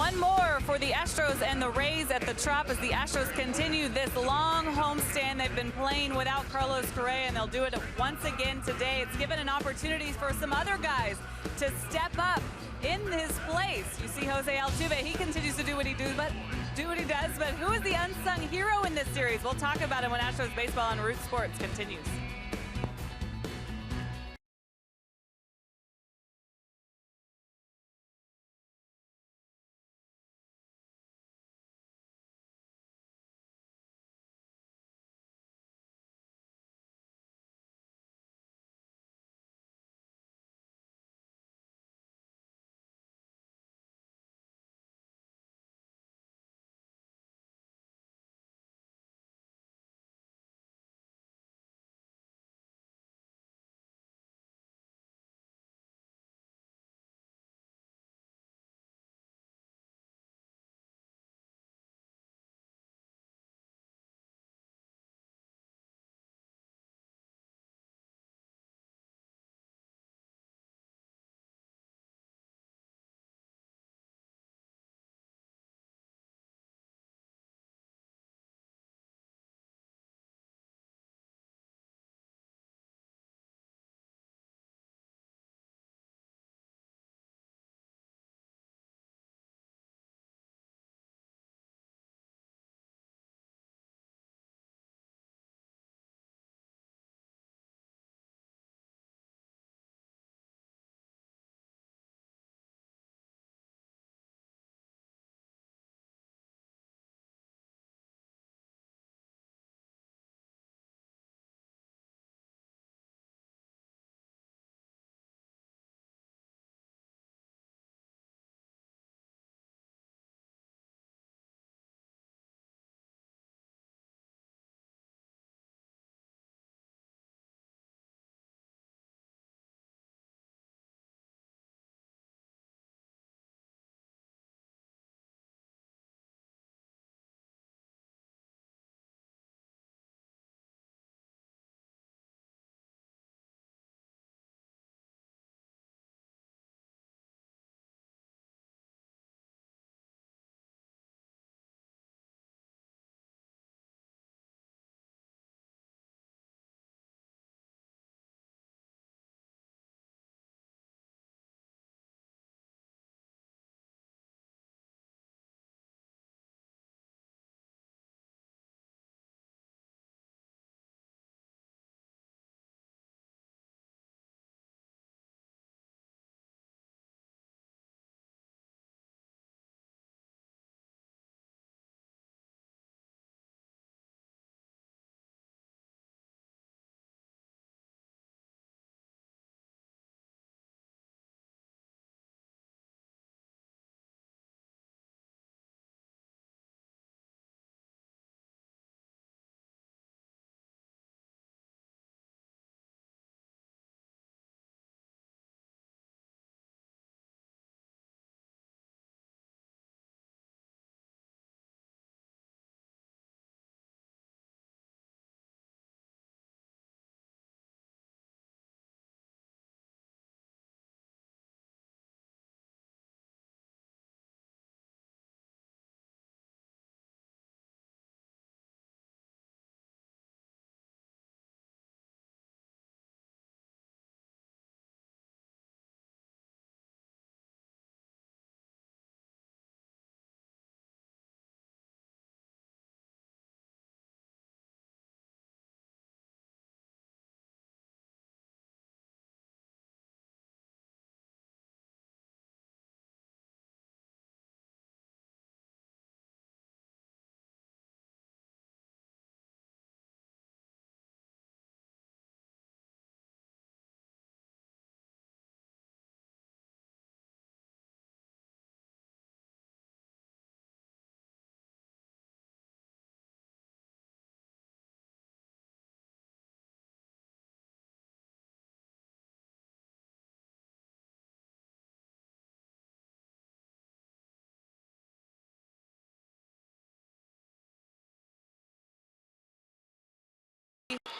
One more for the Astros and the Rays at the Trop as the Astros continue this long homestand. They've been playing without Carlos Correa, and they'll do it once again today. It's given an opportunity for some other guys to step up in his place. You see HOU AT TBA, he continues to do what he does, but who is the unsung hero in this series? We'll talk about it when Astros Baseball on Root Sports continues.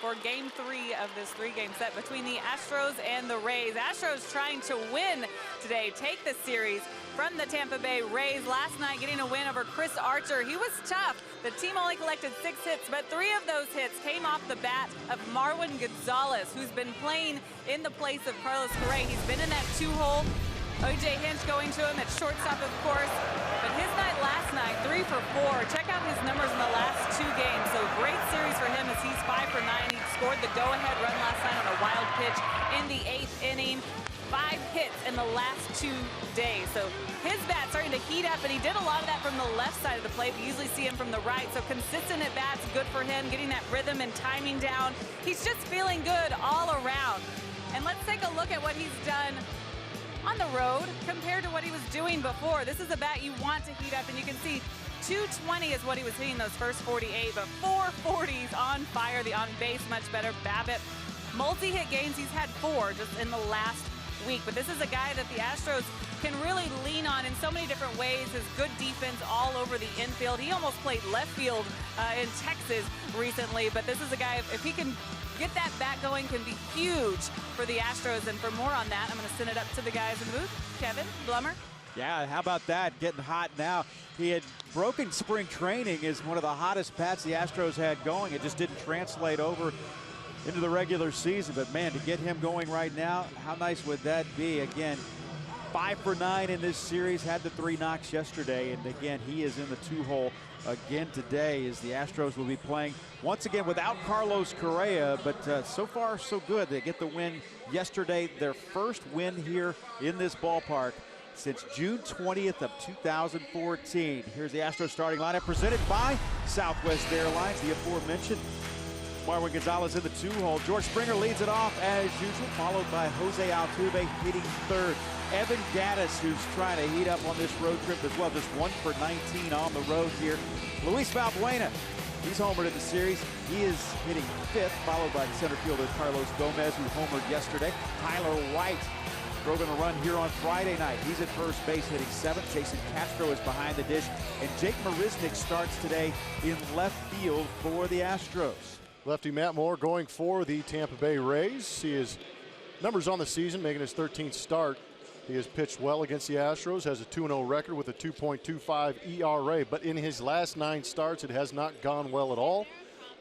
for Game 3 of this 3-game set between the Astros and the Rays. Astros trying to win today, take the series from the Tampa Bay Rays. Last night getting a win over Chris Archer. He was tough. The team only collected 6 hits, but 3 of those hits came off the bat of Marwin Gonzalez, who's been playing in the place of Carlos Correa. He's been in that 2-hole. O.J. Hinch going to him at shortstop, of course. But his night last night, 3 for 4. Check out his numbers in the last 2 games. So great series for him as he's 5 for 9. He scored the go-ahead run last night on a wild pitch in the 8th inning. 5 hits in the last 2 days. So his bat's starting to heat up, and he did a lot of that from the left side of the plate. We usually see him from the right. So consistent at bats, good for him, getting that rhythm and timing down. He's just feeling good all around. And let's take a look at what he's done on the road compared to what he was doing before. This is a bat you want to heat up, and you can see 220 is what he was hitting those first 48, but 440s on fire. The on base much better. BABIP, multi-hit games, he's had 4 just in the last week. But this is a guy that the Astros can really lean on in so many different ways. His good defense all over the infield. He almost played left field in Texas recently, but this is a guy, if he can get that bat going, can be huge for the Astros. And for more on that, I'm going to send it up to the guys in the booth. Kevin Blummer. Yeah, how about that? Getting hot now. He had broken spring training as one of the hottest bats the Astros had going. It just didn't translate over into the regular season. But, man, to get him going right now, how nice would that be? Again, 5 for 9 in this series. Had the 3 knocks yesterday. And, again, he is in the 2-hole again today as the Astros will be playing once again without Carlos Correa, but so far so good. They get the win yesterday, their first win here in this ballpark since June 20th of 2014. Here's the Astros starting lineup presented by Southwest Airlines, the aforementioned Marwin Gonzalez in the 2-hole. George Springer leads it off as usual, followed by Jose Altuve hitting third. Evan Gattis, who's trying to heat up on this road trip as well, just 1 for 19 on the road here. Luis Valbuena, he's homered in the series. He is hitting 5th, followed by the center fielder Carlos Gomez, who homered yesterday. Tyler White drove in a run here on Friday night. He's at first base hitting 7th. Jason Castro is behind the dish. And Jake Marisnick starts today in left field for the Astros. Lefty Matt Moore going for the Tampa Bay Rays. See his numbers on the season, making his 13th start. He has pitched well against the Astros, has a 2-0 record with a 2.25 ERA, but in his last 9 starts, it has not gone well at all.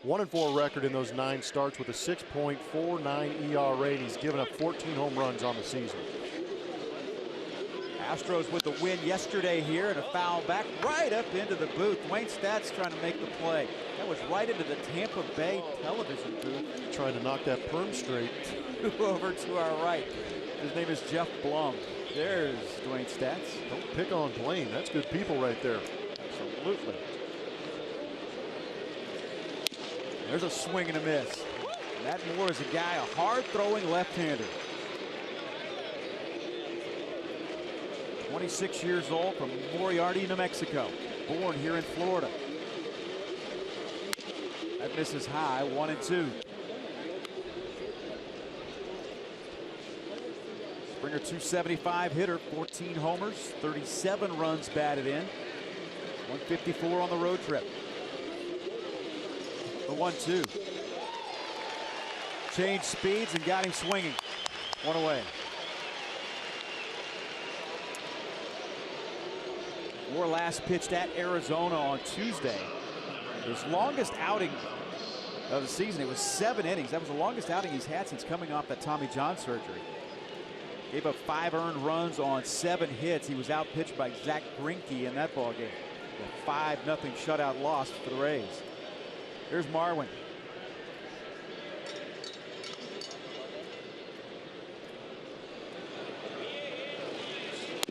1-4 record in those 9 starts with a 6.49 ERA, and he's given up 14 home runs on the season. Astros with the win yesterday here, and a foul back right up into the booth. Wayne Stats trying to make the play. That was right into the Tampa Bay television booth. Trying to knock that perm straight. Over to our right. His name is Jeff Blum. There's Dwayne Stats. Don't pick on Blaine. That's good people right there. Absolutely. There's a swing and a miss. Matt Moore is a guy, a hard-throwing left-hander. 26 years old from Moriarty, New Mexico. Born here in Florida. That misses high, 1-2. Springer, 275 hitter, 14 homers, 37 runs batted in, 154 on the road trip. The 1-2. Changed speeds and got him swinging. 1 away. Moore last pitched at Arizona on Tuesday. His longest outing of the season, it was 7 innings. That was the longest outing he's had since coming off that Tommy John surgery. Gave up 5 earned runs on 7 hits. He was outpitched by Zach Greinke in that ballgame. A 5-0 shutout loss for the Rays. Here's Marwin.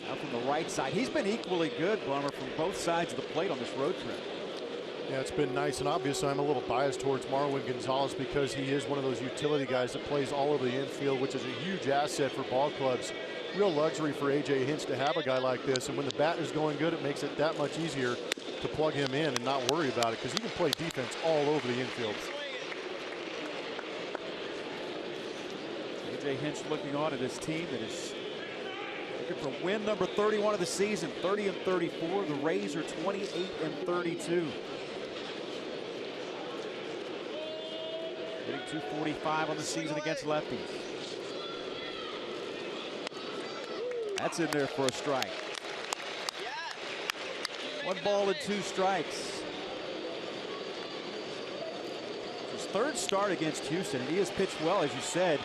Now from the right side. He's been equally good, Blummer, from both sides of the plate on this road trip. Yeah, it's been nice, and obviously I'm a little biased towards Marwin Gonzalez because he is one of those utility guys that plays all over the infield, which is a huge asset for ball clubs. Real luxury for A.J. Hinch to have a guy like this, and when the bat is going good, it makes it that much easier to plug him in and not worry about it because he can play defense all over the infield. A.J. Hinch looking on at his team that is looking for win number 31 of the season, 30-34. The Rays are 28-32. Hitting .245 on the season against lefties. That's in there for a strike. 1 ball and 2 strikes. His 3rd start against Houston, and he has pitched well, as you said,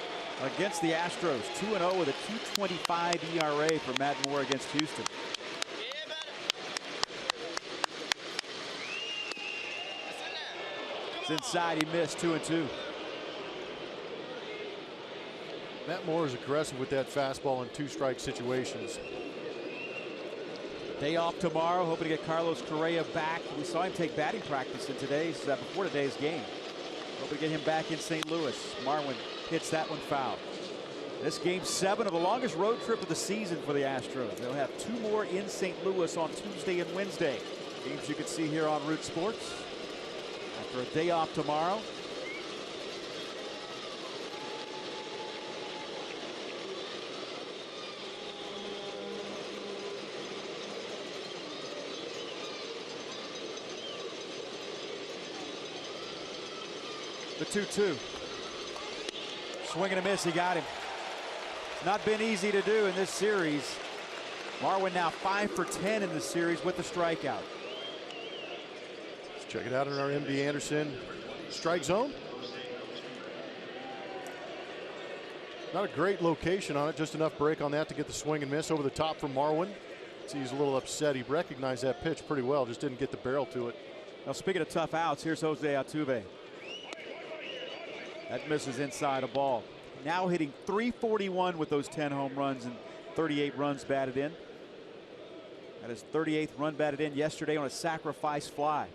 against the Astros. 2-0 with a .225 ERA for Matt Moore against Houston. It's inside, he missed. 2-2. Matt Moore is aggressive with that fastball in 2-strike situations. Day off tomorrow, hoping to get Carlos Correa back. We saw him take batting practice in before today's game. Hoping to get him back in St. Louis. Marwin hits that one foul. This game 7 of the longest road trip of the season for the Astros. They'll have 2 more in St. Louis on Tuesday and Wednesday. Games you can see here on Root Sports. After a day off tomorrow. The 2-2. Swing and a miss, he got him. It's not been easy to do in this series. Marwin now 5 for 10 in this series with the strikeout. Let's check it out in our MD Anderson strike zone. Not a great location on it, just enough break on that to get the swing and miss over the top from Marwin. See, he's a little upset. He recognized that pitch pretty well, just didn't get the barrel to it. Now, speaking of tough outs, here's HOU AT TBA. That misses inside a ball. Now hitting .341 with those 10 home runs and 38 runs batted in. That is 38th run batted in yesterday on a sacrifice fly.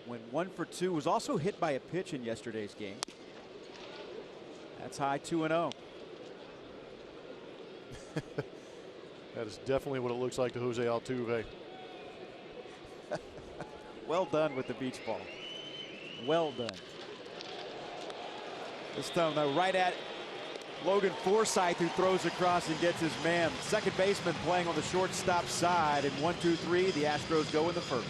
Went 1 for 2. Was also hit by a pitch in yesterday's game. That's high 2-0. That is definitely what it looks like to Jose Altuve. Well done with the beach ball. Well done. This time though, right at Logan Forsythe, who throws across and gets his man. Second baseman playing on the shortstop side. And 1-2-3, the Astros go in the first.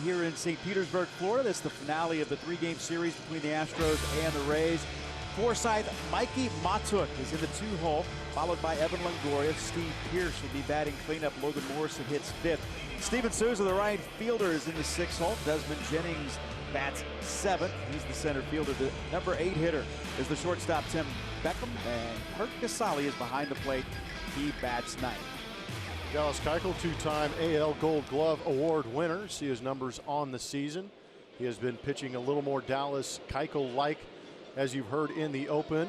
Here in St. Petersburg, Florida, this is the finale of the 3-game series between the Astros and the Rays. Forsythe, Mikey Matuk is in the 2-hole, followed by Evan Longoria. Steve Pearce will be batting cleanup. Logan Morrison hits 5th. Steven Souza, the right fielder, is in the 6th-hole. Desmond Jennings bats 7th. He's the center fielder. The number 8 hitter is the shortstop, Tim Beckham. And Kurt Casale is behind the plate. He bats 9th. Dallas Keuchel, 2-time AL Gold Glove Award winner. See his numbers on the season. He has been pitching a little more Dallas Keuchel-like, as you've heard in the open.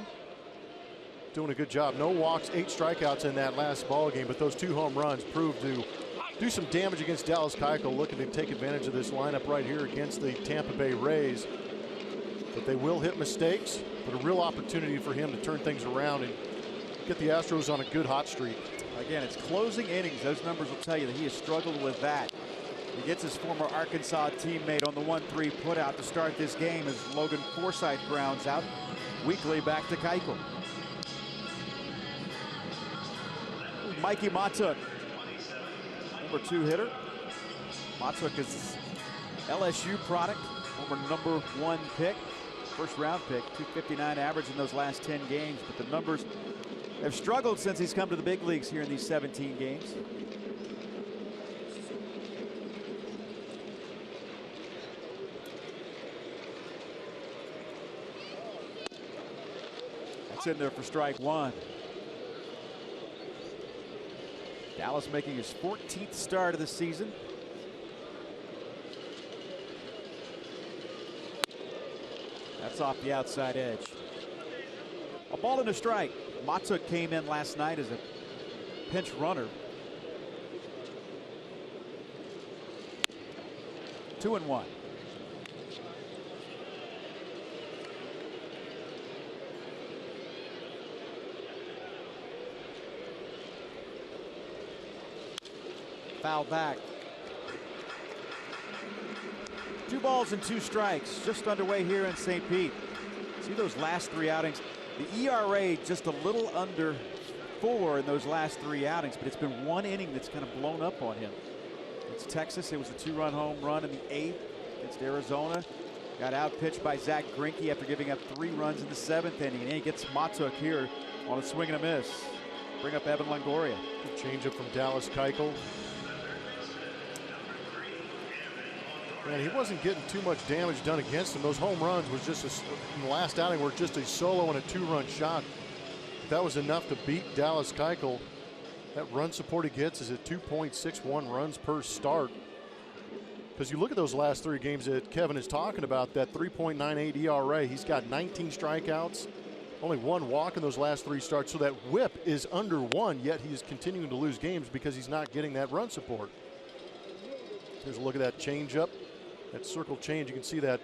Doing a good job. No walks, 8 strikeouts in that last ball game, but those 2 home runs proved to do some damage against Dallas Keuchel, looking to take advantage of this lineup right here against the Tampa Bay Rays. But they will hit mistakes, but a real opportunity for him to turn things around and get the Astros on a good hot streak. Again, it's closing innings. Those numbers will tell you that he has struggled with that. He gets his former Arkansas teammate on the 1-3 putout to start this game as Logan Forsythe grounds out. Weekly back to Keuchel. Mikey Matuk, number 2 hitter. Matuk is LSU product, former number 1 pick, first round pick, 259 average in those last 10 games, but the numbers have struggled since he's come to the big leagues here in these 17 games. That's in there for strike 1. Dallas making his 14th start of the season. That's off the outside edge. A ball and a strike. Matuk came in last night as a pinch runner. 2-1. Foul back. 2 balls and 2 strikes just underway here in St. Pete. See those last 3 outings. The ERA just a little under 4 in those last 3 outings, but it's been 1 inning that's kind of blown up on him. It's Texas. It was a 2-run home run in the 8th against Arizona. Got out pitched by Zach Greinke after giving up 3 runs in the 7th inning, and he gets Matuk here on a swing and a miss. Bring up Evan Longoria. Good changeup from Dallas Keuchel. Man, he wasn't getting too much damage done against him. Those home runs was just in the last outing were just a solo and a 2-run shot. That was enough to beat Dallas Keuchel. That run support he gets is at 2.61 runs per start. Because you look at those last 3 games that Kevin is talking about, that 3.98 ERA, he's got 19 strikeouts, only 1 walk in those last 3 starts. So that whip is under 1, yet he's continuing to lose games because he's not getting that run support. Here's a look at that changeup. That circle change, you can see that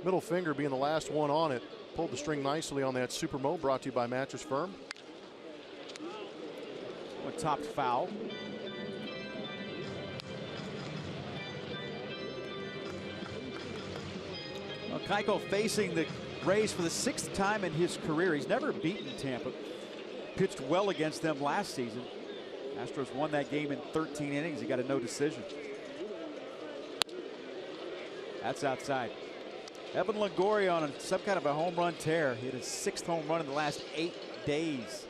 middle finger being the last one on it. Pulled the string nicely on that Supermo, brought to you by Mattress Firm. One topped foul. Well, Keuchel facing the Rays for the 6th time in his career. He's never beaten Tampa. Pitched well against them last season. Astros won that game in 13 innings. He got a no decision. That's outside. Evan Longoria on some kind of a home run tear. He hit his 6th home run in the last 8 days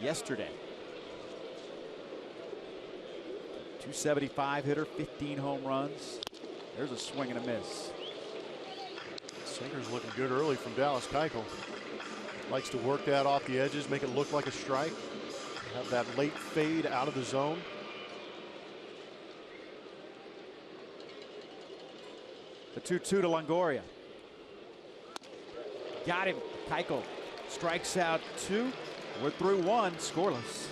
yesterday. 275 hitter, 15 home runs. There's a swing and a miss. Sinker's looking good early from Dallas Keuchel. Likes to work that off the edges, make it look like a strike. Have that late fade out of the zone. The 2-2 to Longoria. Got him. Keuchel strikes out 2. We're through 1, scoreless.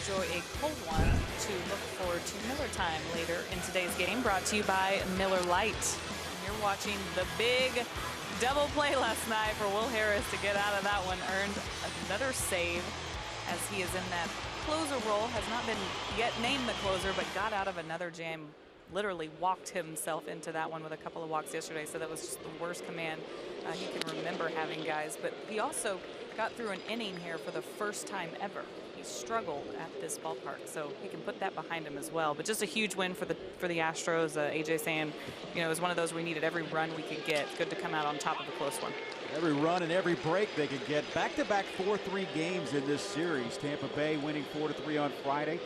enjoy a cold one to look forward to Miller time later in today's game, brought to you by Miller Lite. And you're watching the big double play last night for Will Harris to get out of that one. Earned another save as he is in that closer role. Has not been yet named the closer, but got out of another jam. Literally walked himself into that one with a couple of walks yesterday. So that was just the worst command he can remember having, guys. But he also got through an inning here for the first time ever. He struggled at this ballpark, so he can put that behind him as well. But just a huge win for the Astros. AJ saying, you know, it was one of those we needed every run we could get. Good to come out on top of a close one. Every run and every break they could get. Back-to-back 4-3 games in this series. Tampa Bay winning 4-3 on Friday.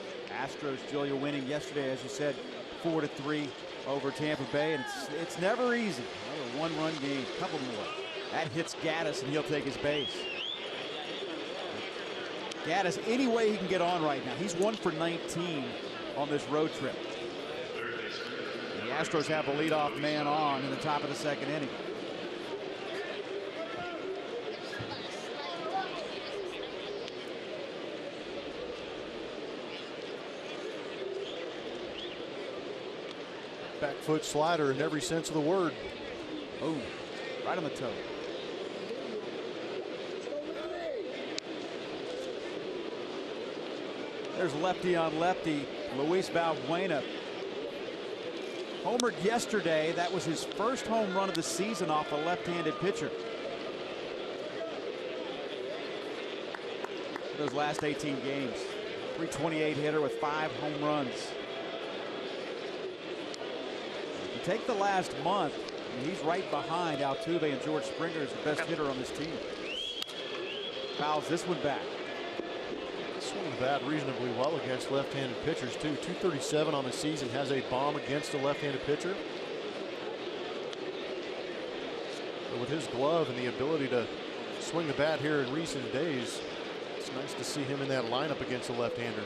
Astros, Julia, winning yesterday, as you said, 4-3 over Tampa Bay. And it's never easy. Another one-run game, couple more. That hits Gaddis, and he'll take his base. Gaddis, any way he can get on right now. He's 1 for 19 on this road trip. And the Astros have a leadoff man on in the top of the second inning. Back foot slider in every sense of the word. Oh, right on the toe. There's lefty on lefty, Luis Valbuena. Homered yesterday. That was his first home run of the season off a left-handed pitcher. For those last 18 games. 328 hitter with 5 home runs. If you take the last month, he's right behind Altuve, and George Springer is the best hitter on this team. Fouls this one back. Swung the bat reasonably well against left-handed pitchers too. 237 on the season, has a bomb against a left-handed pitcher. But with his glove and the ability to swing the bat here in recent days, it's nice to see him in that lineup against a left-hander.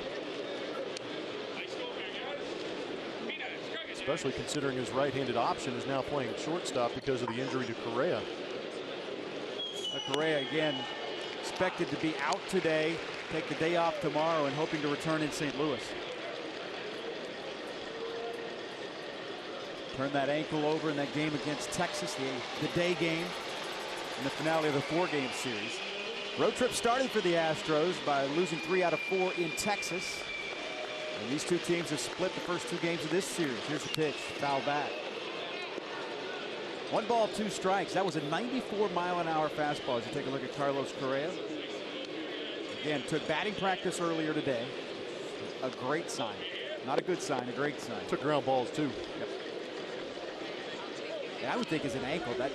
Especially considering his right-handed option is now playing shortstop because of the injury to Correa. Correa again expected to be out today, take the day off tomorrow, and hoping to return in St. Louis. Turned that ankle over in that game against Texas, the day game in the finale of the 4-game series. Road trip started for the Astros by losing 3 out of 4 in Texas. And these two teams have split the first 2 games of this series. Here's the pitch, foul back. 1 ball, 2 strikes. That was a 94-mile-an-hour fastball as you take a look at Carlos Correa. Again, took batting practice earlier today. A great sign. Not a good sign, a great sign. Took ground balls too. Yep. And I would think as an ankle, that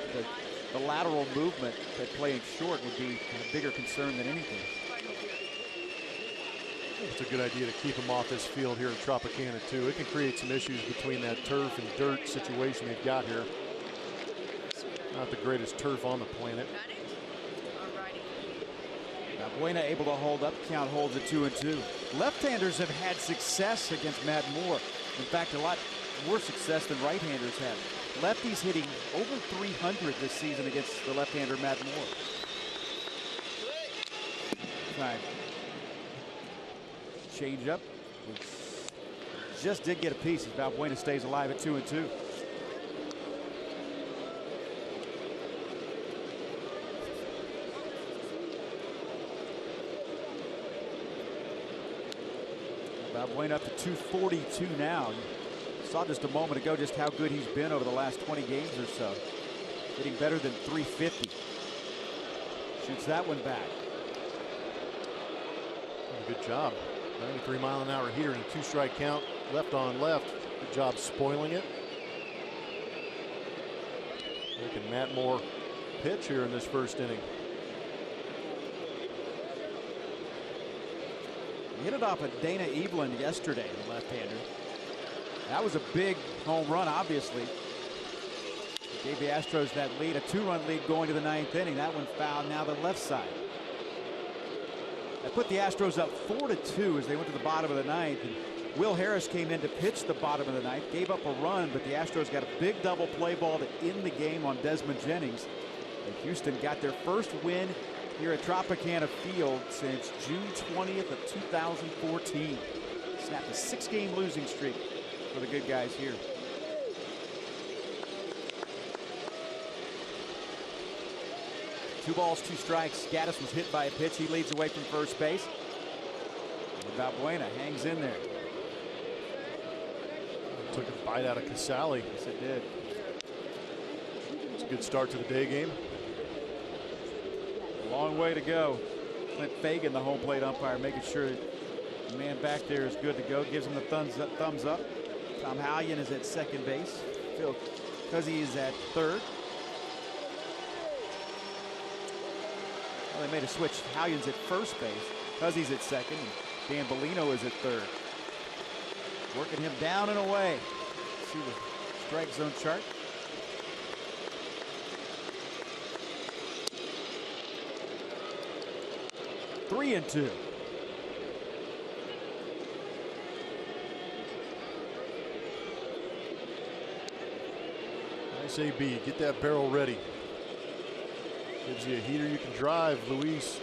the lateral movement that playing short would be a bigger concern than anything. It's a good idea to keep him off this field here in Tropicana too. It can create some issues between that turf and dirt situation they've got here. Not the greatest turf on the planet. Valbuena able to hold up. Count holds at 2-2. Left-handers have had success against Matt Moore. In fact, a lot more success than right-handers have. Lefties hitting over 300 this season against the left-hander Matt Moore. Right. Change up. Just did get a piece as Valbuena stays alive at 2-2. Valbuena up to 242 now. Saw just a moment ago just how good he's been over the last 20 games or so. Hitting better than 350. Shoots that one back. Good job. 93-mile-an-hour heater and a 2-strike count. Left on left. Good job spoiling it. Making Matt Moore pitch here in this first inning. He hit it off of Dana Evelyn yesterday, the left-hander. That was a big home run, obviously. It gave the Astros that lead, a 2-run lead going to the 9th inning. That one fouled now the left side. That put the Astros up 4-2 as they went to the bottom of the 9th. And Will Harris came in to pitch the bottom of the 9th, gave up a run, but the Astros got a big double play ball to end the game on Desmond Jennings. And Houston got their first win here at Tropicana Field since June 20th of 2014. Snapped a 6-game losing streak for the good guys here. Two balls, two strikes. Gaddis was hit by a pitch. He leads away from first base. Valbuena hangs in there. Took a bite out of Casale. Yes, it did. It's a good start to the day game. A long way to go. Clint Fagan, the home plate umpire, making sure the man back there is good to go. Gives him the thumbs up. Tom Hallion is at second base. Phil Cuzzy is at third. Well, they made a switch. Hallion's at first base. Cuzzy's at second. And Dan Bellino is at third. Working him down and away. See the strike zone chart. Three and two. Nice AB. Get that barrel ready. Gives you a heater you can drive, Luis.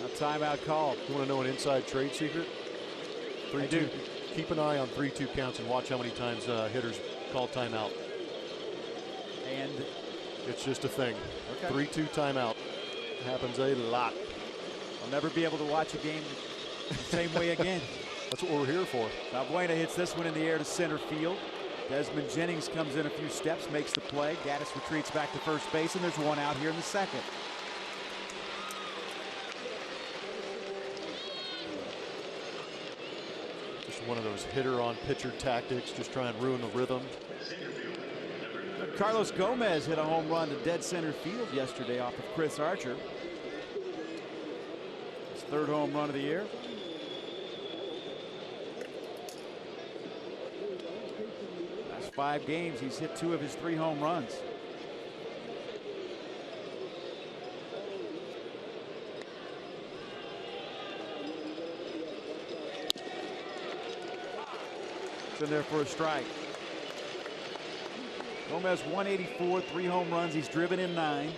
A timeout call. You want to know an inside trade secret? 3-2. Keep an eye on 3-2 counts and watch how many times hitters call timeout. And it's just a thing. Okay. 3-2 timeout. Happens a lot. I'll never be able to watch a game the same way again. That's what we're here for. Valbuena hits this one in the air to center field. Desmond Jennings comes in a few steps, makes the play. Gaddis retreats back to first base, and there's one out here in the second. Just one of those hitter on pitcher tactics, just try and ruin the rhythm. Carlos Gomez hit a home run to dead center field yesterday off of Chris Archer. His third home run of the year. Last 5 games, he's hit 2 of his 3 home runs. It's in there for a strike. Gomez 184, 3 home runs. He's driven in 9.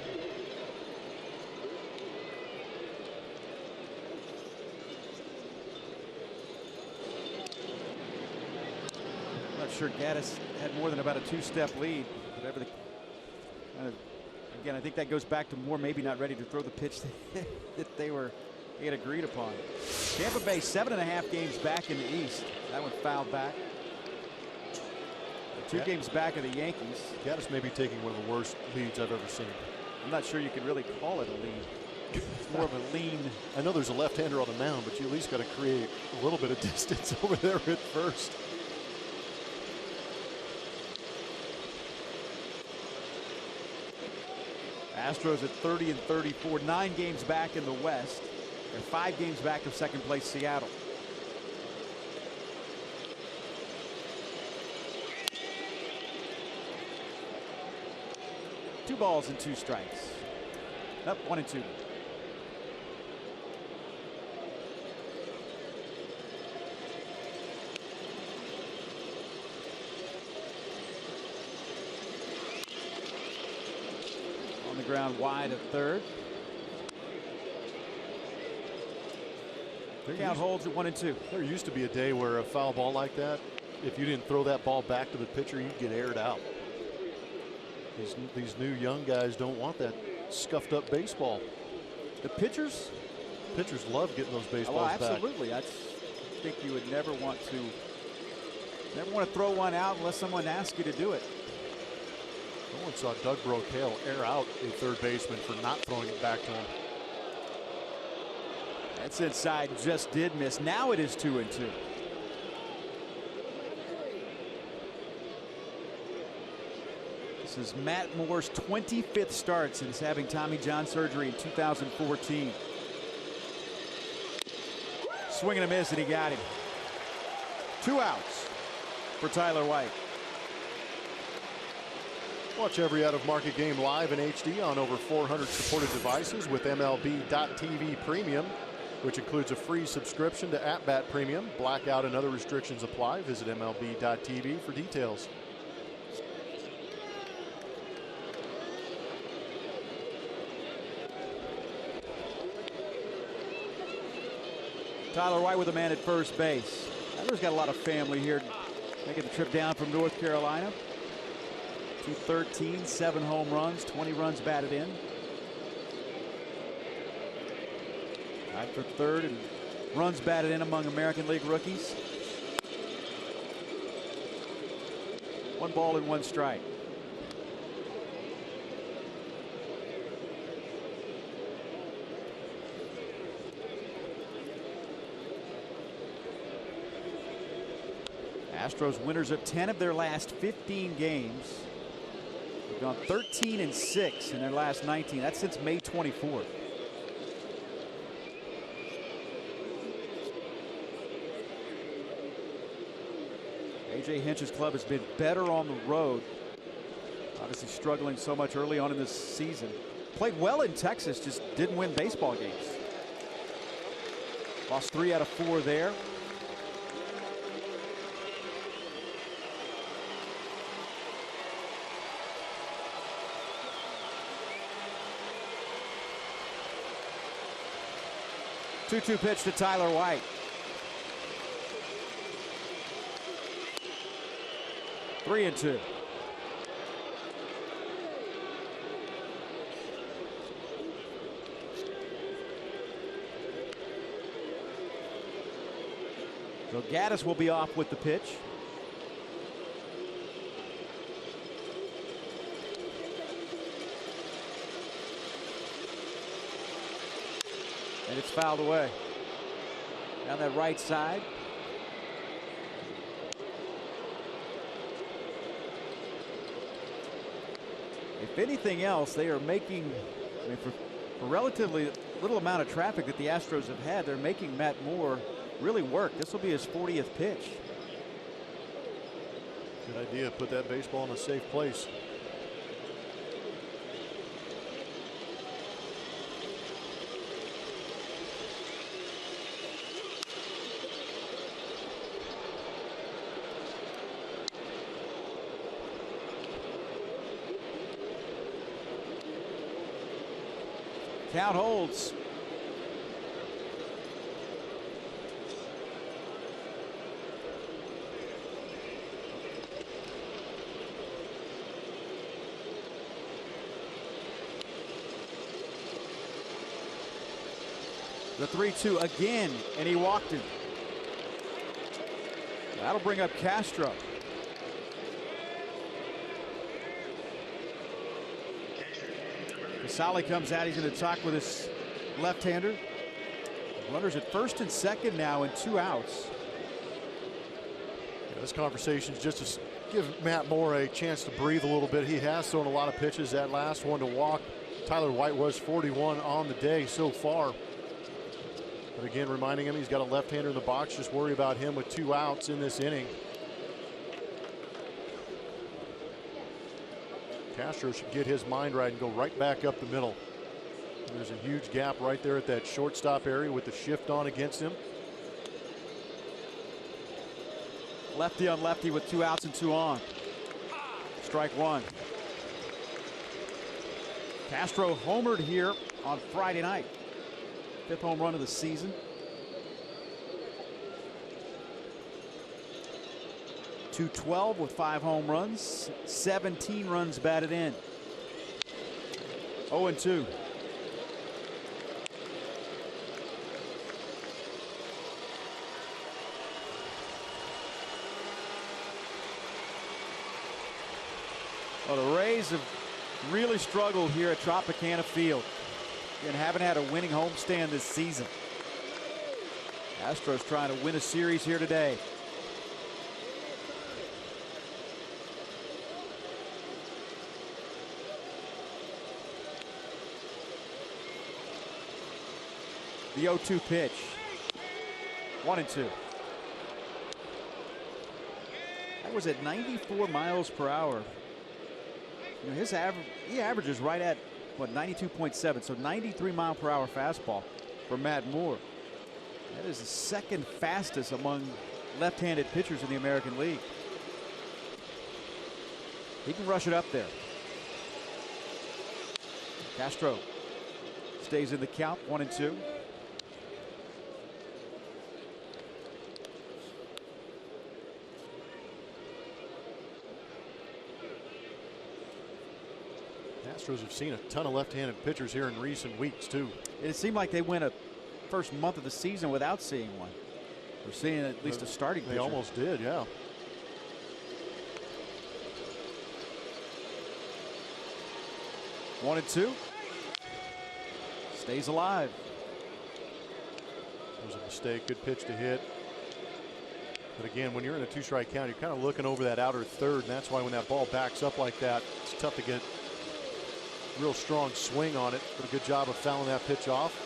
I'm not sure Gaddis had more than about a 2-step lead. Whatever the, again, I think that goes back to Moore maybe not ready to throw the pitch that they had agreed upon. Tampa Bay 7.5 games back in the East. That one fouled back. 2 games back of the Yankees. Gaddis may be taking one of the worst leads I've ever seen. I'm not sure you can really call it a lead. It's more of a lean. I know there's a left-hander on the mound, but you at least got to create a little bit of distance over there at first. Astros at 30 and 34, 9 games back in the West. They're 5 games back of second place Seattle. Two balls and 2 strikes. Up 1 and 2. On the ground wide at third. Count holds at 1 and 2. There used to be a day where a foul ball like that, if you didn't throw that ball back to the pitcher, you'd get aired out. These new young guys don't want that scuffed up baseball. The pitchers love getting those baseballs back. Absolutely. I think you would never want to throw one out unless someone asks you to do it. No one saw Doug Brocail air out a third baseman for not throwing it back to him. That's inside, just did miss. Now it is 2 and 2. This is Matt Moore's 25th start since having Tommy John surgery in 2014. Swing and a miss, and he got him. 2 outs for Tyler White. Watch every out-of-market game live in HD on over 400 supported devices with MLB.TV Premium, which includes a free subscription to At-Bat Premium. Blackout and other restrictions apply. Visit MLB.TV for details. Tyler White with a man at first base. Tyler's got a lot of family here, making the trip down from North Carolina. 213, 7 home runs, 20 runs batted in. Tied for third and runs batted in among American League rookies. 1 ball and 1 strike. Astros winners of 10 of their last 15 games. They've gone 13-6 in their last 19. That's since May 24th. A.J. Hinch's club has been better on the road. Obviously struggling so much early on in this season. Played well in Texas, just didn't win baseball games. Lost 3 out of 4 there. Two-two pitch to Tyler White. Three and two. So Gaddis will be off with the pitch. And it's fouled away. Down that right side. If anything else, they are making, I mean, for relatively little amount of traffic that the Astros have had, they're making Matt Moore really work. This will be his 40th pitch. Good idea. Put that baseball in a safe place. Count holds. The 3-2 again, and he walked him. That'll bring up Castro. Casale comes out. He's going to talk with his left-hander. Runners at first and second now, and 2 outs. Yeah, this conversation is just to give Matt Moore a chance to breathe a little bit. He has thrown a lot of pitches. That last one to walk, Tyler White was 41 on the day so far. But again, reminding him he's got a left-hander in the box. Just worry about him with 2 outs in this inning. Castro should get his mind right and go right back up the middle. There's a huge gap right there at that shortstop area with the shift on against him. Lefty on lefty with 2 outs and 2 on. Strike 1. Castro homered here on Friday night. 5th home run of the season. .212 with 5 home runs, 17 runs batted in. 0-2. Well, the Rays have really struggled here at Tropicana Field and haven't had a winning homestand this season. Astros trying to win a series here today. The 0-2 pitch. 1-2. That was at 94 miles per hour. You know, his average, he averages right at what, 92.7, so 93 mile per hour fastball for Matt Moore. That is the second fastest among left-handed pitchers in the American League. He can rush it up there. Castro stays in the count, 1-2. Astros have seen a ton of left-handed pitchers here in recent weeks too. It seemed like they went a first month of the season without seeing one. We're seeing at least a starting pitcher. They almost did, yeah. One and two. Stays alive. It was a mistake. Good pitch to hit. But again, when you're in a two-strike count, you're kind of looking over that outer third, and that's why when that ball backs up like that, it's tough to get a real strong swing on it. But a good job of fouling that pitch off.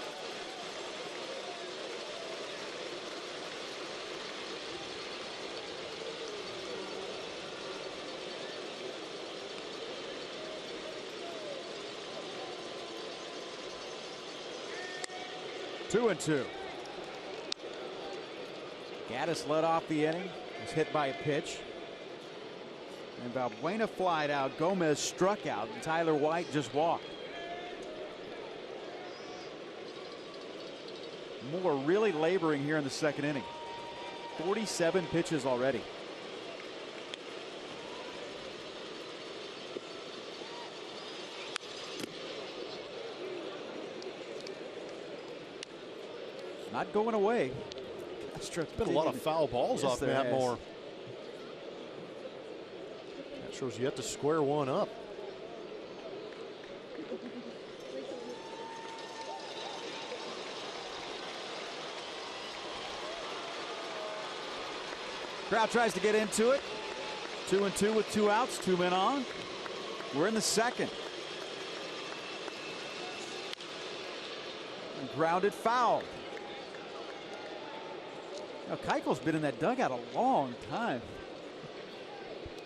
Two and two. Gaddis led off the inning. Was hit by a pitch. And Valbuena flied out. Gomez struck out. And Tyler White just walked. Moore really laboring here in the second inning. 47 pitches already. Not going away. There's been a lot of foul balls off Matt Moore. Astros yet to square one up. Crowd tries to get into it. 2 and 2 with 2 outs, 2 men on. We're in the second. And grounded foul. Now, Keuchel's been in that dugout a long time.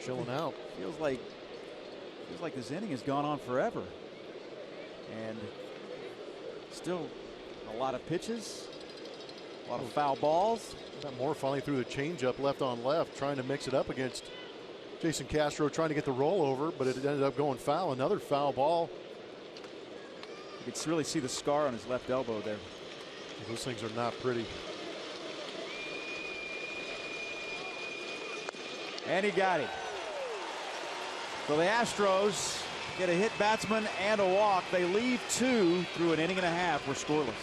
Chilling out. Feels like this inning has gone on forever. And still a lot of pitches, a lot of foul balls. Matt Moore finally threw the changeup left on left, trying to mix it up against Jason Castro, trying to get the rollover, but it ended up going foul. Another foul ball. You can really see the scar on his left elbow there. Those things are not pretty. And he got him. So the Astros get a hit batsman and a walk. They leave 2 through an inning and a half. We're scoreless.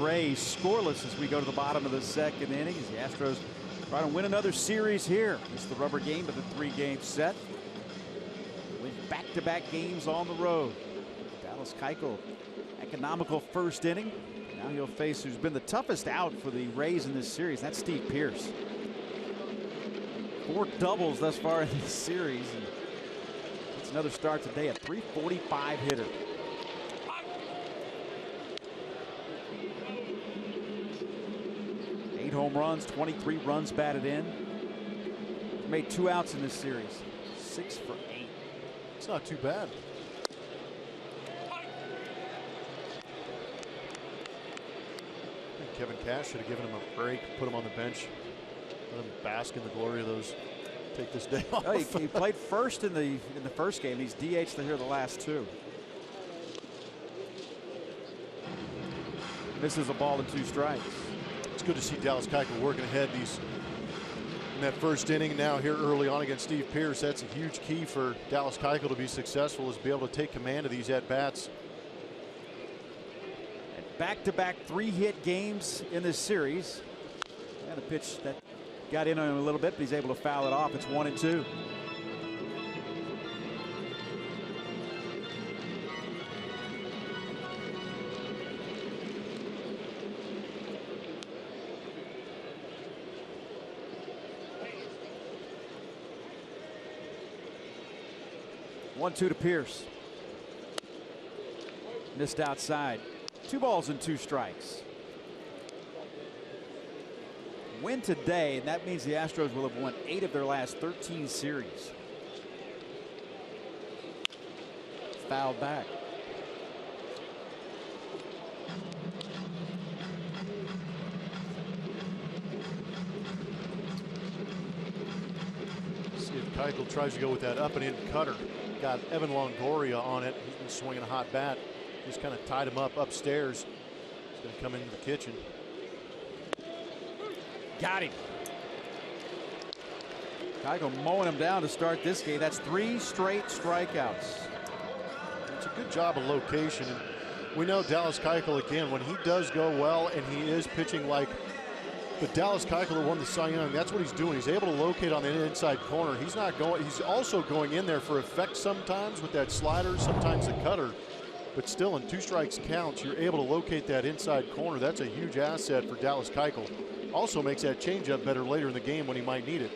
Rays scoreless as we go to the bottom of the second inning as the Astros try to win another series here. It's the rubber game of the 3-game set. With back-to-back games on the road. Dallas Keuchel, economical first inning. Now he'll face who's been the toughest out for the Rays in this series. That's Steve Pearce. 4 doubles thus far in this series. And it's another start today, a .345 hitter. 8 home home runs, 23 runs batted in. He's made 2 outs in this series. 6 for 8. It's not too bad. I think Kevin Cash should have given him a break, put him on the bench, let him bask in the glory of those. Take this day off. Oh, he played first in the first game. He's DH'd here the last 2. Misses a ball and 2 strikes. It's good to see Dallas Keuchel working ahead in that first inning. Now here early on against Steve Pearce, that's a huge key for Dallas Keuchel to be successful, is be able to take command of these at bats. Back-to-back 3-hit games in this series. And a pitch that got in on him a little bit, but he's able to foul it off. It's 1-2. One-two to Pearce. Missed outside. 2 balls and 2 strikes. Win today, and that means the Astros will have won 8 of their last 13 series. Fouled back. See if Keuchel tries to go with that up and in cutter. Got Evan Longoria on it. He's been swinging a hot bat. Just kind of tied him up upstairs. He's going to come into the kitchen. Got him. Keuchel mowing him down to start this game. That's 3 straight strikeouts. It's a good job of location. And we know Dallas Keuchel, again, when he does go well and he is pitching like the Dallas Keuchel that won the Cy Young, that's what he's doing. He's able to locate on the inside corner. He's not going. He's also going in there for effect sometimes with that slider, sometimes the cutter. But still, in 2 strikes counts, you're able to locate that inside corner. That's a huge asset for Dallas Keuchel. Also makes that changeup better later in the game when he might need it.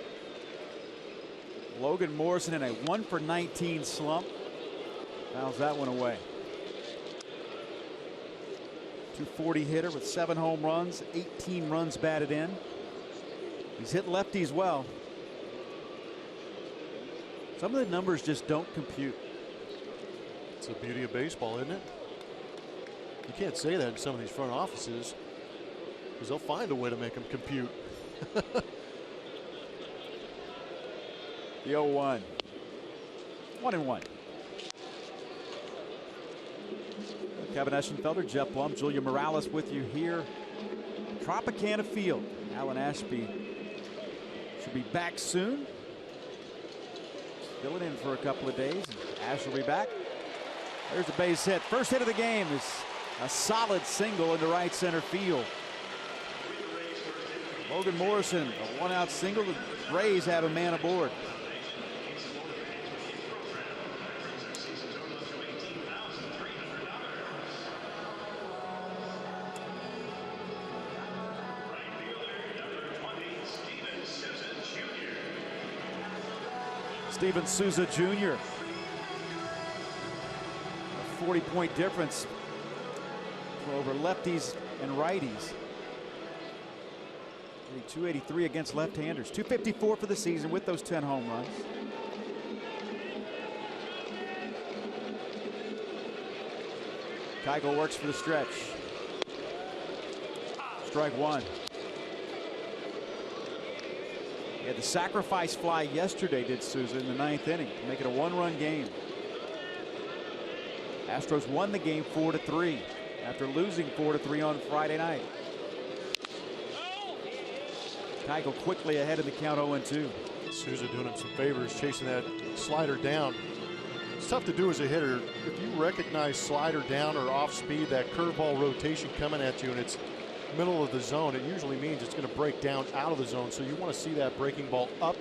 Logan Morrison in a 1-for-19 slump. Fouls that one away. 240 hitter with 7 home runs, 18 runs batted in. He's hit lefties well. Some of the numbers just don't compute. It's the beauty of baseball, isn't it? You can't say that in some of these front offices, because they'll find a way to make them compute. The 0-1. 1-1. Kevin Eschenfelder, Jeff Blum, Julia Morales with you here. Tropicana Field. Alan Ashby should be back soon. Filling in for a couple of days. Ash will be back. There's the base hit. First hit of the game is a solid single into right center field. Logan Morrison, a 1-out single. The Rays have a man aboard. Steven Souza Jr. A 40-point difference over lefties and righties. 283 against left-handers. 254 for the season with those 10 home runs. Keuchel works for the stretch. Strike 1. He had the sacrifice fly yesterday, did Souza, in the 9th inning to make it a 1-run game. Astros won the game 4-3 after losing 4-3 on Friday night. Keuchel quickly ahead in the count, 0-2. Souza doing him some favors, chasing that slider down. It's tough to do as a hitter. If you recognize slider down or off speed, that curveball rotation coming at you and it's middle of the zone, it usually means it's going to break down out of the zone. So you want to see that breaking ball up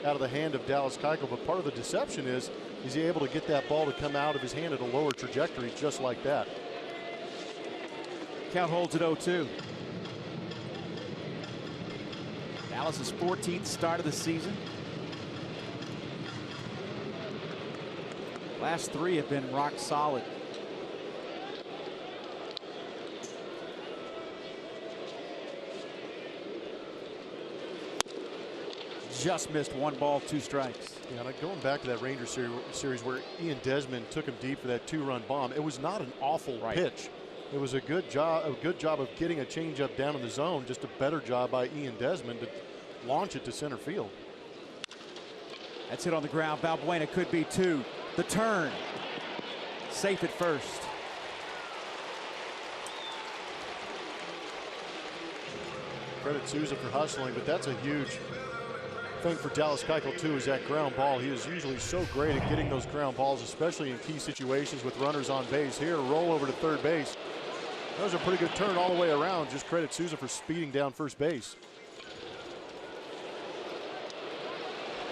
out of the hand of Dallas Keuchel. But part of the deception is he able to get that ball to come out of his hand at a lower trajectory just like that. Count holds at 0-2. Dallas's 14th start of the season. Last 3 have been rock solid. just missed 1 ball, 2 strikes. Yeah, like going back to that Rangers series where Ian Desmond took him deep for that 2-run bomb, it was not an awful pitch. It was a good job of getting a changeup down in the zone. Just a better job by Ian Desmond to launch it to center field. That's hit on the ground. Balbuena could be 2. The turn. Safe at first. Credit Souza for hustling, but that's a huge thing for Dallas Keuchel too, is that ground ball. He is usually so great at getting those ground balls, especially in key situations with runners on base. Here, roll over to third base. That was a pretty good turn all the way around. Just credit Souza for speeding down first base.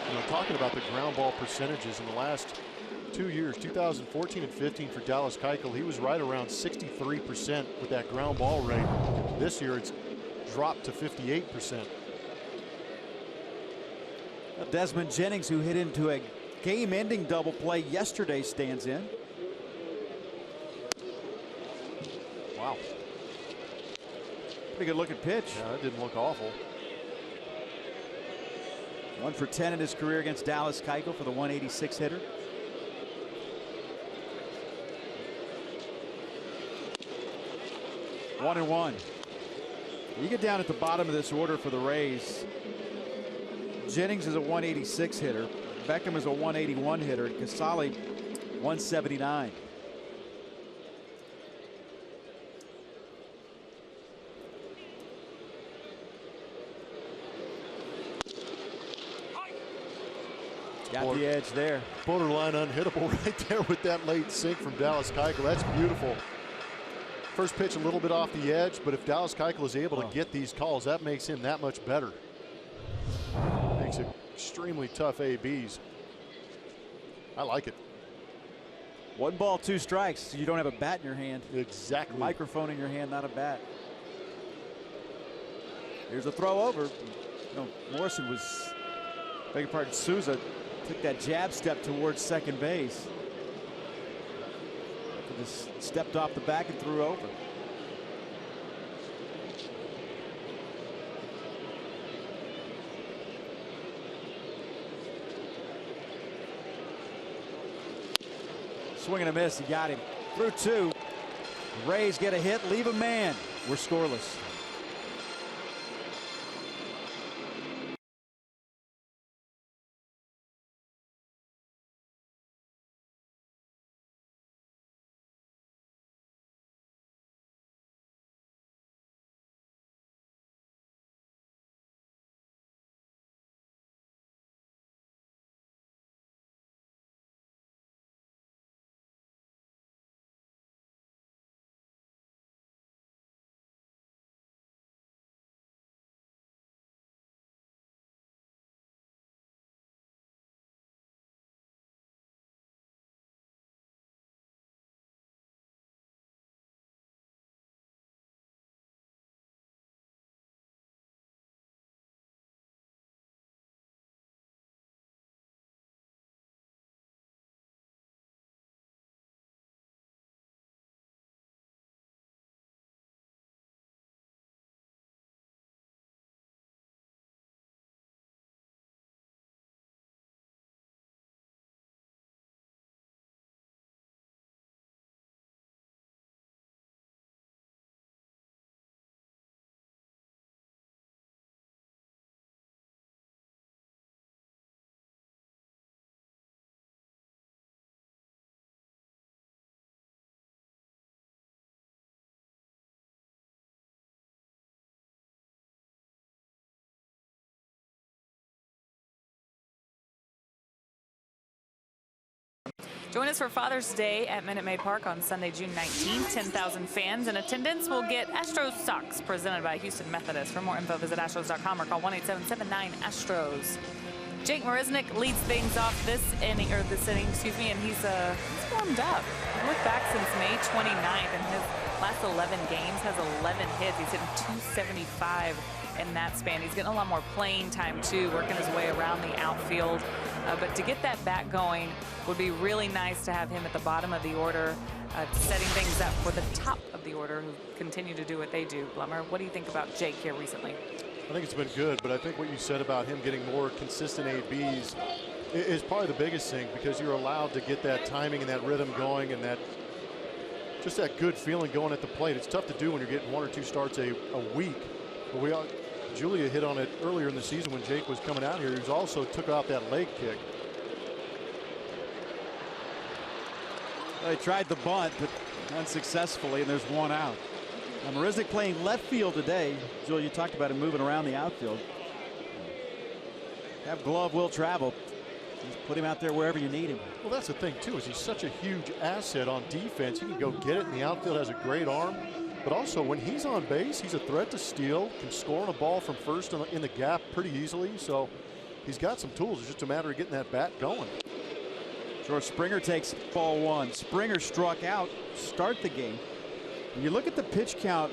You know, talking about the ground ball percentages in the last 2 years, 2014 and 15 for Dallas Keuchel, he was right around 63% with that ground ball rate. This year, it's dropped to 58%. Desmond Jennings, who hit into a game-ending double play yesterday, stands in. Wow. Pretty good looking pitch. Yeah, that didn't look awful. 1 for 10 in his career against Dallas Keuchel for the 186 hitter. One and one. You get down at the bottom of this order for the Rays. Jennings is a 186 hitter. Beckham is a 181 hitter. And Casale 179. Got the edge there. Borderline unhittable right there with that late sink from Dallas Keuchel. That's beautiful. First pitch a little bit off the edge, but if Dallas Keuchel is able to get these calls, that makes him that much better. Makes it extremely tough ABs. I like it. 1 ball, 2 strikes. So you don't have a bat in your hand. Exactly. Microphone in your hand, not a bat. Here's a throw over. You know, Morrison was, beg your pardon, Souza took that jab step towards second base. He just stepped off the back and threw over. Swing and a miss. He got him. Through 2. The Rays get a hit, leave a man. We're scoreless. Join us for Father's Day at Minute Maid Park on Sunday, June 19th. 10,000 fans in attendance will get Astros socks presented by Houston Methodist. For more info, visit Astros.com or call 1-877-9-ASTROS. Jake Marisnick leads things off this inning, and he's warmed up. He looked back since May 29th, and his last 11 games has 11 hits. He's hitting .275 in that span. He's getting a lot more playing time too, working his way around the outfield. But to get that bat going would be really nice to have him at the bottom of the order, setting things up for the top of the order, who continue to do what they do. Blummer, what do you think about Jake here recently? I think it's been good, but I think what you said about him getting more consistent ABs is probably the biggest thing, because you're allowed to get that timing and that rhythm going, and that just that good feeling going at the plate. It's tough to do when you're getting 1 or 2 starts a week. But Julia hit on it earlier in the season when Jake was coming out here. He also took out that leg kick. They tried the bunt, but unsuccessfully, and there's 1 out. Now, Marisnik playing left field today. Julia, you talked about him moving around the outfield. Have glove will travel. Just put him out there wherever you need him. Well, that's the thing, too, is he's such a huge asset on defense. He can go get it, and the outfield has a great arm. But also, when he's on base, he's a threat to steal, can score on a ball from first in the gap pretty easily. So he's got some tools. It's just a matter of getting that bat going. George Springer takes ball 1. Springer struck out, start the game. When you look at the pitch count,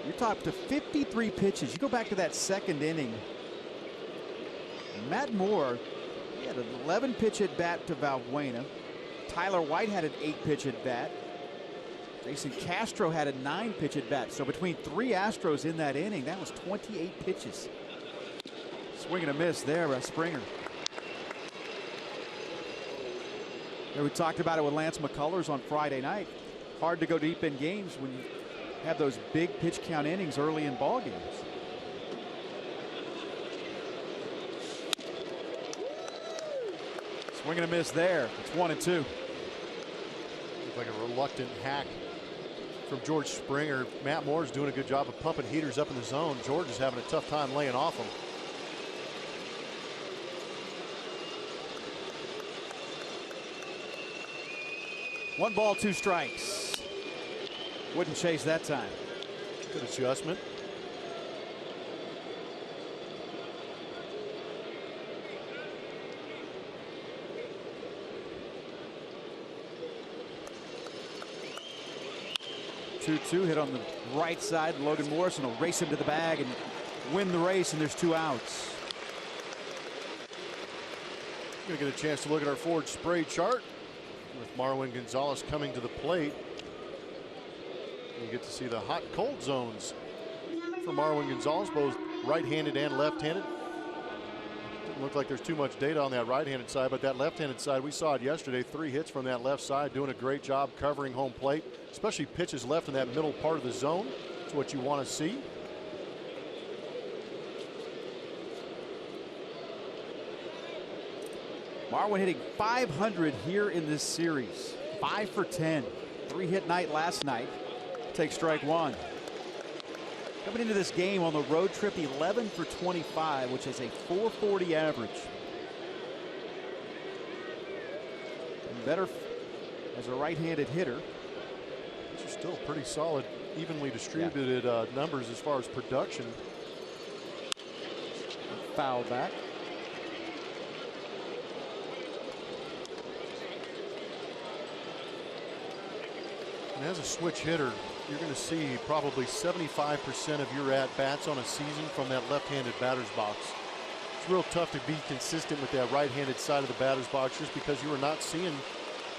you're top to 53 pitches. You go back to that second inning. Matt Moore, he had an 11 pitch at bat to Valbuena. Tyler White had an 8 pitch at bat. Jason Castro had a 9 pitch at bat. So between 3 Astros in that inning, that was 28 pitches. Swing and a miss there by Springer. And we talked about it with Lance McCullers on Friday night. Hard to go deep in games when you have those big pitch count innings early in ball games. Swing and a miss there. It's 1-2. Looks like a reluctant hack from George Springer. Matt Moore's doing a good job of pumping heaters up in the zone. George is having a tough time laying off them. One ball, 2 strikes. Wouldn't chase that time. Good adjustment. Two hit on the right side. Logan Morrison will race him to the bag and win the race, and there's 2 outs. Going to get a chance to look at our forward spray chart with Marwin Gonzalez coming to the plate. You get to see the hot cold zones for Marwin Gonzalez, both right-handed and left-handed. Doesn't look like there's too much data on that right-handed side, but that left-handed side, we saw it yesterday. 3 hits from that left side, doing a great job covering home plate, especially pitches left in that middle part of the zone. That's what you want to see. Marwin hitting .500 here in this series. 5 for 10. 3-hit night last night. Take strike 1. Coming into this game on the road trip, 11 for 25, which is a .440 average. And better as a right-handed hitter. These are still pretty solid, evenly distributed numbers as far as production. Foul back. And as a switch hitter, you're going to see probably 75% of your at-bats on a season from that left-handed batter's box. It's real tough to be consistent with that right-handed side of the batter's box, just because you are not seeing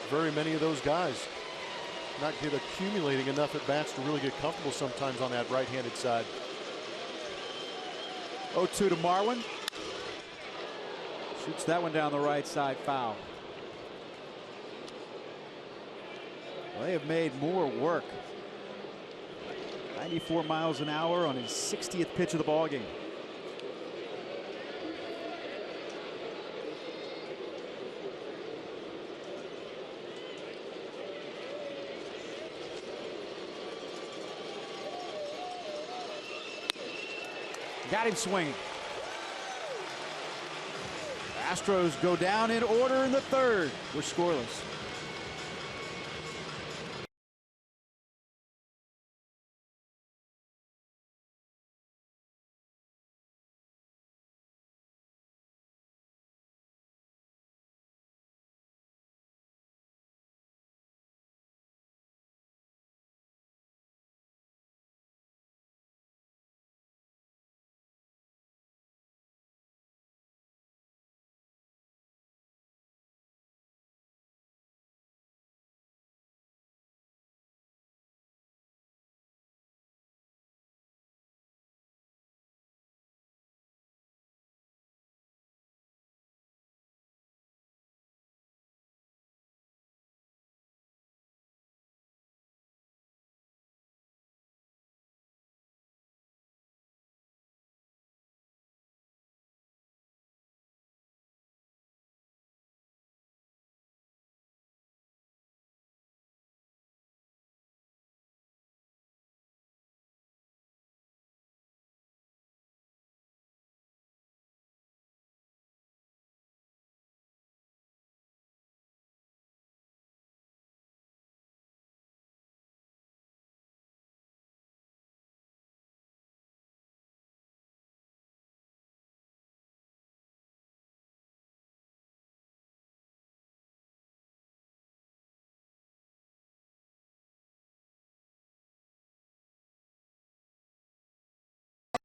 very many of those guys. Not accumulating enough at-bats to really get comfortable sometimes on that right-handed side. 0-2 to Marwin. Shoots that one down the right side, foul. Well, they have made Moore work. 94 miles an hour on his 60th pitch of the ball game. Got him swinging. Astros go down in order in the 3rd. We're scoreless.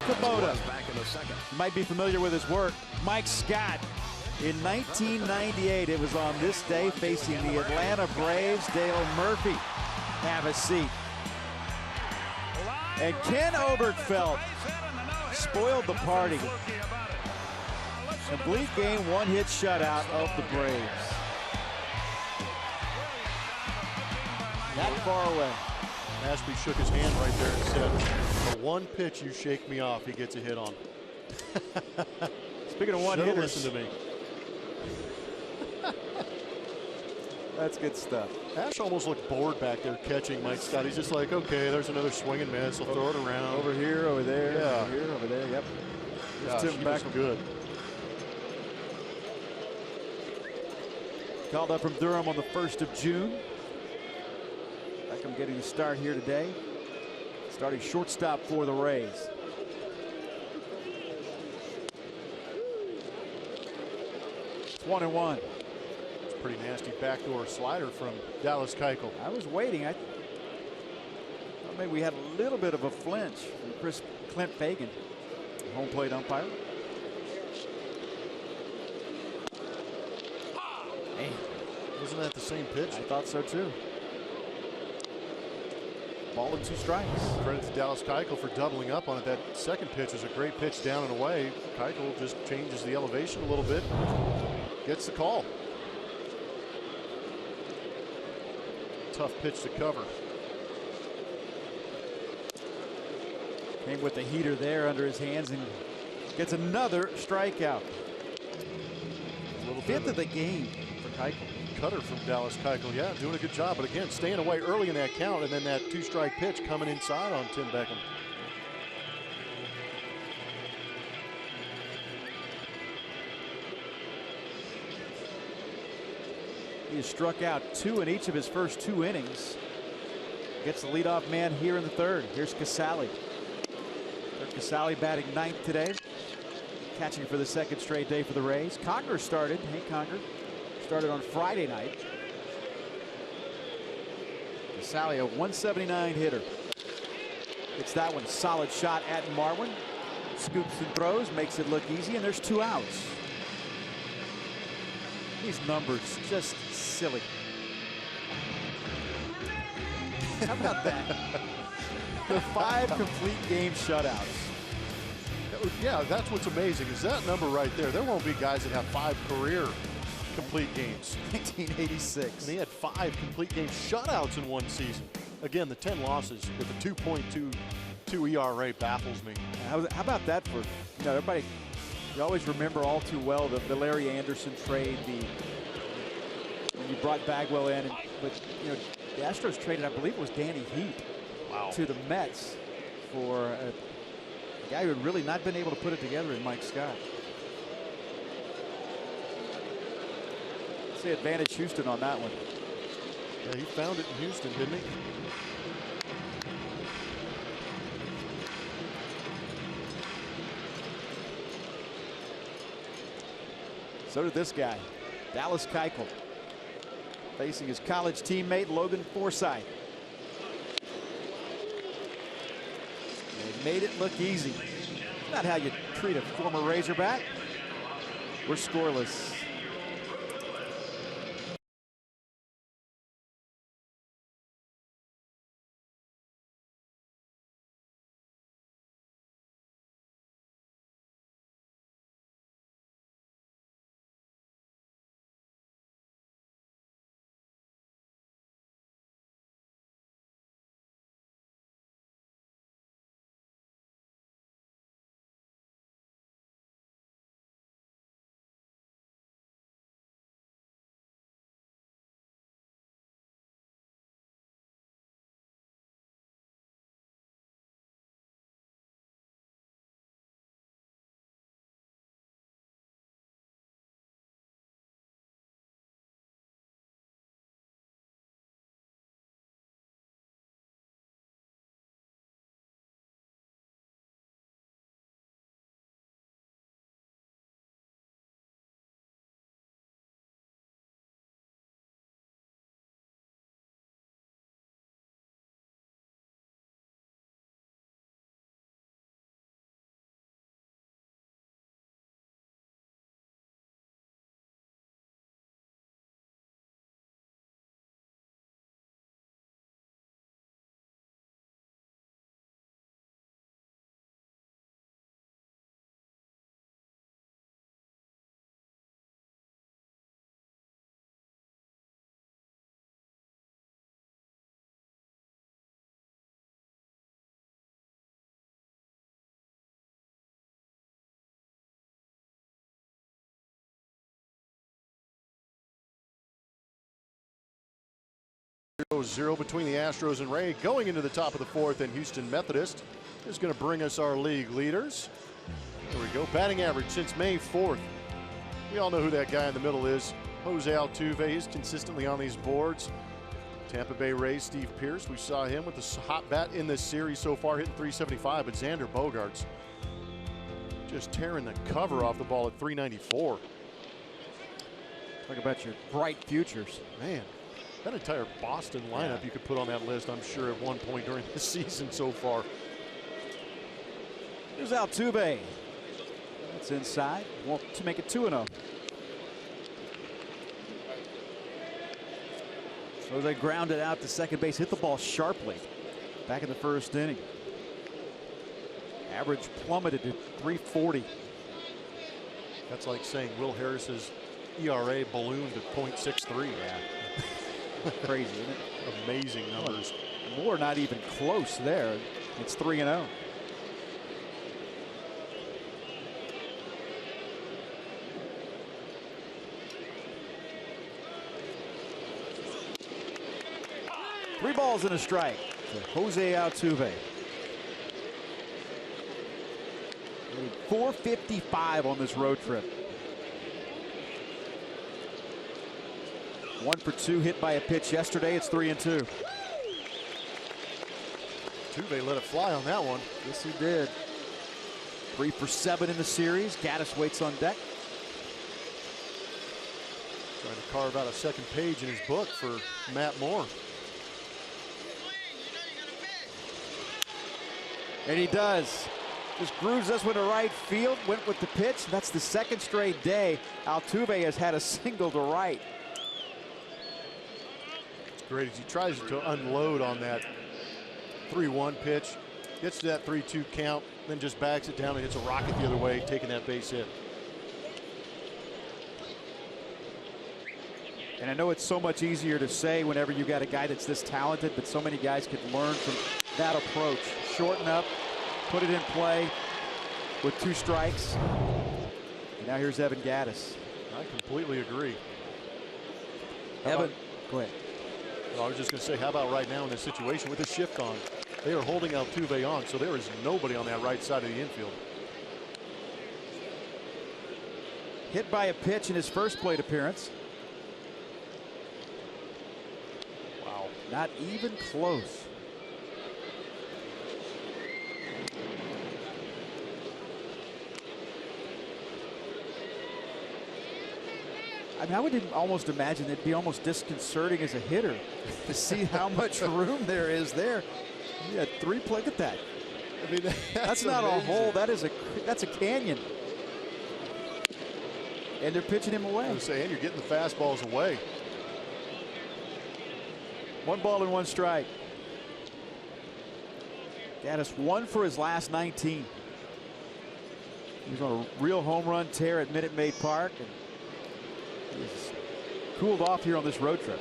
Kubota. You might be familiar with his work. Mike Scott. In 1998, it was on this day, facing the Atlanta Braves. Dale Murphy. Have a seat. And Ken Obergefell spoiled the party. Complete game, one-hit shutout of the Braves. That far away. Ashby shook his hand right there and said, "The one pitch you shake me off, he gets a hit on." Speaking of one-hitters, listen to me. That's good stuff. Ash almost looked bored back there catching Mike Scott. He's just like, okay, there's another swing and miss. I'll throw it around. Over here, over there, yeah. over here, over there. Yep. Gosh, Tim he back. was good. Called up from Durham on the 1st of June. Beckham getting the start here today. Starting shortstop for the Rays. It's 1-1. Pretty nasty backdoor slider from Dallas Keuchel. I was waiting. I thought maybe we had a little bit of a flinch from Clint Fagan, home plate umpire. Man, Wasn't that the same pitch? I thought so too. Ball and 2 strikes. Credit to Dallas Keuchel for doubling up on it. That second pitch was a great pitch down and away. Keuchel just changes the elevation a little bit, gets the call. Tough pitch to cover. Came with the heater there under his hands and gets another strikeout. Fifth of the game for Keuchel. Cutter from Dallas Keuchel, yeah, doing a good job. But again, staying away early in that count, and then that 2-strike pitch coming inside on Tim Beckham. He has struck out 2 in each of his first 2 innings. Gets the leadoff man here in the 3rd. Here's Casale. Casale batting 9th today. Catching for the 2nd straight day for the Rays. Conger started. Hank Conger started on Friday night. Casale, a 179 hitter. It's that one. Solid shot at Marwin. Scoops and throws. Makes it look easy. And there's 2 outs. These numbers just silly. How about that? The 5 complete game shutouts. Yeah, that's what's amazing is that number right there. There won't be guys that have 5 career complete games. 1986. And he had 5 complete game shutouts in one season. Again, the 10 losses with a 2.22 ERA baffles me. How about that for, everybody, you always remember all too well the Larry Anderson trade, when you brought Bagwell in, but the Astros traded, I believe it was Danny Heap, to the Mets for a guy who had really not been able to put it together in Mike Scott. Let's say advantage Houston on that one. Yeah, he found it in Houston, didn't he? So did this guy, Dallas Keuchel, facing his college teammate Logan Forsythe. They made it look easy. Not how you treat a former Razorback. We're scoreless. 0-0 between the Astros and Rays going into the top of the fourth, and Houston Methodist is going to bring us our league leaders. Here we go. Batting average since May 4th. We all know who that guy in the middle is. Jose Altuve is consistently on these boards. Tampa Bay Rays, Steve Pearce. We saw him with the hot bat in this series so far, hitting .375. But Xander Bogaerts just tearing the cover off the ball at .394. Talk about your bright futures. Man, that entire Boston lineup you could put on that list, I'm sure, at one point during the season so far. Here's Altuve. That's inside. Want to make it 2-0. Jose grounded out to second base, hit the ball sharply back in the first inning. Average plummeted to .340. That's like saying Will Harris's ERA ballooned to .63. Yeah. Crazy, isn't it? Amazing numbers. Moore not even close there. It's 3-0. Three balls and a strike to Jose Altuve. 455 on this road trip. 1 for 2 hit by a pitch yesterday. It's 3-2. Altuve let it fly on that one. Yes, he did. 3 for 7 in the series. Gaddis waits on deck. Trying to carve out a second page in his book for Matt Moore. And he does. Just grooves this one to right field. Went with the pitch. That's the second straight day Altuve has had a single to right. It's great as he tries to unload on that 3-1 pitch. Gets to that 3-2 count, then just backs it down and hits a rocket the other way, taking that base hit. And I know it's so much easier to say whenever you got a guy that's this talented, but so many guys could learn from that approach. Shorten up, put it in play with 2 strikes. And now here's Evan Gaddis. I completely agree. Evan, go ahead. Well, I was just going to say, how about right now in this situation with the shift on? They are holding Altuve on, so there is nobody on that right side of the infield. Hit by a pitch in his first plate appearance. Wow. Not even close. I mean, I would almost imagine it'd be almost disconcerting as a hitter to see how much room there is there. You had 3 play. Look at that. I mean, that's not a hole. That's a canyon. And they're pitching him away. I was saying, you're getting the fastballs away. 1 ball and 1 strike. Gaddis 1 for his last 19. He was on a real home run tear at Minute Maid Park. And he's cooled off here on this road trip.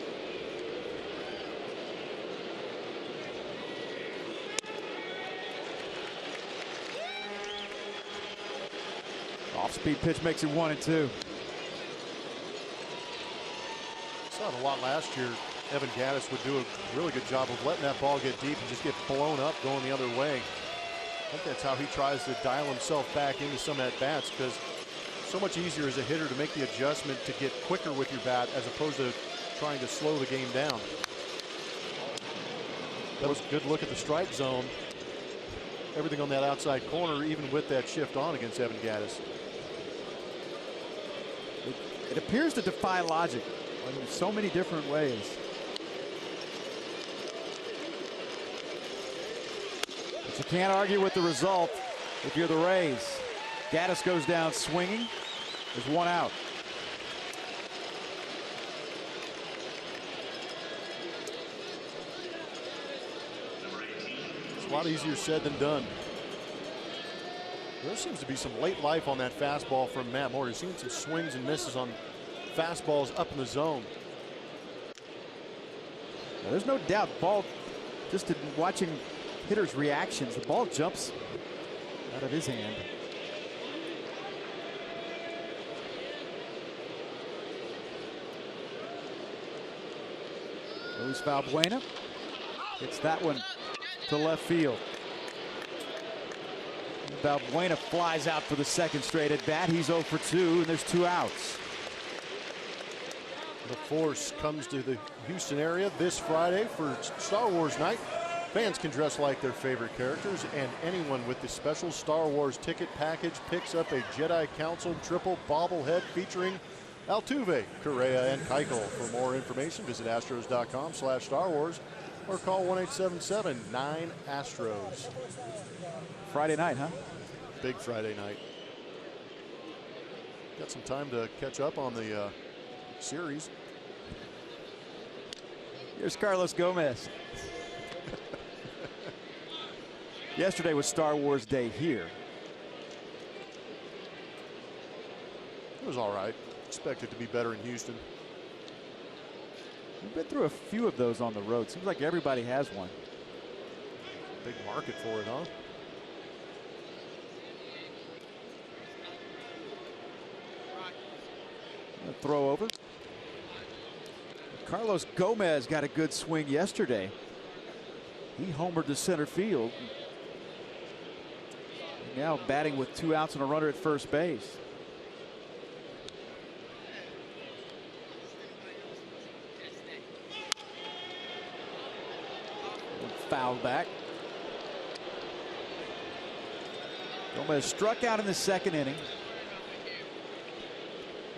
Off-speed pitch makes it 1-2. Saw it a lot last year. Evan Gaddis would do a really good job of letting that ball get deep and just get blown up going the other way. I think that's how he tries to dial himself back into some at-bats, because so much easier as a hitter to make the adjustment to get quicker with your bat as opposed to trying to slow the game down. That was a good look at the strike zone. Everything on that outside corner, even with that shift on against Evan Gaddis. It appears to defy logic in so many different ways. But you can't argue with the result if you're the Rays. Gaddis goes down swinging. There's 1 out. It's a lot easier said than done. There seems to be some late life on that fastball from Matt Moore. You're seeing some swings and misses on fastballs up in the zone. Now, there's no doubt, ball, just in watching hitters' reactions, the ball jumps out of his hand. Luis Valbuena hits that one to left field. Valbuena flies out for the second straight at bat. He's 0 for 2, and there's 2 outs. The Force comes to the Houston area this Friday for Star Wars night. Fans can dress like their favorite characters, and anyone with the special Star Wars ticket package picks up a Jedi Council triple bobblehead featuring Altuve, Correa, and Keuchel. For more information, visit astros.com/Star Wars or call 1-877-9-ASTROS. Friday night, huh? Big Friday night. Got some time to catch up on the series. Here's Carlos Gomez. Yesterday was Star Wars Day here. It was all right. Expected to be better in Houston. We've been through a few of those on the road. Seems like everybody has one. Big market for it, huh? A throw over. Carlos Gomez got a good swing yesterday. He homered to center field. Now batting with 2 outs and a runner at first base. Foul back. Gomez struck out in the second inning.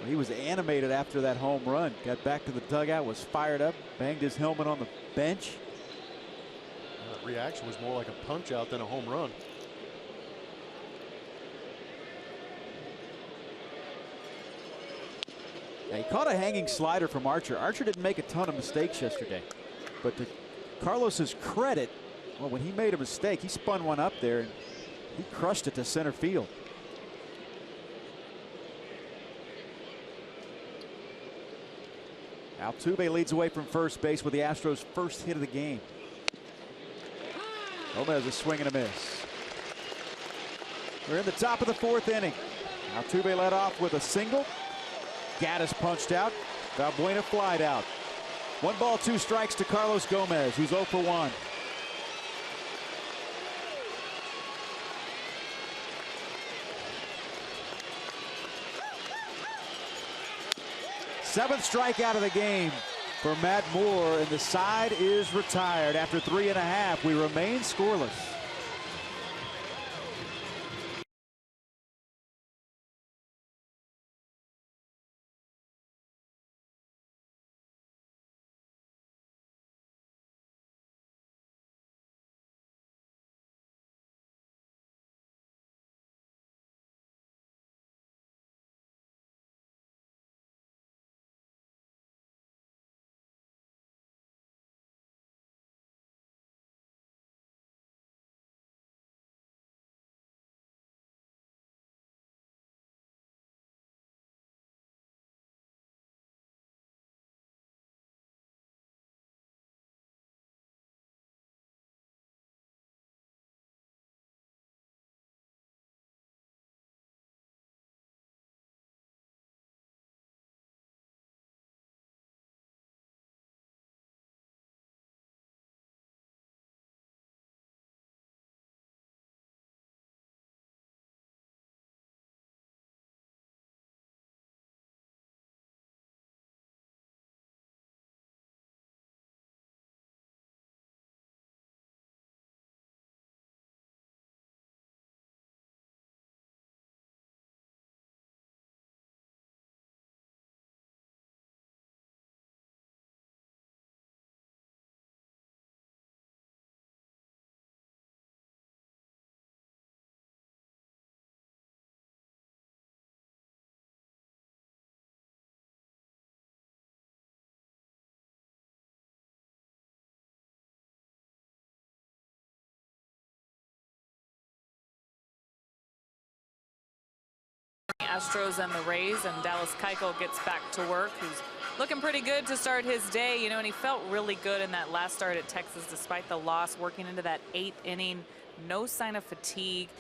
He was animated after that home run. Got back to the dugout, was fired up, banged his helmet on the bench. That reaction was more like a punch out than a home run. Yeah, he caught a hanging slider from Archer. Archer didn't make a ton of mistakes yesterday. But to Carlos's credit, well, when he made a mistake, he spun one up there and he crushed it to center field. Altuve leads away from first base with the Astros' first hit of the game. Gomez a swing and a miss. We're in the top of the 4th inning. Altuve led off with a single. Gaddis punched out. Valbuena flied out. 1 ball, 2 strikes to Carlos Gomez, who's 0 for 1. Seventh strikeout of the game for Matt Moore, and the side is retired after 3.5. We remain scoreless. Astros and the Rays, and Dallas Keuchel gets back to work, who's looking pretty good to start his day, you know, and he felt really good in that last start at Texas despite the loss, working into that 8th inning. No sign of fatigue.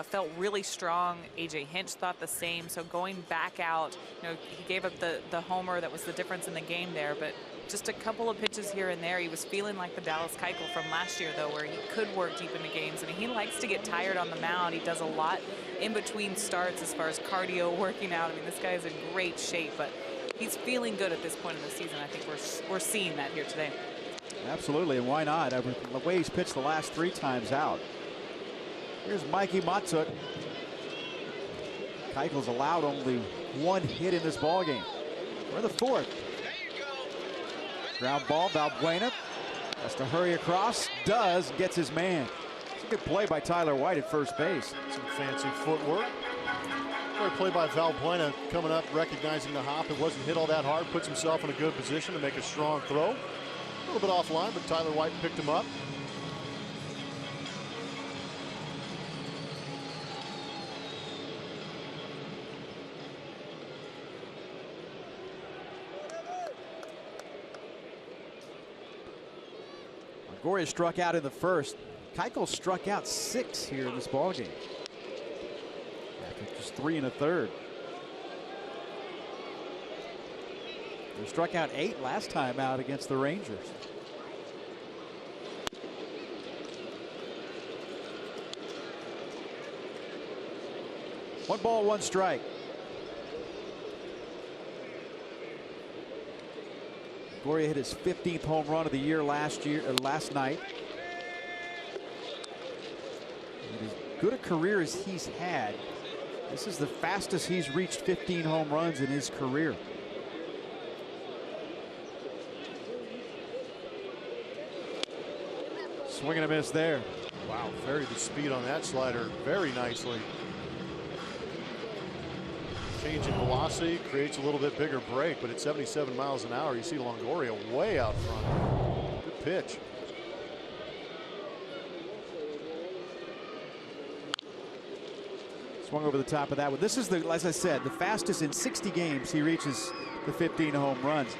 Felt really strong. A.J. Hinch thought the same. So going back out, you know, he gave up the homer that was the difference in the game there, but just a couple of pitches here and there. He was feeling like the Dallas Keuchel from last year, though, where he could work deep into games. I mean, he likes to get tired on the mound. He does a lot in between starts as far as cardio, working out. I mean, this guy is in great shape, but he's feeling good at this point in the season. I think we're seeing that here today. Absolutely, and why not? The way he's pitched the last 3 times out. Here's Mikey Matsuk. Keuchel's allowed only 1 hit in this ballgame. We're in the 4th. Ground ball, Valbuena has to hurry across. Does, gets his man. It's a good play by Tyler White at first base. Some fancy footwork. Great play by Valbuena, coming up, recognizing the hop. It wasn't hit all that hard. Puts himself in a good position to make a strong throw. A little bit offline, but Tyler White picked him up. Longoria struck out in the 1st. Keuchel struck out 6 here in this ballgame. After just 3 1/3. They struck out 8 last time out against the Rangers. One ball, 1 strike. Longoria hit his 15th home run of the year last night. And as good a career as he's had, this is the fastest he's reached 15 home runs in his career. Swing and a miss there. Wow, varied the speed on that slider very nicely. Change in velocity creates a little bit bigger break, but at 77 miles an hour, you see Longoria way out front. Good pitch. Swung over the top of that one. This is, as I said, the fastest in 60 games he reaches the 15 home runs.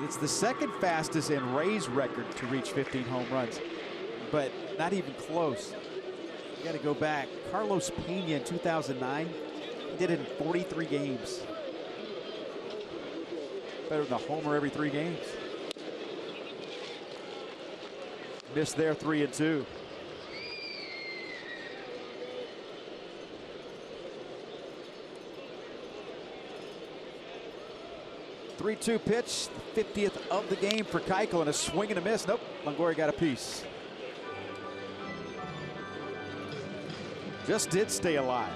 It's the 2nd fastest in Ray's record to reach 15 home runs, but not even close. You got to go back. Carlos Pena in 2009. He did it in 43 games. Better than a homer every 3 games. Missed there, 3-2. Three-two pitch, the 50th of the game for Keuchel, and a swing and a miss. Nope, Longoria got a piece. Just did stay alive.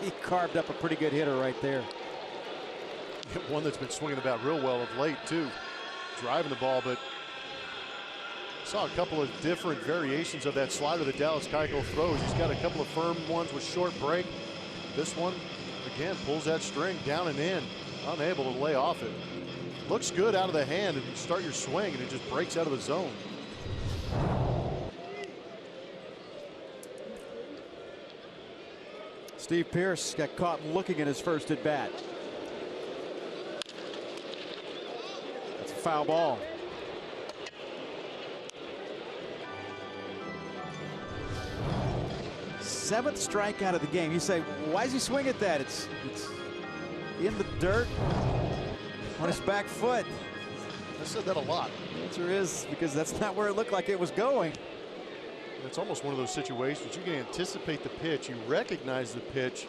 He carved up a pretty good hitter right there. One that's been swinging the bat real well of late, too. Driving the ball, but saw a couple of different variations of that slider that Dallas Keuchel throws. He's got a couple of firm ones with short break. This one, again, pulls that string down and in, unable to lay off it. Looks good out of the hand, and you start your swing, and it just breaks out of the zone. Steve Pearce got caught looking at his first at bat. That's a foul ball. Seventh strikeout of the game. You say, why is he swinging at that? It's in the dirt on his back foot. I said that a lot. The answer is because that's not where it looked like it was going. It's almost one of those situations you can anticipate the pitch, you recognize the pitch,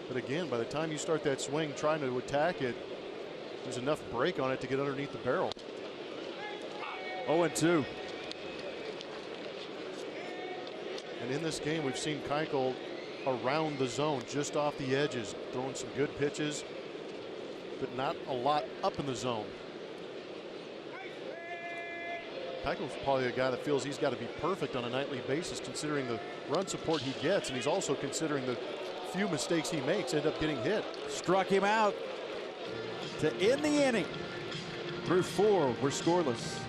but again, by the time you start that swing trying to attack it, there's enough break on it to get underneath the barrel. 0-2. And in this game, we've seen Keuchel around the zone, just off the edges, throwing some good pitches, but not a lot up in the zone. Keuchel's probably a guy that feels he's got to be perfect on a nightly basis, considering the run support he gets, and he's also considering the few mistakes he makes end up getting hit. Struck him out to end the inning. Through 4, we're scoreless.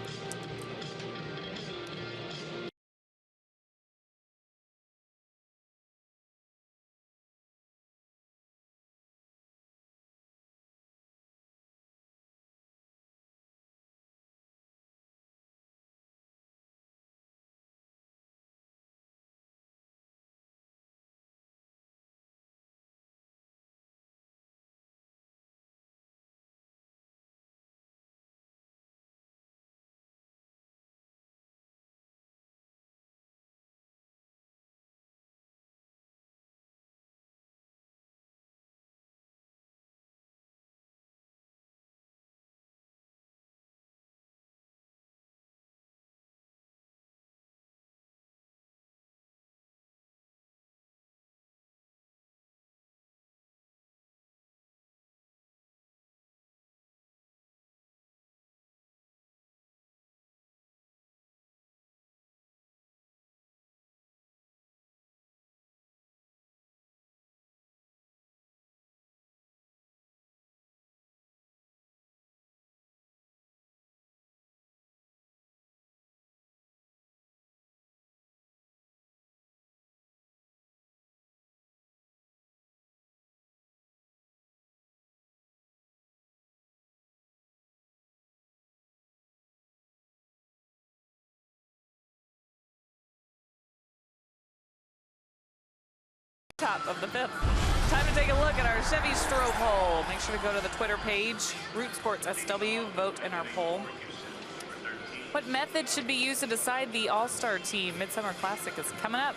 top of the 5th. Time to take a look at our Chevy Stroh poll. Make sure to go to the Twitter page, Root Sports SW, vote in our poll. What method should be used to decide the All-Star Team Midsummer Classic is coming up?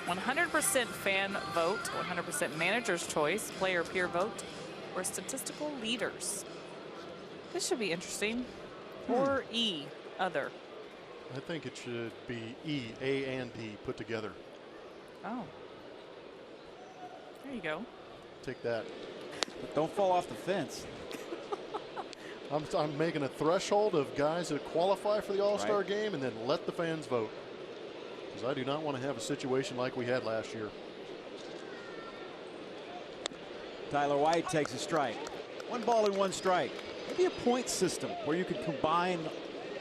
100% fan vote, 100% manager's choice, player peer vote, or statistical leaders. This should be interesting. Or E, other. I think it should be E, A, and D put together. Oh. There you go. Take that. But don't fall off the fence. I'm making a threshold of guys that qualify for the All-Star game and then let the fans vote. Because I do not want to have a situation like we had last year. Tyler White takes a strike. 1 ball and 1 strike. Maybe a point system where you could combine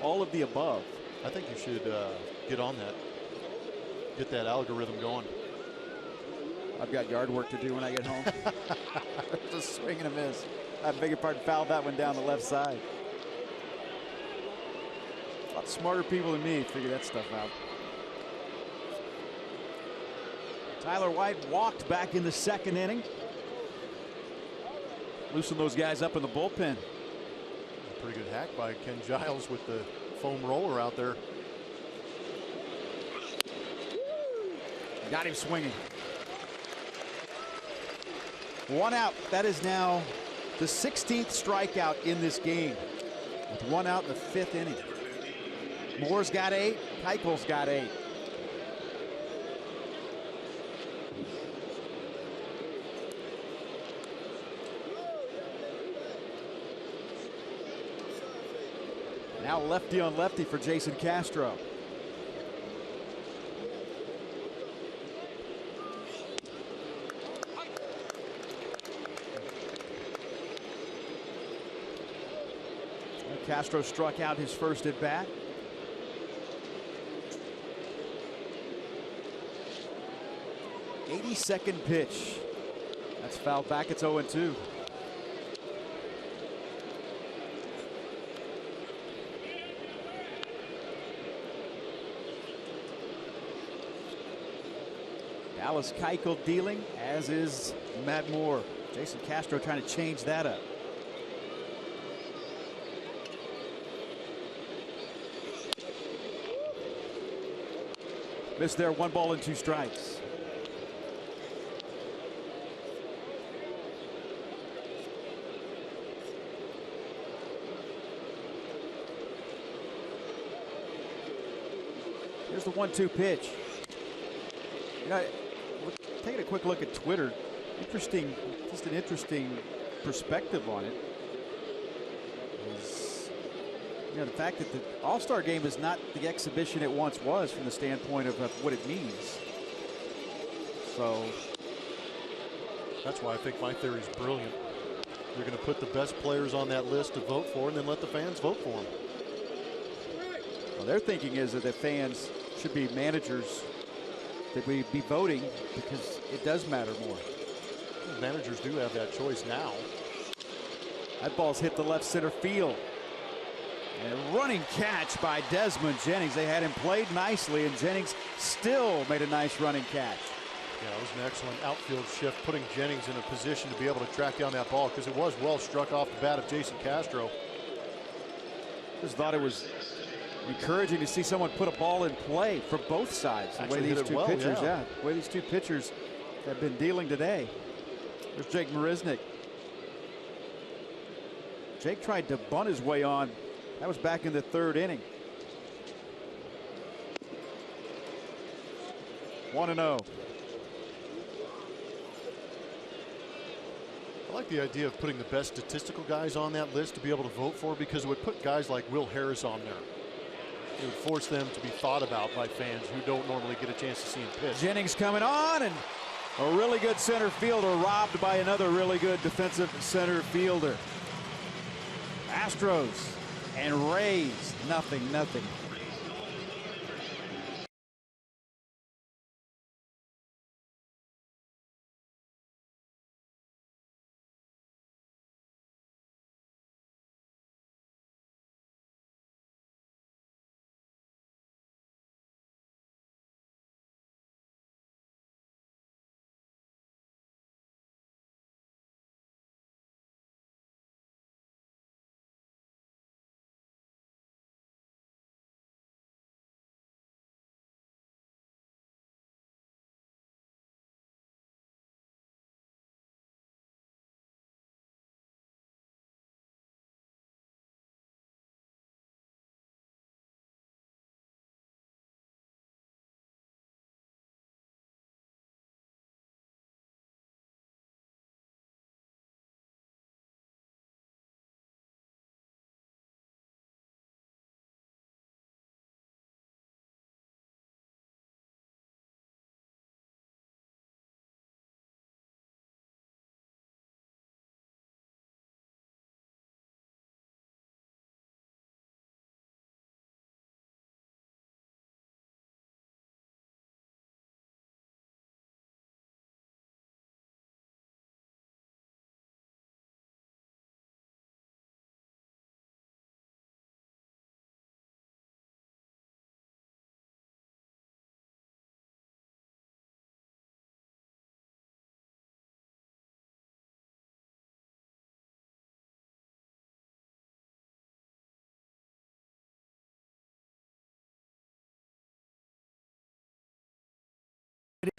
all of the above. I think you should get on that. Get that algorithm going. I've got yard work to do when I get home. Just swing and a miss. I beg your pardon, fouled that one down the left side. A lot smarter people than me figure that stuff out. Tyler White walked back in the 2nd inning. Loosen those guys up in the bullpen. A pretty good hack by Ken Giles with the foam roller out there. Got him swinging. 1 out. That is now the 16th strikeout in this game, with 1 out in the 5th inning. Moore's got 8. Keichel's got 8. Now lefty on lefty for Jason Castro. Castro struck out his first at bat. '82nd pitch. That's fouled back. It's 0-2. Dallas Keuchel dealing, as is Matt Moore. Jason Castro trying to change that up. Missed there. 1 ball and 2 strikes. Here's the 1-2 pitch. You know, taking a quick look at Twitter, interesting, just an interesting perspective on it. You know, the fact that the All-Star game is not the exhibition it once was from the standpoint of what it means. So that's why I think my theory is brilliant. You're going to put the best players on that list to vote for and then let the fans vote for them. Well, their thinking is that the fans should be managers, that we be voting because it does matter more. Well, managers do have that choice now. That ball's hit the left center field. And a running catch by Desmond Jennings. They had him played nicely, and Jennings still made a nice running catch. Yeah, it was an excellent outfield shift, putting Jennings in a position to be able to track down that ball because it was well struck off the bat of Jason Castro. Just thought it was encouraging to see someone put a ball in play for both sides. The way these two pitchers, the way these two pitchers have been dealing today. There's Jake Marisnick. Jake tried to bunt his way on. That was back in the 3rd inning. 1-0. I like the idea of putting the best statistical guys on that list to be able to vote for, because it would put guys like Will Harris on there. It would force them to be thought about by fans who don't normally get a chance to see him pitch. Jennings coming on, and a really good center fielder robbed by another really good defensive center fielder. Astros and Rays, 0-0.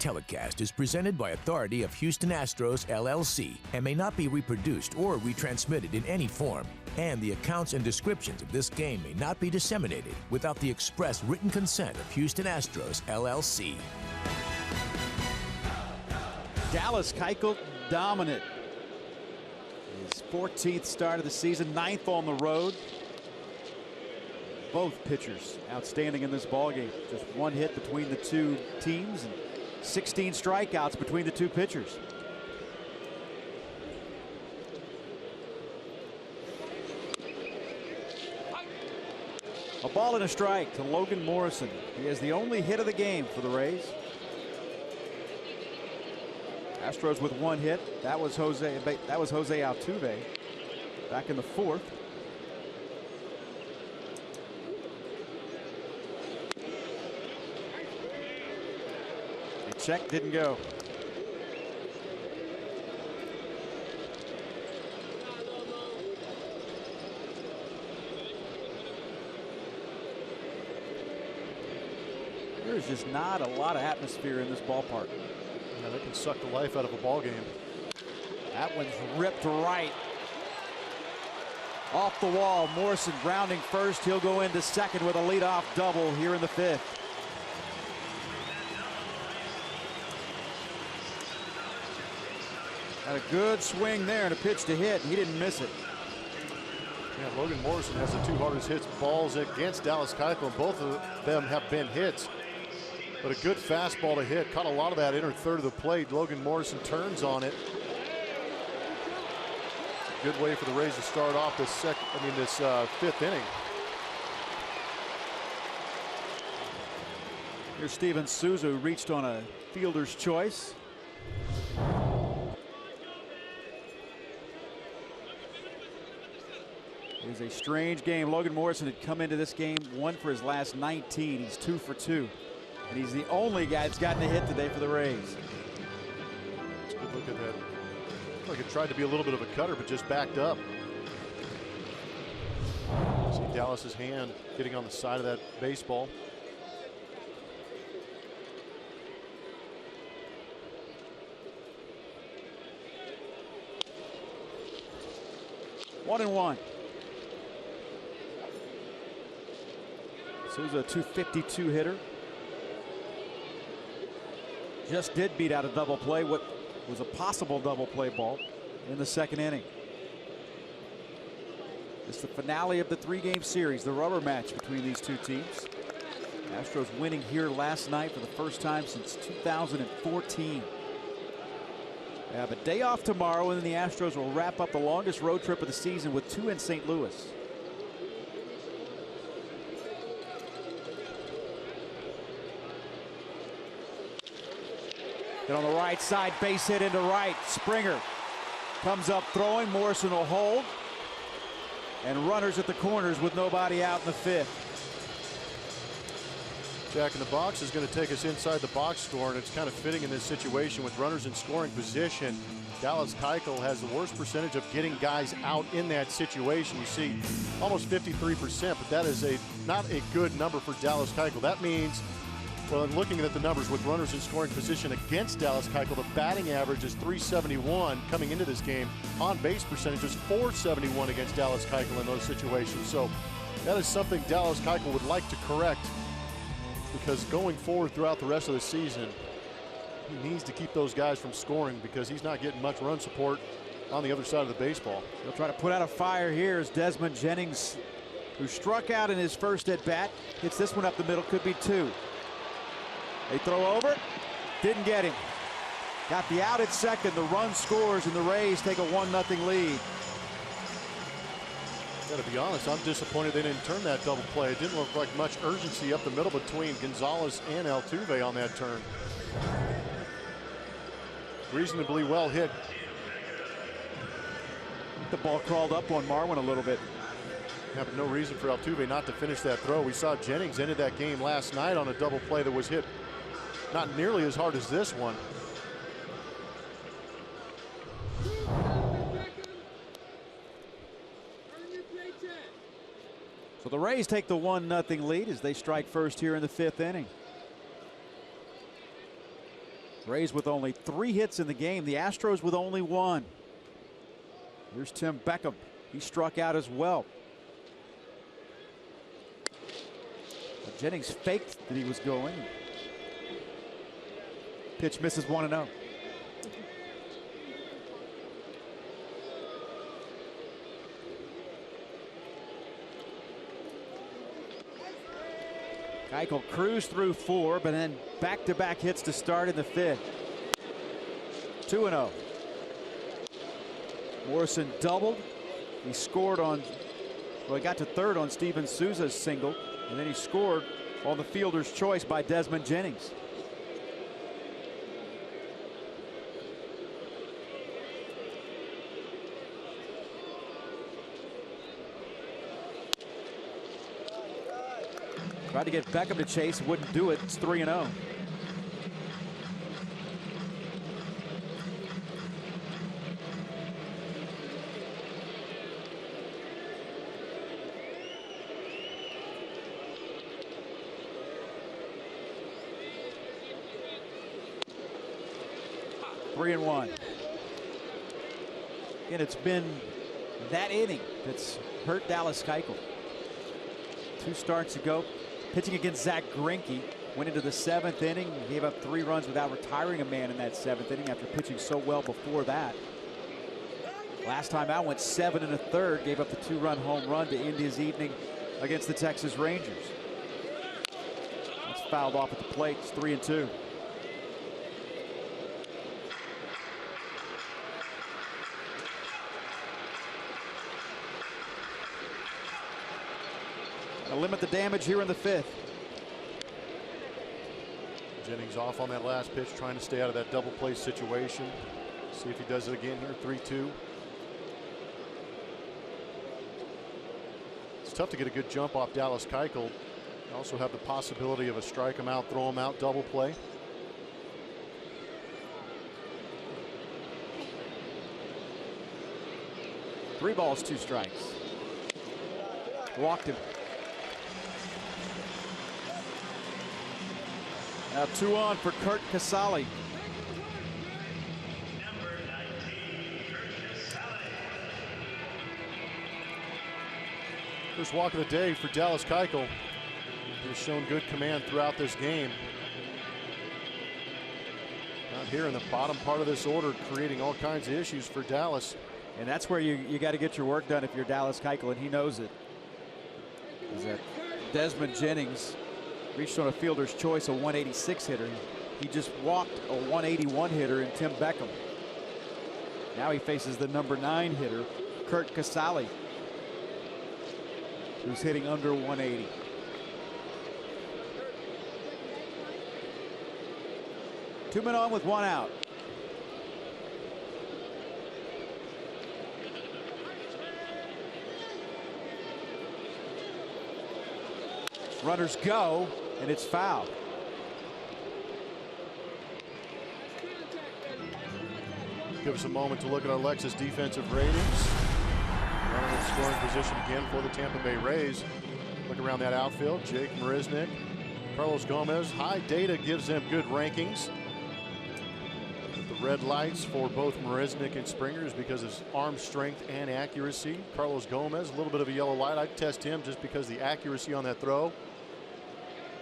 telecast is presented by authority of Houston Astros, LLC, and may not be reproduced or retransmitted in any form. And the accounts and descriptions of this game may not be disseminated without the express written consent of Houston Astros, LLC. Dallas Keuchel dominant. His 14th start of the season, 9th on the road. Both pitchers outstanding in this ballgame. Just one hit between the two teams and 16 strikeouts between the two pitchers. A ball and a strike to Logan Morrison. He has the only hit of the game for the Rays. Astros with one hit. That was Jose Altuve back in the 4th. Check didn't go. There's just not a lot of atmosphere in this ballpark. Yeah, they can suck the life out of a ball game. That one's ripped right. Off the wall. Morrison grounding first. He'll go into second with a leadoff double here in the 5th. Had a good swing there and a pitch to hit. He didn't miss it. Yeah, Logan Morrison has the 2 hardest hits balls against Dallas Keuchel, and both of them have been hits. But a good fastball to hit. Caught a lot of that inner third of the plate. Logan Morrison turns on it. Good way for the Rays to start off this 5th inning. Here's Steven Souza, who reached on a fielder's choice. It was a strange game. Logan Morrison had come into this game 1 for his last 19. He's 2 for 2. And he's the only guy that's gotten a hit today for the Rays. Let's good look at that. Looks like it tried to be a little bit of a cutter, but just backed up. See Dallas's hand getting on the side of that baseball. One and one. Souza, a .252 hitter. Just did beat out a double play, what was a possible double play ball in the 2nd inning. It's the finale of the 3-game series, the rubber match between these two teams. Astros winning here last night for the first time since 2014. They have a day off tomorrow, and then the Astros will wrap up the longest road trip of the season with 2 in St. Louis. Hit on the right side, base hit into right. Springer comes up throwing. Morrison will hold. And runners at the corners with nobody out in the 5th. Jack in the Box is going to take us inside the box score, and it's kind of fitting in this situation with runners in scoring position. Dallas Keuchel has the worst percentage of getting guys out in that situation. You see almost 53%, but that is not a good number for Dallas Keuchel. That means, well, in looking at the numbers with runners in scoring position against Dallas Keuchel, the batting average is .371 coming into this game. On base percentage is .471 against Dallas Keuchel in those situations. So that is something Dallas Keuchel would like to correct, because going forward throughout the rest of the season, he needs to keep those guys from scoring because he's not getting much run support on the other side of the baseball. He'll try to put out a fire here as Desmond Jennings, who struck out in his first at bat, hits this one up the middle, could be 2. They throw over, didn't get him. Got the out at second, the run scores, and the Rays take a 1-0 lead. Got to be honest, I'm disappointed they didn't turn that double play. It didn't look like much urgency up the middle between Gonzalez and Altuve on that turn. Reasonably well hit. The ball crawled up on Marwin a little bit. Yeah, but no reason for Altuve not to finish that throw. We saw Jennings ended that game last night on a double play that was hit not nearly as hard as this one. So the Rays take the 1-0 lead as they strike first here in the 5th inning. Rays with only 3 hits in the game. The Astros with only 1. Here's Tim Beckham. He struck out as well. But Jennings faked that he was going. Pitch misses 1-0. Keuchel cruised through 4, but then back-to-back hits to start in the 5th. 2-0. Morrison doubled. He scored on, well, he got to 3rd on Steven Souza's single, and then he scored on the fielder's choice by Desmond Jennings. Tried to get Beckham to chase, wouldn't do it. It's 3-0. And it's been that inning that's hurt Dallas Keuchel. 2 starts ago, pitching against Zach Greinke, went into the 7th inning, gave up 3 runs without retiring a man in that 7th inning after pitching so well before that. Last time out went 7 1/3, gave up the 2-run home run to end his evening against the Texas Rangers. That's fouled off at the plate. It's 3-2. Limit the damage here in the 5th. Jennings off on that last pitch, trying to stay out of that double play situation. See if he does it again here. 3-2. It's tough to get a good jump off Dallas Keuchel. You also have the possibility of a strike him out, throw him out, double play. Three balls, 2 strikes. Walked him. Now 2 on for Curt Casali. First walk of the day for Dallas Keuchel. He's shown good command throughout this game. Out here in the bottom part of this order, creating all kinds of issues for Dallas. And that's where you got to get your work done if you're Dallas Keuchel, and he knows it. Is that Desmond Jennings reached on a fielder's choice, a 186 hitter. He just walked a 181 hitter in Tim Beckham. Now he faces the number 9 hitter, Curt Casali, who's hitting under 180. Two men on with 1 out. Runners go, and it's foul. Give us a moment to look at our Lexus defensive ratings. Running in scoring position again for the Tampa Bay Rays. Look around that outfield. Jake Marisnick, Carlos Gomez. High data gives them good rankings. The red lights for both Marisnick and Springer is because of his arm strength and accuracy. Carlos Gomez, a little bit of a yellow light. I'd test him just because the accuracy on that throw.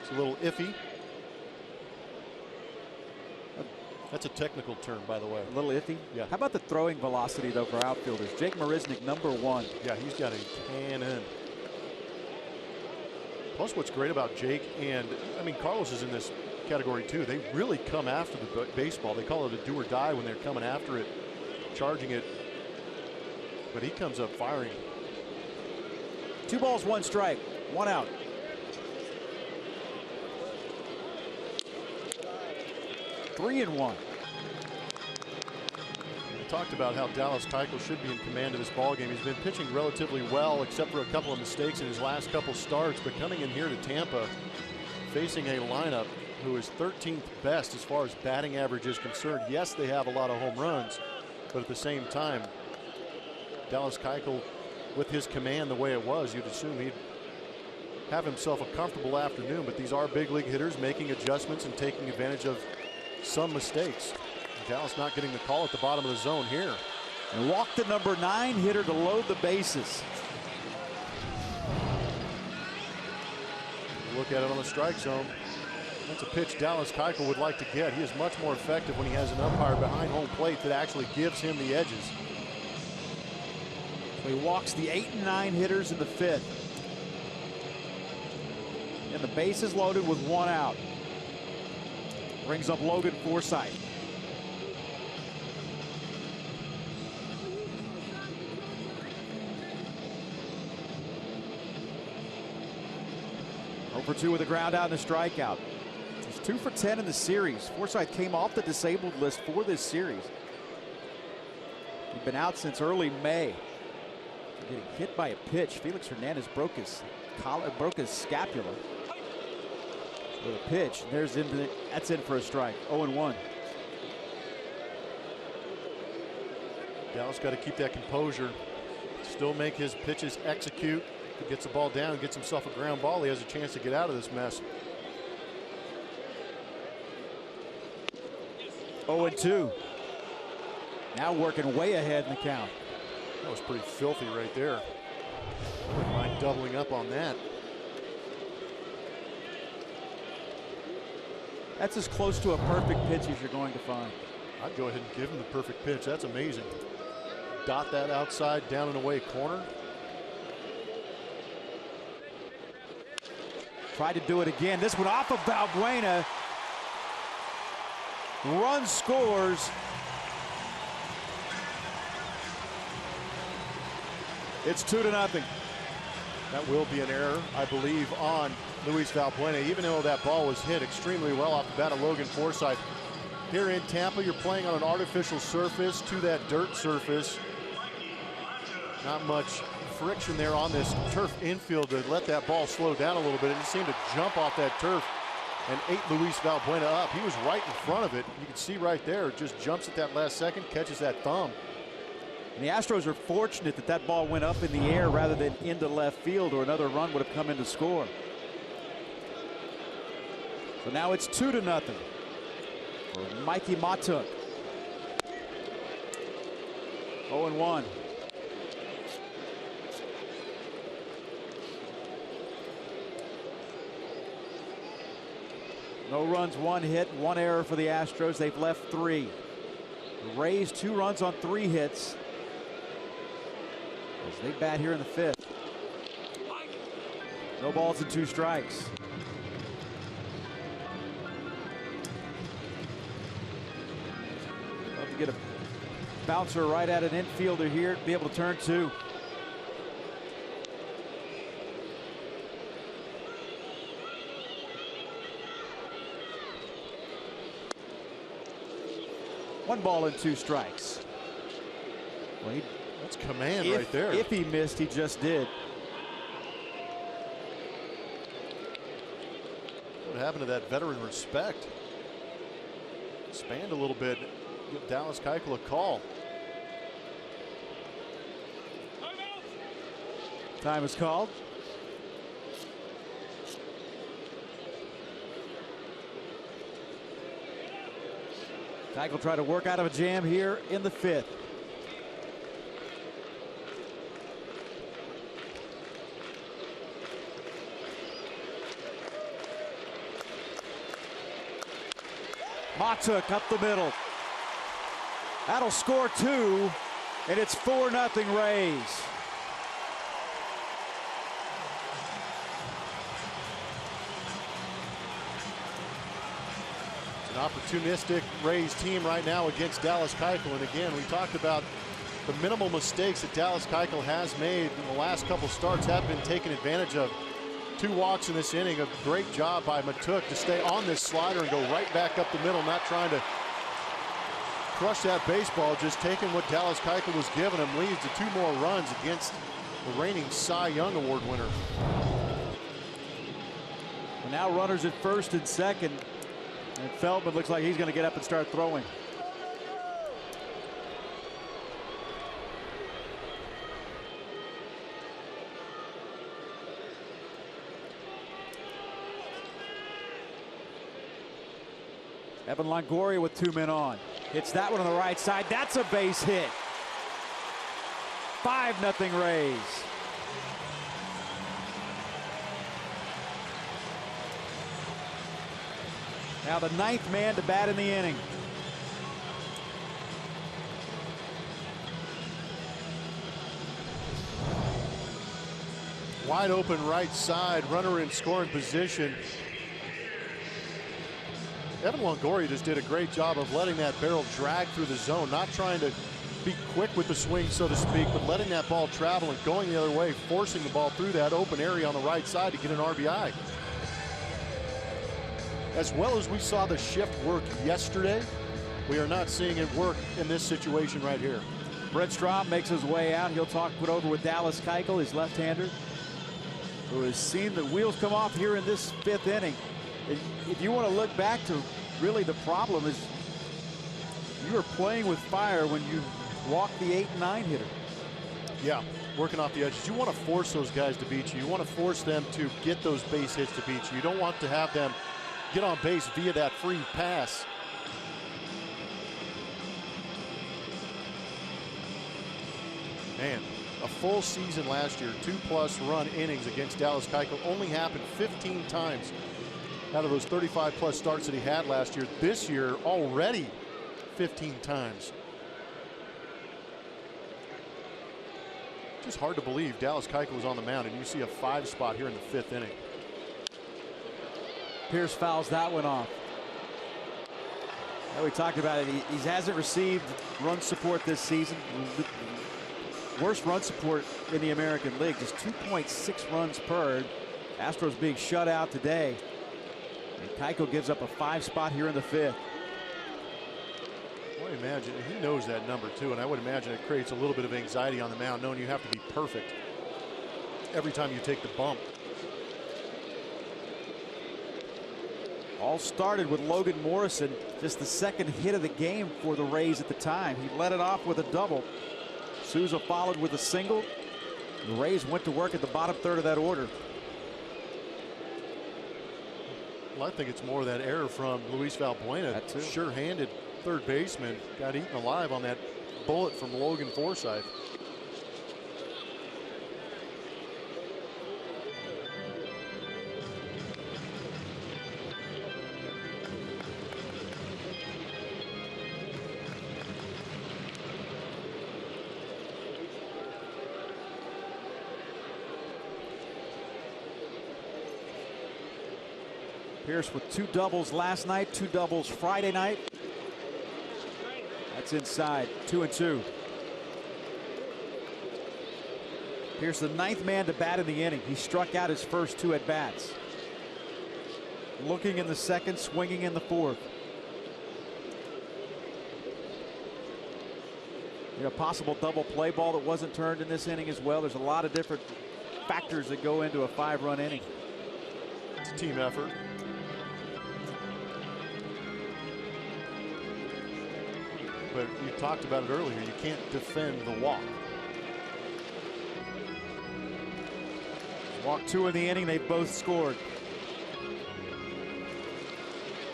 It's a little iffy. That's a technical term, by the way. A little iffy? Yeah. How about the throwing velocity, though, for outfielders? Jake Marisnick, number 1. Yeah, he's got a cannon. Plus, what's great about Jake, and I mean, Carlos is in this category too. They really come after the baseball. They call it a do or die when they're coming after it, charging it. But he comes up firing. 2 balls, 1 strike, 1 out. Three and 1. We talked about how Dallas Keuchel should be in command of this ball game. He's been pitching relatively well, except for a couple of mistakes in his last couple starts. But coming in here to Tampa, facing a lineup who is 13th best as far as batting average is concerned. Yes, they have a lot of home runs, but at the same time, Dallas Keuchel, with his command the way it was, you'd assume he'd have himself a comfortable afternoon. But these are big league hitters making adjustments and taking advantage of some mistakes. Dallas not getting the call at the bottom of the zone here. And walked the number 9 hitter to load the bases. Look at it on the strike zone. That's a pitch Dallas Keuchel would like to get. He is much more effective when he has an umpire behind home plate that actually gives him the edges. So he walks the 8 and 9 hitters in the 5th. And the base is loaded with 1 out. Brings up Logan Forsythe. For 2 with a ground out and a strikeout. He's 2 for 10 in the series. Forsythe came off the disabled list for this series. He'd been out since early May. Getting hit by a pitch. Felix Hernandez broke his scapula with a pitch. That's in for a strike. 0-1. Dallas got to keep that composure. Still make his pitches execute. If he gets the ball down, gets himself a ground ball, he has a chance to get out of this mess. 0-2. Now working way ahead in the count. That was pretty filthy right there. Wouldn't mind doubling up on that. That's as close to a perfect pitch as you're going to find. I'd go ahead and give him the perfect pitch. That's amazing. Dot that outside, down and away corner. Tried to do it again. This one off of Valbuena. Run scores. It's 2-0. That will be an error, I believe, on Luis Valbuena, even though that ball was hit extremely well off the bat of Logan Forsythe. Here in Tampa, you're playing on an artificial surface to that dirt surface. Not much friction there on this turf infield to let that ball slow down a little bit. It just seemed to jump off that turf and ate Luis Valbuena up. He was right in front of it. You can see right there, it just jumps at that last second, catches that thumb. And the Astros are fortunate that that ball went up in the air rather than into left field, or another run would have come in to score. So now it's 2-0 for Mikey Matuk. 0-1. No runs, 1 hit, 1 error for the Astros. They've left 3. The Rays 2 runs on 3 hits as they bat here in the 5th. No balls and 2 strikes. Love to get a bouncer right at an infielder here, be able to turn 2. One ball and 2 strikes. Well, that's command right there. If he missed, he just did. What happened to that veteran respect? Expand a little bit. Give Dallas Keuchel a call. Time is called. Keuchel try to work out of a jam here in the 5th. Matuk up the middle. That'll score 2, and it's 4-0 Rays. An opportunistic Rays team right now against Dallas Keuchel. And again, we talked about the minimal mistakes that Dallas Keuchel has made in the last couple starts have been taken advantage of. 2 walks in this inning. A great job by Matuk to stay on this slider and go right back up the middle, not trying to crush that baseball, just taking what Dallas Keuchel was giving him. Leads to 2 more runs against the reigning Cy Young Award winner. And now runners at first and second. And Feldman looks like he's going to get up and start throwing. Evan Longoria with 2 men on. Hits that one on the right side. That's a base hit. 5-0 Rays. Now the 9th man to bat in the inning. Wide open right side, runner in scoring position. Evan Longoria just did a great job of letting that barrel drag through the zone, not trying to be quick with the swing, so to speak, but letting that ball travel and going the other way, forcing the ball through that open area on the right side to get an RBI. As well as we saw the shift work yesterday, we are not seeing it work in this situation right here. Brett Strom makes his way out. He'll talk it over with Dallas Keuchel, his left-hander, who has seen the wheels come off here in this 5th inning. If you want to look back to really the problem is you were playing with fire when you walked the 8 and 9 hitter. Yeah, working off the edges. You want to force those guys to beat you. You want to force them to get those base hits to beat you. You don't want to have them get on base via that free pass. Man, a full season last year, 2+ run innings against Dallas Keuchel only happened 15 times out of those 35+ starts that he had last year. This year, already 15 times. Just hard to believe Dallas Keuchel was on the mound, and you see a 5 spot here in the 5th inning. Pierce fouls that one off. Now we talked about it. He hasn't received run support this season. Worst run support in the American League, just 2.6 runs per. Astros being shut out today. And Keuchel gives up a 5 spot here in the 5th. I imagine he knows that number too, and I would imagine it creates a little bit of anxiety on the mound, knowing you have to be perfect every time you take the bump. All started with Logan Morrison, just the 2nd hit of the game for the Rays at the time. He led it off with a double. Souza followed with a single. The Rays went to work at the bottom 3rd of that order. Well, I think it's more of that error from Luis Valbuena. Sure-handed 3rd baseman got eaten alive on that bullet from Logan Forsythe. Pierce with 2 doubles last night, 2 doubles Friday night. That's inside, 2-2. Pierce, the 9th man to bat in the inning. He struck out his first 2 at bats. Looking in the 2nd, swinging in the 4th. A possible double play ball that wasn't turned in this inning as well. There's a lot of different factors that go into a 5-run inning. It's a team effort. But you talked about it earlier. You can't defend the walk. Walk 2 in the inning. They both scored.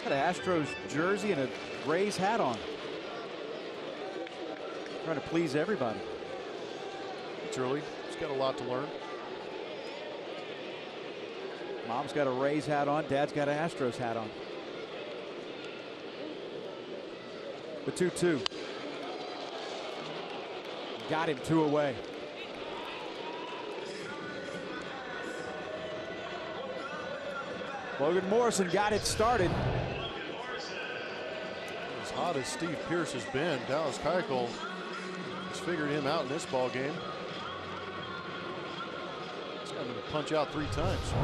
Got an Astros jersey and a Rays hat on. Trying to please everybody. It's early. He's got a lot to learn. Mom's got a Rays hat on. Dad's got an Astros hat on. The 2-2. Got him 2 away. Logan Morrison got it started. As hot as Steve Pierce has been, Dallas Keuchel has figured him out in this ball game. He's got him to punch out 3 times.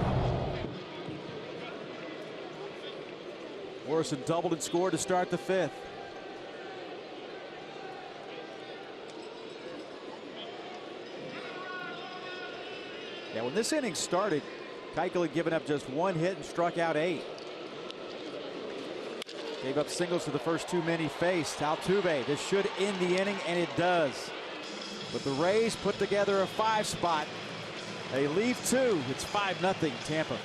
Morrison doubled and scored to start the 5th. Yeah, when this inning started, Keuchel had given up just 1 hit and struck out 8. Gave up singles to the first 2 men he faced. Altuve, this should end the inning, and it does. But the Rays put together a 5 spot. They leave 2. It's 5-0 Tampa.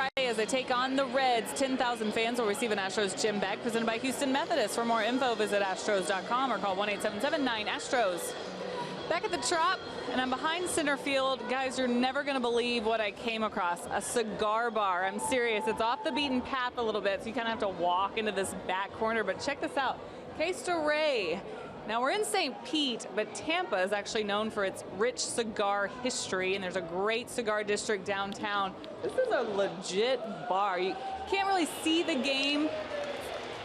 Friday as they take on the Reds. 10,000 fans will receive an Astros gym bag presented by Houston Methodist. For more info, visit Astros.com or call 1-877-9-ASTROS. Back at the Trop, and I'm behind center field. Guys, you're never going to believe what I came across. A cigar bar. I'm serious. It's off the beaten path a little bit, so you kind of have to walk into this back corner. But check this out. Ray. Now, we're in St. Pete, but Tampa is actually known for its rich cigar history, and there's a great cigar district downtown. This is a legit bar. You can't really see the game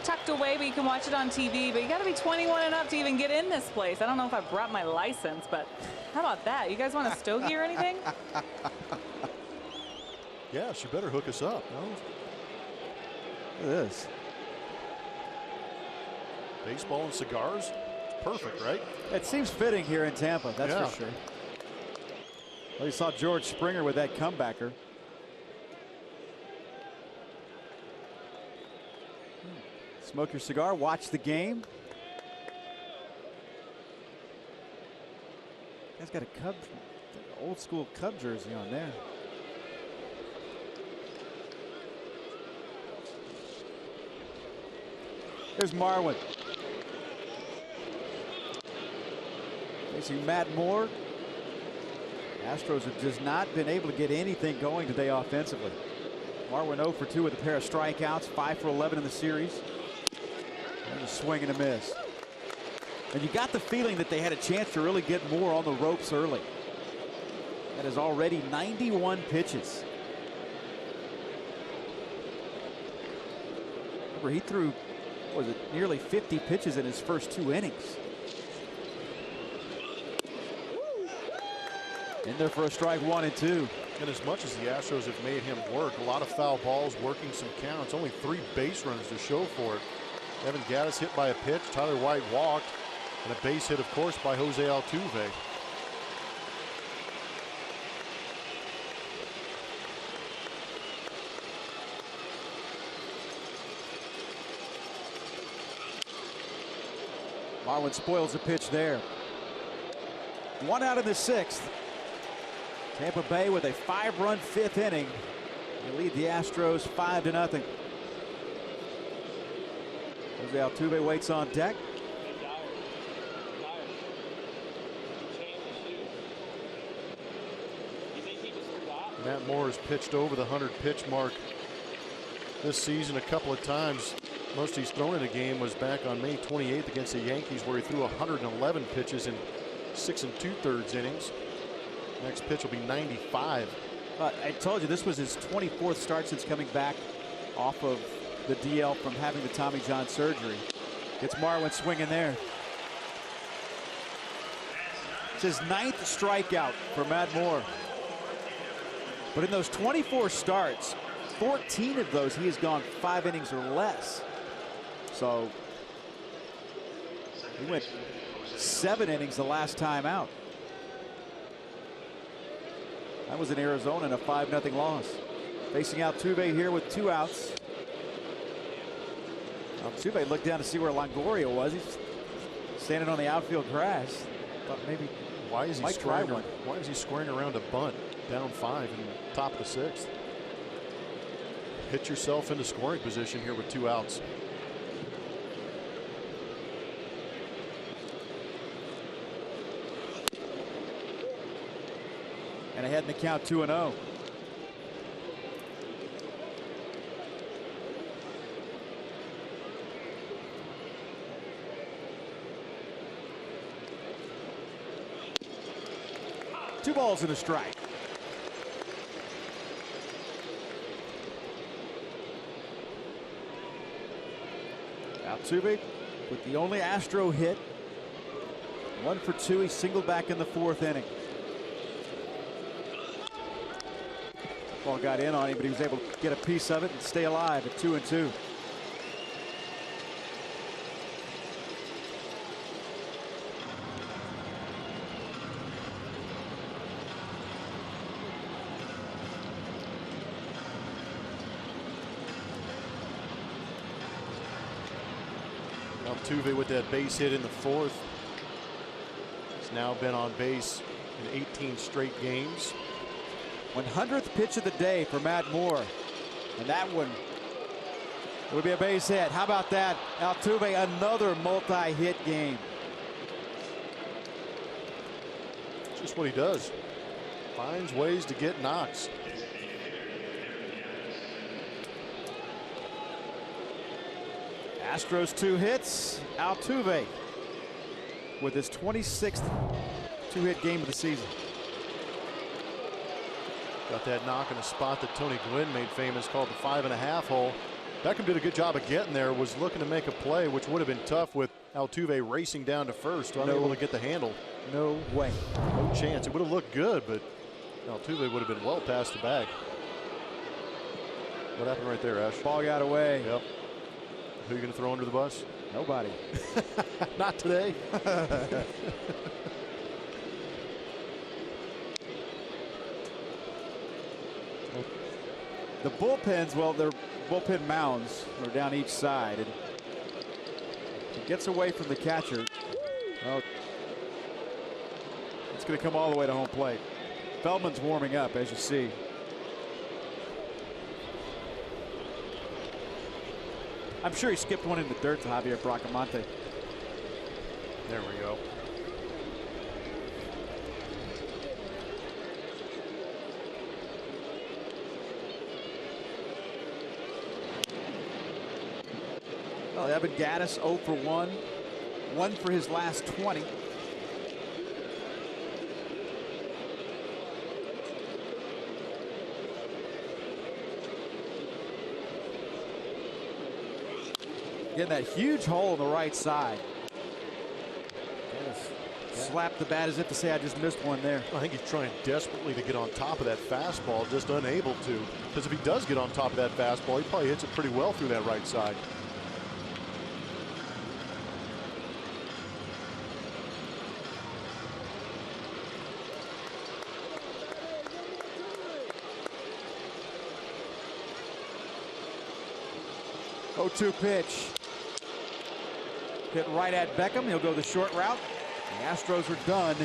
tucked away, but you can watch it on TV. But you got to be 21 and up to even get in this place. I don't know if I brought my license, but how about that? You guys want a stogie or anything? Yeah, she better hook us up. No? Look at this. Baseball and cigars? It's perfect, right? It seems fitting here in Tampa, that's for sure. Well, you saw George Springer with that comebacker. Smoke your cigar, watch the game. Guy's got a old school Cub jersey on there. Here's Marwin. Facing Matt Moore. Astros have just not been able to get anything going today offensively. Marwin 0 for 2 with a pair of strikeouts, 5 for 11 in the series. And a swing and a miss. And you got the feeling that they had a chance to really get more on the ropes early. That is already 91 pitches. Remember, he threw, what was it, nearly 50 pitches in his first 2 innings. In there for a strike 1 and 2. And as much as the Astros have made him work, a lot of foul balls, working some counts, only 3 base runs to show for it. Evan Gattis hit by a pitch, Tyler White walked, and a base hit, of course, by Jose Altuve. Marwin spoils the pitch there. 1 out in the 6th. Tampa Bay with a 5-run 5th inning. They lead the Astros 5-0. Jose Altuve waits on deck. Matt Moore has pitched over the 100-pitch mark this season a couple of times. Most he's thrown in a game was back on May 28th against the Yankees, where he threw 111 pitches in 6 2/3 innings. Next pitch will be 95. I told you this was his 24th start since coming back off of the DL from having the Tommy John surgery. Gets Marwin swinging there. It's his 9th strikeout for Matt Moore. But in those 24 starts, 14 of those he has gone 5 innings or less. So he went 7 innings the last time out. That was in Arizona in a 5-0 loss. Facing Altuve here with 2 outs. Altuve looked down to see where Longoria was. He's standing on the outfield grass. Thought maybe why is he squaring around a bunt down 5 in the top of the 6th? Hit yourself into scoring position here with 2 outs. And ahead in the count 2-0. Two balls and a strike. Altuve with the only Astro hit. 1 for 2. He singled back in the 4th inning. Ball got in on him, but he was able to get a piece of it and stay alive at 2-2. Altuve with that base hit in the 4th. He's now been on base in 18 straight games. 100th pitch of the day for Matt Moore. And that one would be a base hit. How about that? Altuve, another multi-hit game. Just what he does. Finds ways to get knocks. Astros 2 hits. Altuve with his 26th 2-hit game of the season. Got that knock in a spot that Tony Gwynn made famous called the 5.5 hole. Beckham did a good job of getting there, was looking to make a play, which would have been tough with Altuve racing down to first, unable to get the handle. No way. No chance. It would have looked good, but Altuve would have been well past the bag. What happened right there, Ash? Ball got away. Yep. Who are you going to throw under the bus? Nobody. Not today. The bullpens, well, they're bullpen mounds are down each side, and he gets away from the catcher. Oh, it's going to come all the way to home plate. Feldman's warming up, as you see. I'm sure he skipped one in the dirt to Javier Bracamonte. There we go. Well, Evan Gattis 0 for 1. 1 for his last 20. Getting that huge hole on the right side. Slapped the bat as if to say, I just missed one there. I think he's trying desperately to get on top of that fastball, just unable to. Because if he does get on top of that fastball, he probably hits it pretty well through that right side. Oh-2 pitch. Hit right at Beckham. He'll go the short route. The Astros are done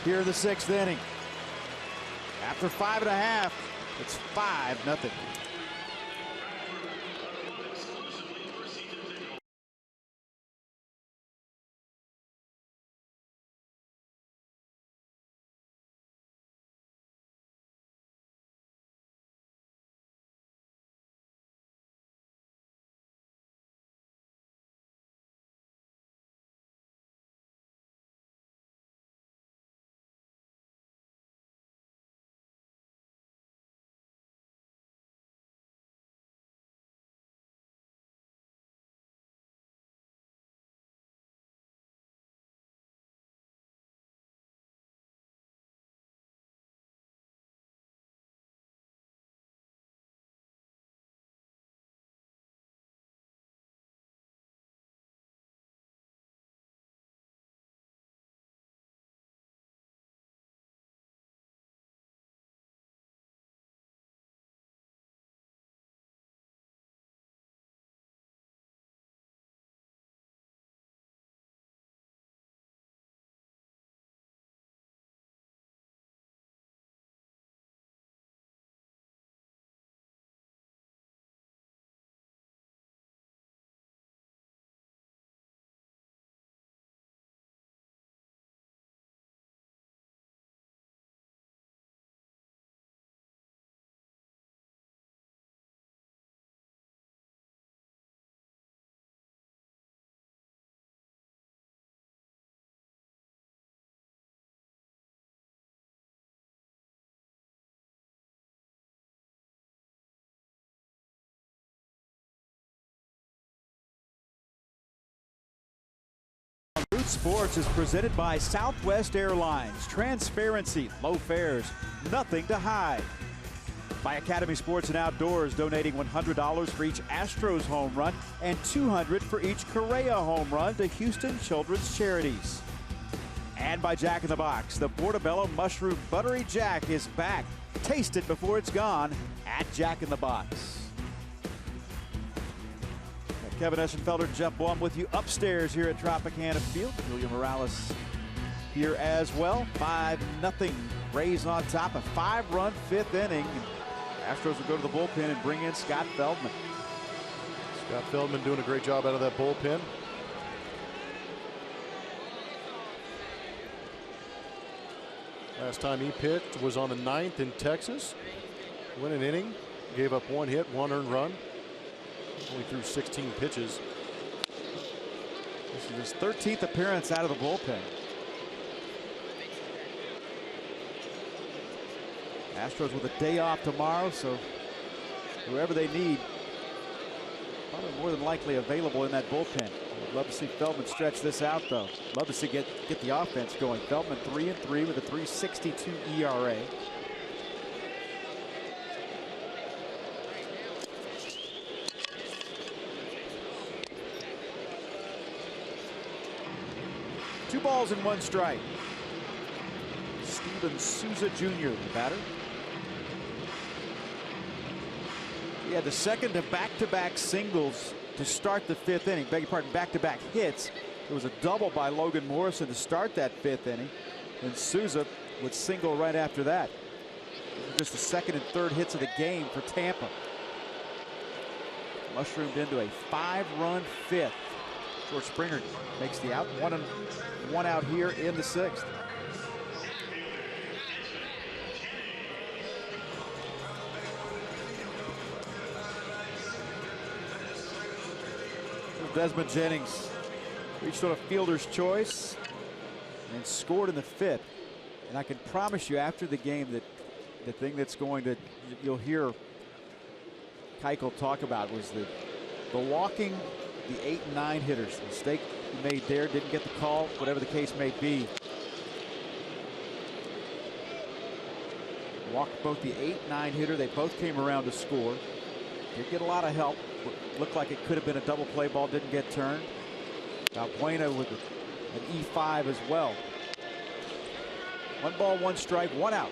here in the 6th inning. After 5.5, it's 5-0. Root Sports is presented by Southwest Airlines. Transparency, low fares, nothing to hide. By Academy Sports and Outdoors, donating $100 for each Astros home run and $200 for each Correa home run to Houston Children's Charities. And by Jack in the Box, the Portobello Mushroom Buttery Jack is back. Taste it before it's gone at Jack in the Box. Kevin Eschenfelder and Jeff Blum with you upstairs here at Tropicana Field. Julia Morales here as well. 5-0 Rays on top. A 5-run 5th inning. Astros will go to the bullpen and bring in Scott Feldman. Scott Feldman doing a great job out of that bullpen. Last time he pitched was on the 9th in Texas. Went an inning, gave up 1 hit, 1 earned run. Only threw 16 pitches. This is his 13th appearance out of the bullpen. Astros with a day off tomorrow, so whoever they need, probably more than likely available in that bullpen. I'd love to see Feldman stretch this out, though. Love to see get the offense going. Feldman 3-3 with a 3.62 ERA. Two balls and 1 strike. Steven Souza Jr., the batter. He had the second of back-to-back singles to start the 5th inning. Beg your pardon, back-to-back hits. There was a double by Logan Morrison to start that 5th inning. And Souza would single right after that. Just the second and third hits of the game for Tampa. Mushroomed into a 5-run 5th. George Springer makes the out. 1 out here in the 6th. Desmond Jennings reached on a fielder's choice and scored in the 5th. And I can promise you after the game that the thing that's going to, you'll hear Keuchel talk about was the walking the 8 and 9 hitters. The mistake he made there, didn't get the call, whatever the case may be. Walked both the 8-9 hitter. They both came around to score. Did get a lot of help. Looked like it could have been a double play ball, didn't get turned. Valbuena with an E5 as well. 1 ball, 1 strike, 1 out.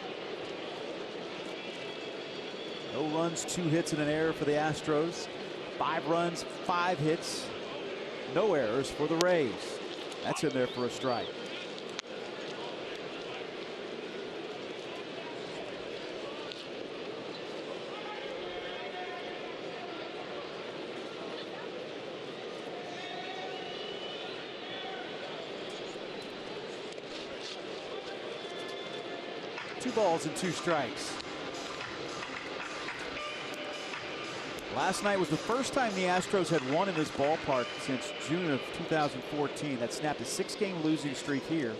No runs, 2 hits and an error for the Astros. 5 runs, 5 hits. No errors for the Rays. That's in there for a strike. Two balls and 2 strikes. Last night was the first time the Astros had won in this ballpark since June of 2014. That snapped a 6-game losing streak here.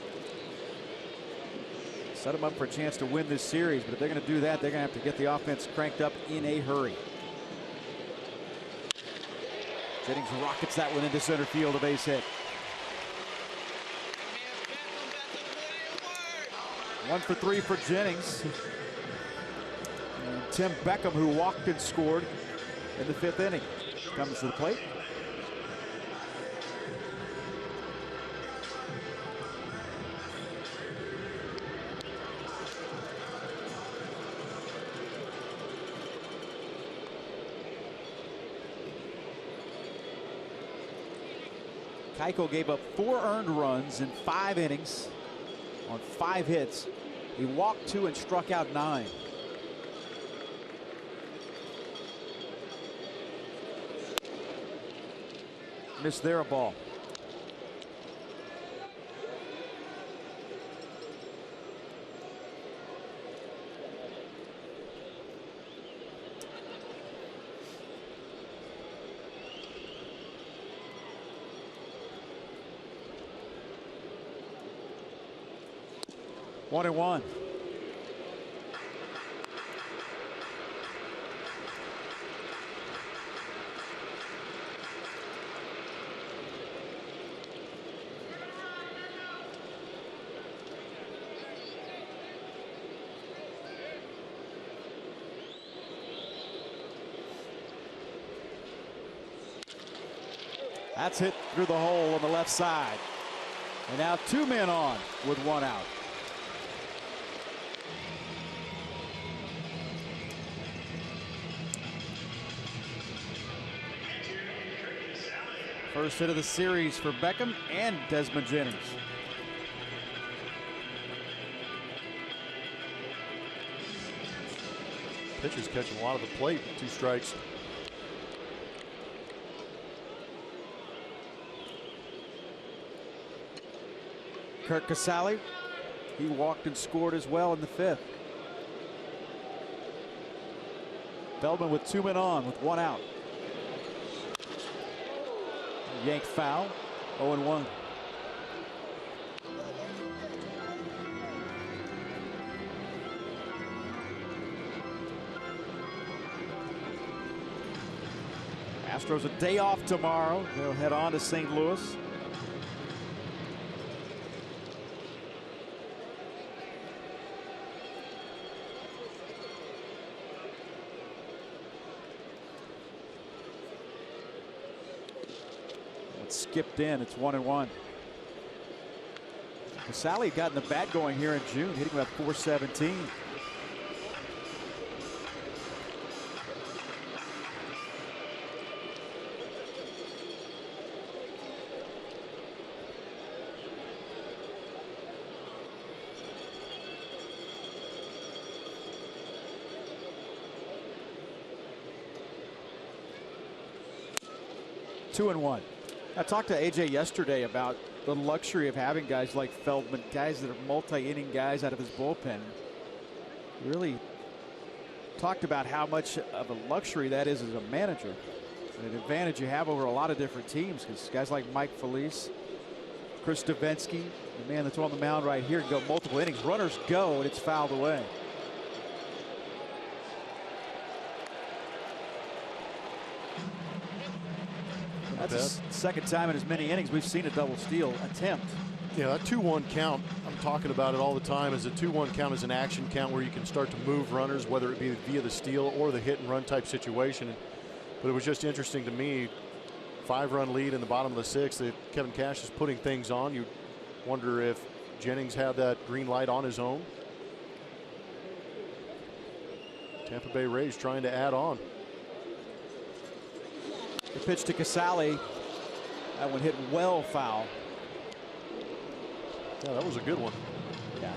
Set them up for a chance to win this series, but if they're going to do that, they're going to have to get the offense cranked up in a hurry. Jennings rockets that one into center field, a base hit. 1 for 3 for Jennings. And Tim Beckham, who walked and scored in the 5th inning, comes to the plate. Keuchel gave up 4 earned runs in 5 innings on 5 hits. He walked 2 and struck out 9. Missed there, a ball. One and one. That's hit through the hole on the left side. And now 2 men on with 1 out. First hit of the series for Beckham and Desmond Jennings. Pitch is catching a lot of the plate. 2 strikes. Curt Casali, he walked and scored as well in the 5th. Feldman with 2 men on with 1 out. Yank foul, 0-1. Astros a day off tomorrow. They'll head on to St. Louis. It's skipped in. It's 1-1. Casali got in the bat going here in June, hitting about .417. Two and one. I talked to AJ yesterday about the luxury of having guys like Feldman, guys that are multi-inning guys out of his bullpen. He really talked about how much of a luxury that is as a manager, and an advantage you have over a lot of different teams, because guys like Mike Felice, Chris Davinsky, the man that's on the mound right here, can go multiple innings. Runners go, and it's fouled away. That's the second time in as many innings we've seen a double steal attempt. Yeah, that 2-1 count, I'm talking about it all the time, is a 2-1 count is an action count where you can start to move runners, whether it be via the steal or the hit and run type situation. But it was just interesting to me, 5-run lead in the bottom of the 6th, that Kevin Cash is putting things on. You wonder if Jennings had that green light on his own. Tampa Bay Rays trying to add on. The pitch to Casali. That one hit well foul. Yeah, that was a good one. Yeah.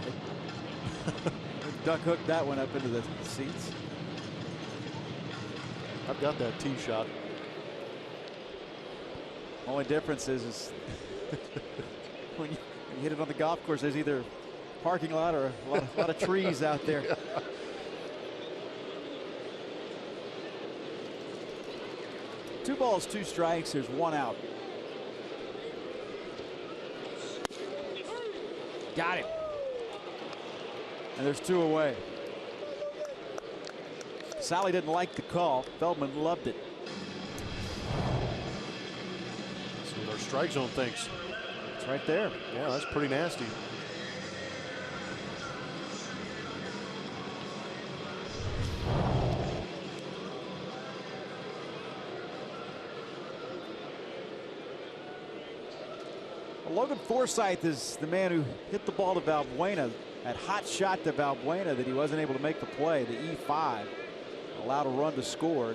Duck hooked that one up into the seats. I've got that tee shot. Only difference is when you hit it on the golf course, there's either parking lot or a lot of trees out there. Yeah. 2 balls, 2 strikes. There's 1 out. Got him. And there's 2 away. Sally didn't like the call. Feldman loved it. See what our strike zone thinks. It's right there. Yeah, that's pretty nasty. Logan Forsythe is the man who hit the ball to Valbuena. That hot shot to Valbuena that he wasn't able to make the play. The E5 allowed a run to score.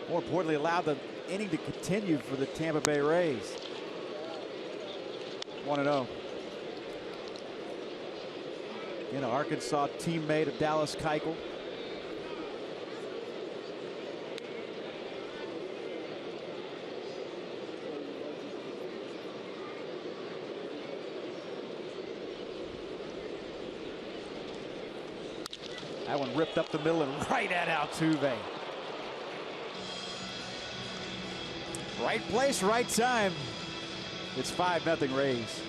More importantly, allowed the inning to continue for the Tampa Bay Rays. 1-0. An Arkansas teammate of Dallas Keuchel. That one ripped up the middle and right at Altuve. Right place, right time. It's 5-0 Rays.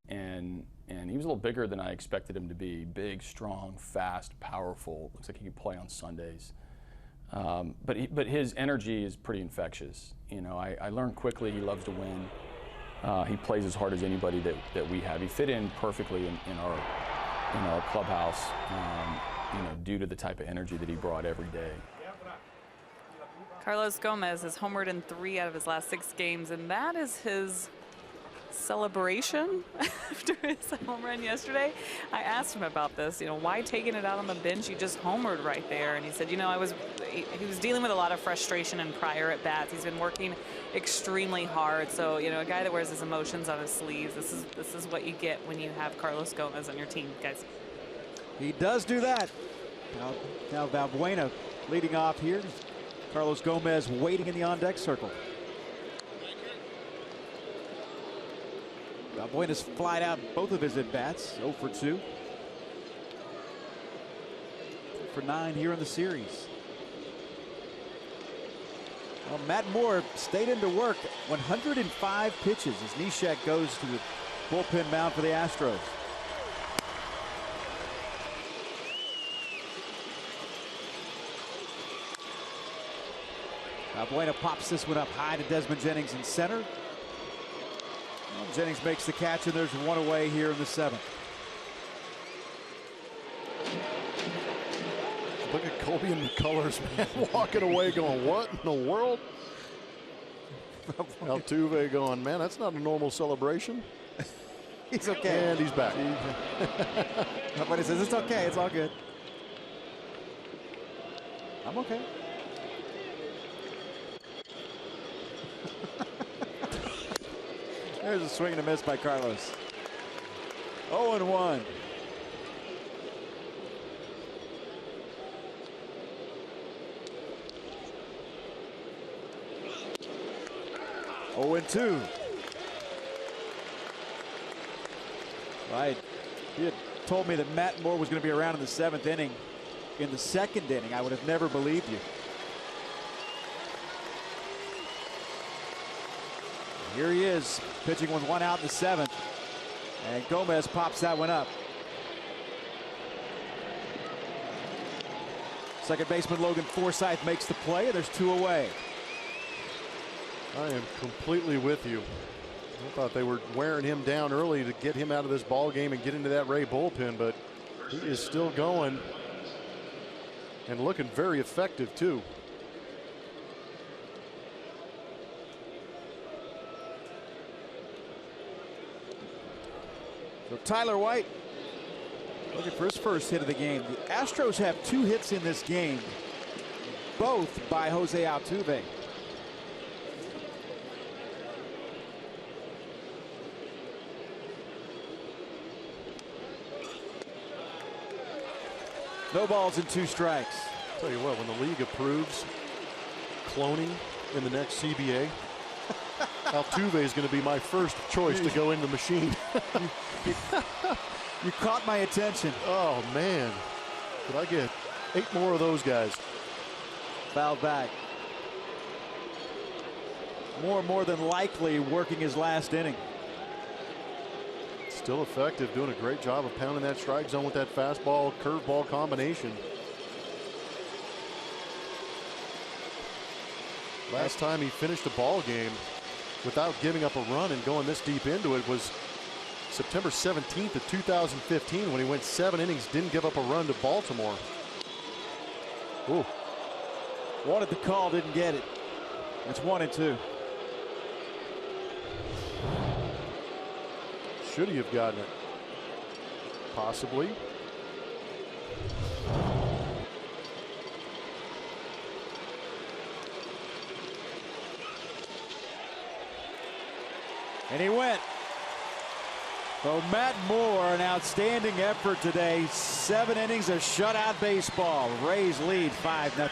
and he was a little bigger than I expected him to be. Big, strong, fast, powerful. Looks like he can play on Sundays. But his energy is pretty infectious. You know, I learned quickly he loves to win. He plays as hard as anybody that we have. He fit in perfectly in our clubhouse, you know, due to the type of energy that he brought every day. Carlos Gomez has homered in 3 out of his last 6 games, and that is his celebration after his home run yesterday. I asked him about this, you know, why taking it out on the bench? You just homered right there. And he said, you know, he was dealing with a lot of frustration in prior at bats. He's been working extremely hard. So, you know, a guy that wears his emotions on his sleeves, this is what you get when you have Carlos Gomez on your team, guys. He does do that. Now Valbuena leading off here. Carlos Gomez waiting in the on-deck circle. Valbuena's flied out both of his at-bats, 0 for 2. For 9 here in the series. Well, Matt Moore stayed into work. 105 pitches as Neshek goes to the bullpen mound for the Astros. Valbuena pops this one up high to Desmond Jennings in center. Well, Jennings makes the catch, and there's 1 away here in the 7th. Look at Colby in the colors, man, walking away going, what in the world? Altuve going, man, that's not a normal celebration. He's okay. And he's back. Nobody says, it's okay, it's all good. I'm okay. There's a swing and a miss by Carlos. 0-1. Oh, and 2. Right. He had told me that Matt Moore was going to be around in the 7th inning. In the 2nd inning, I would have never believed you. Here he is, pitching with 1 out in the 7th. And Gomez pops that one up. Second baseman Logan Forsythe makes the play, and there's 2 away. I am completely with you. I thought they were wearing him down early to get him out of this ball game and get into that Ray bullpen, but he is still going and looking very effective too. So Tyler White looking for his first hit of the game. The Astros have 2 hits in this game, both by Jose Altuve. No balls and 2 strikes. Tell you what, when the league approves cloning in the next CBA, Altuve is going to be my first choice to go in the machine. You caught my attention. Oh, man. Could I get 8 more of those guys? Fouled back. More than likely working his last inning. Still effective, doing a great job of pounding that strike zone with that fastball curveball combination. Last time he finished a ball game without giving up a run and going this deep into it was September 17th of 2015 when he went 7 innings, didn't give up a run to Baltimore. Ooh. Wanted the call, didn't get it. It's 1-2. Should he have gotten it? Possibly. And he went. So Matt Moore, an outstanding effort today. 7 innings of shutout baseball. Rays lead 5-0.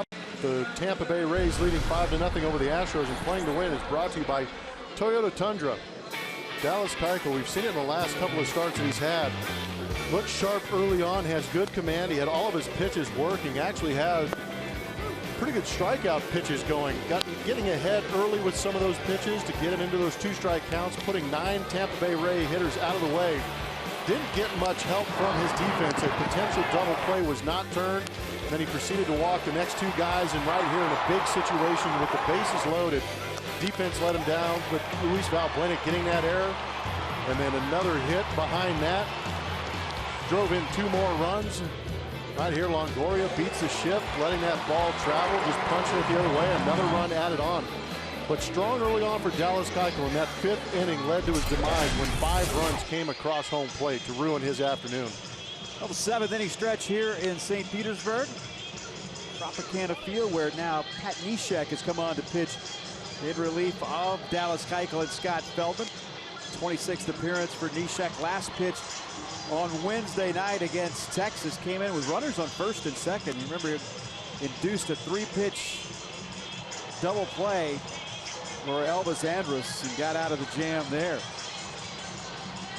top. The Tampa Bay Rays leading 5-0 over the Astros, and Playing to Win is brought to you by Toyota Tundra. Dallas Keuchel, we've seen it in the last couple of starts that he's had. Looks sharp early on, has good command. He had all of his pitches working, actually has pretty good strikeout pitches going. Getting ahead early with some of those pitches to get him into those 2-strike counts, putting 9 Tampa Bay Ray hitters out of the way. Didn't get much help from his defense. A potential double play was not turned. Then he proceeded to walk the next 2 guys, and right here in a big situation with the bases loaded, defense let him down, but Luis Valbuena getting that error, and then another hit behind that. Drove in 2 more runs. Right here, Longoria beats the shift, letting that ball travel, just punching it the other way. Another run added on. But strong early on for Dallas Keuchel, and that 5th inning led to his demise when 5 runs came across home plate to ruin his afternoon. Well, the 7th inning stretch here in St. Petersburg. Tropicana Field, where now Pat Neshek has come on to pitch in relief of Dallas Keuchel and Scott Feldman. 26th appearance for Neshek. Last pitch on Wednesday night against Texas came in with runners on first and second. You remember it induced a 3-pitch double play for Elvis Andrus and got out of the jam there.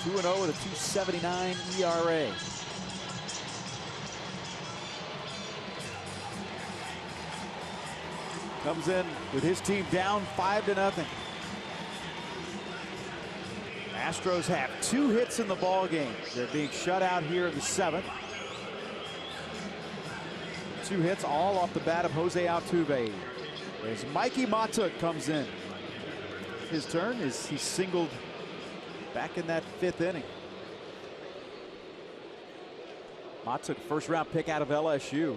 2-0 with a 2.79 ERA. Comes in with his team down 5-0. Astros have 2 hits in the ball game. They're being shut out here in the 7th. 2 hits all off the bat of Jose Altuve. As Mikey Matuk comes in. His turn is he singled back in that 5th inning. Matuk, 1st-round pick out of LSU.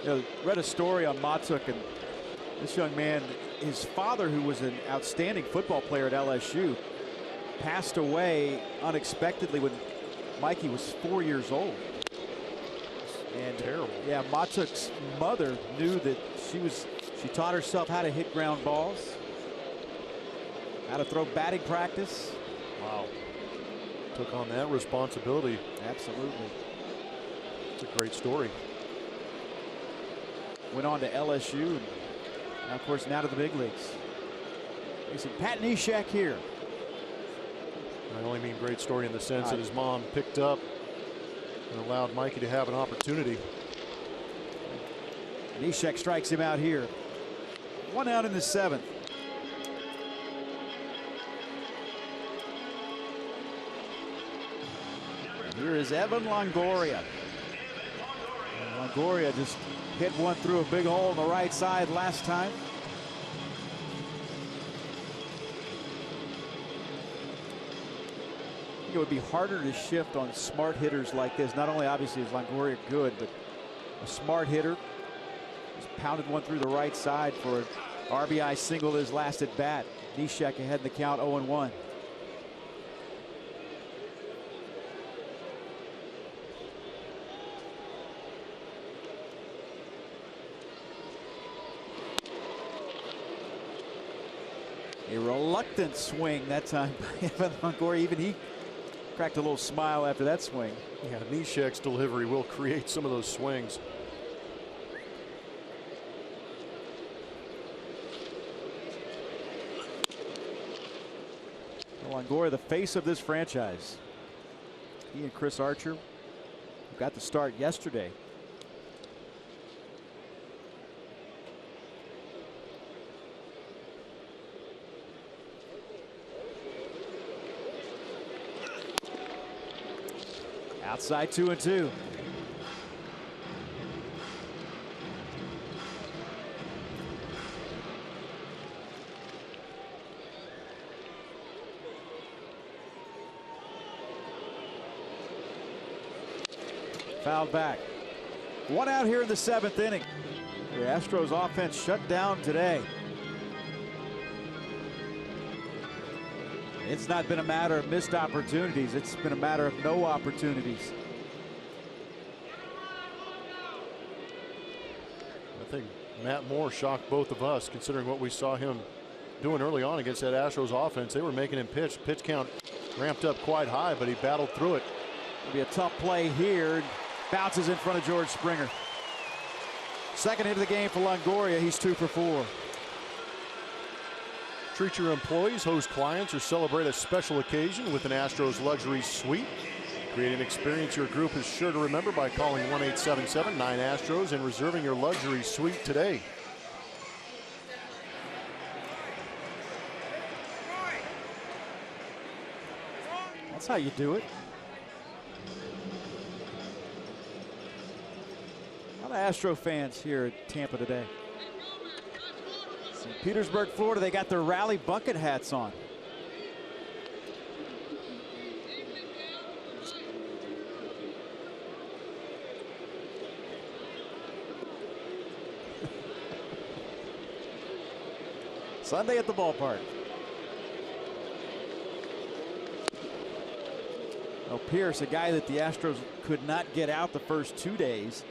You know, read a story on Matuk, and this young man, his father, who was an outstanding football player at LSU, passed away unexpectedly when Mikey was 4 years old. And terrible. Yeah, Matuk's mother knew that she taught herself how to hit ground balls, how to throw batting practice. Wow. Took on that responsibility. Absolutely. It's a great story. Went on to LSU, and now, of course, now to the big leagues. Facing Pat Neshek here. I only mean great story in the sense that his mom picked up and allowed Mikey to have an opportunity. Neshek strikes him out here. 1 out in the 7th. Here is Evan Longoria. And Longoria just hit one through a big hole on the right side last time. I think it would be harder to shift on smart hitters like this. Not only obviously is Longoria good, but a smart hitter. Just pounded one through the right side for an RBI single his last at bat. Neshek ahead in the count, 0-1. A reluctant swing that time by Evan Longoria. Even he cracked a little smile after that swing. Yeah, Neshek's delivery will create some of those swings. Longoria, the face of this franchise. He and Chris Archer got the start yesterday. Outside 2-2. Fouled back. 1 out here in the 7th inning. The Astros offense shut down today. It's not been a matter of missed opportunities. It's been a matter of no opportunities. I think Matt Moore shocked both of us, considering what we saw him doing early on against that Astros offense. They were making him pitch. Pitch count ramped up quite high, but he battled through it. It'll be a tough play here. Bounces in front of George Springer. Second hit of the game for Longoria. He's 2 for 4. Treat your employees, host clients, or celebrate a special occasion with an Astros luxury suite. Create an experience your group is sure to remember by calling 1-877-9-ASTROS and reserving your luxury suite today. That's how you do it. A lot of Astro fans here at Tampa today. St. Petersburg, Florida, they got their rally bucket hats on. Sunday at the ballpark. Well, Pierce, a guy that the Astros could not get out the first 2 days,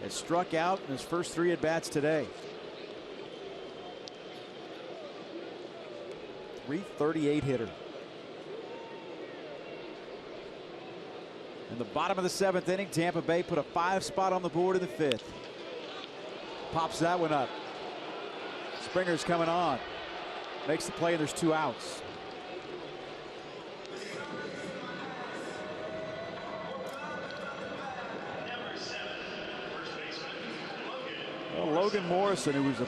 has struck out in his first 3 at-bats today. .338 hitter. In the bottom of the 7th inning, Tampa Bay put a 5 spot on the board in the 5th. Pops that one up. Springer's coming on. Makes the play, and there's 2 outs. Well, Logan Morrison, who was a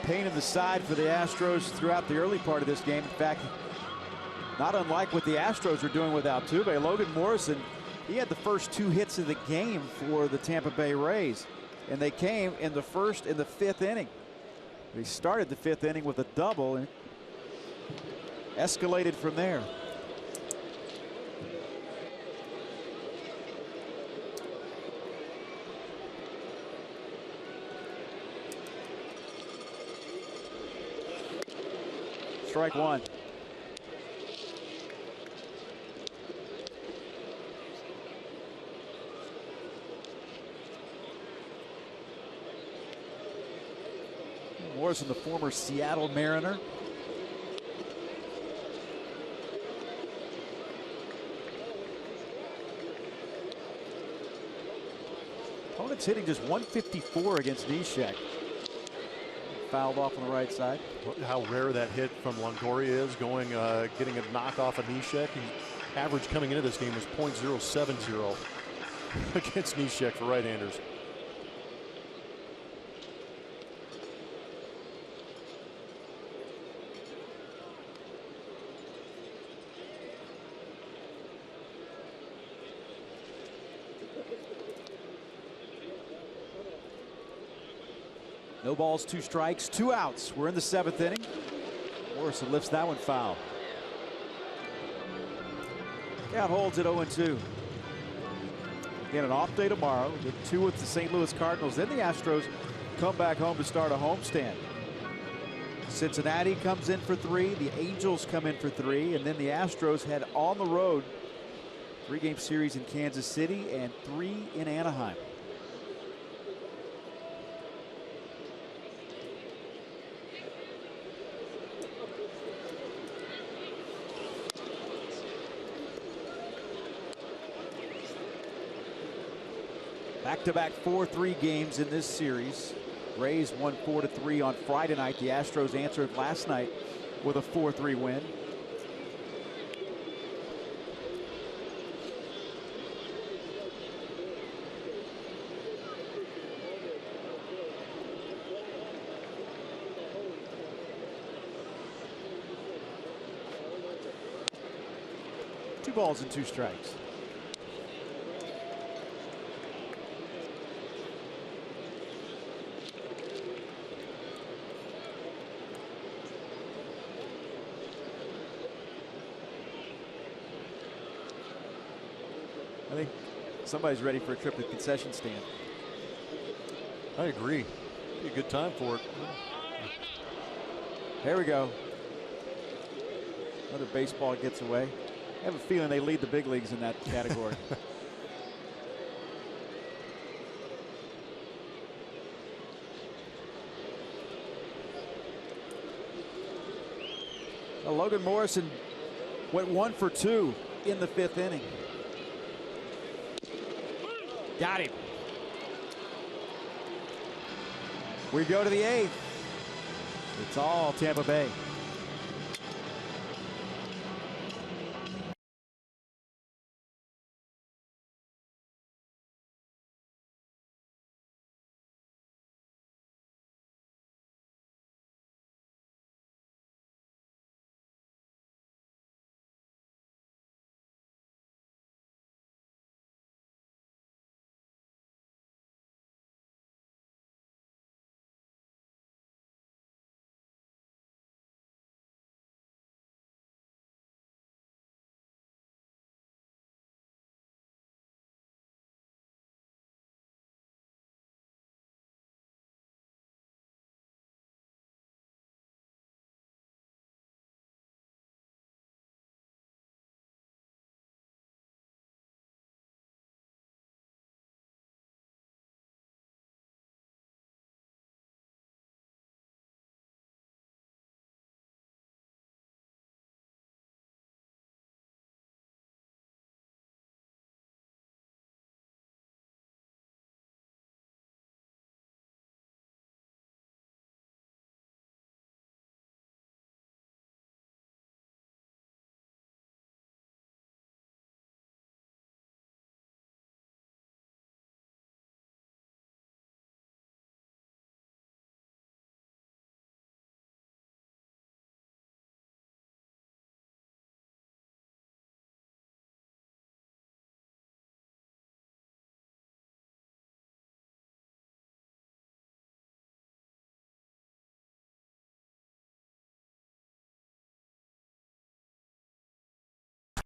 pain in the side for the Astros throughout the early part of this game. In fact, not unlike what the Astros are doing with Altuve. Logan Morrison, he had the first 2 hits of the game for the Tampa Bay Rays, and they came in the 1st and the 5th inning. They started the 5th inning with a double and escalated from there. Strike 1. Morrison, the former Seattle Mariner. Opponent's hitting just .154 against Neshek. Fouled off on the right side. How rare that hit from Longoria is, going, getting a knock off of Neshek. Average coming into this game was .070 against Neshek for right-handers. No balls, 2 strikes, 2 outs. We're in the 7th inning. Morrison lifts that one foul. Count holds at 0-2. Again, an off day tomorrow. The 2 with the St. Louis Cardinals. Then the Astros come back home to start a homestand. Cincinnati comes in for 3. The Angels come in for 3. And then the Astros head on the road. 3-game series in Kansas City and 3 in Anaheim. Back-to-back 4-3 games in this series. Rays won 4-3 on Friday night. The Astros answered last night with a 4-3 win. Two balls and 2 strikes. I think somebody's ready for a trip to the concession stand. I agree. Be a good time for it. There we go. Another baseball gets away. I have a feeling they lead the big leagues in that category. Logan Morrison went 1 for 2 in the 5th inning. Got him. We go to the 8th. It's all Tampa Bay.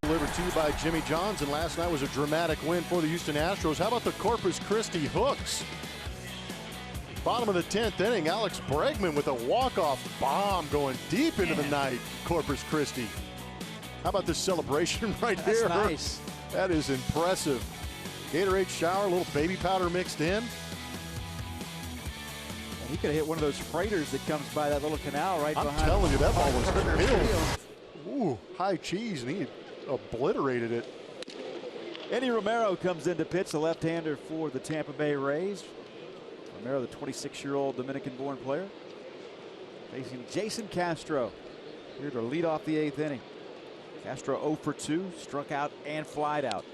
Delivered to you by Jimmy Johns, and last night was a dramatic win for the Houston Astros. How about the Corpus Christi Hooks? Bottom of the 10th inning, Alex Bregman with a walk-off bomb going deep into the night. Corpus Christi. How about this celebration right here? That's nice. That is impressive. Gatorade shower, a little baby powder mixed in. And he could have hit one of those freighters that comes by that little canal right behind. I'm telling you, that ball was filled. Ooh, high cheese, and he obliterated it. Eddie Romero comes in to pitch, the left-hander for the Tampa Bay Rays. Romero, the 26-year-old Dominican-born player, facing Jason Castro here to lead off the 8th inning. Castro 0 for 2, struck out and flied out.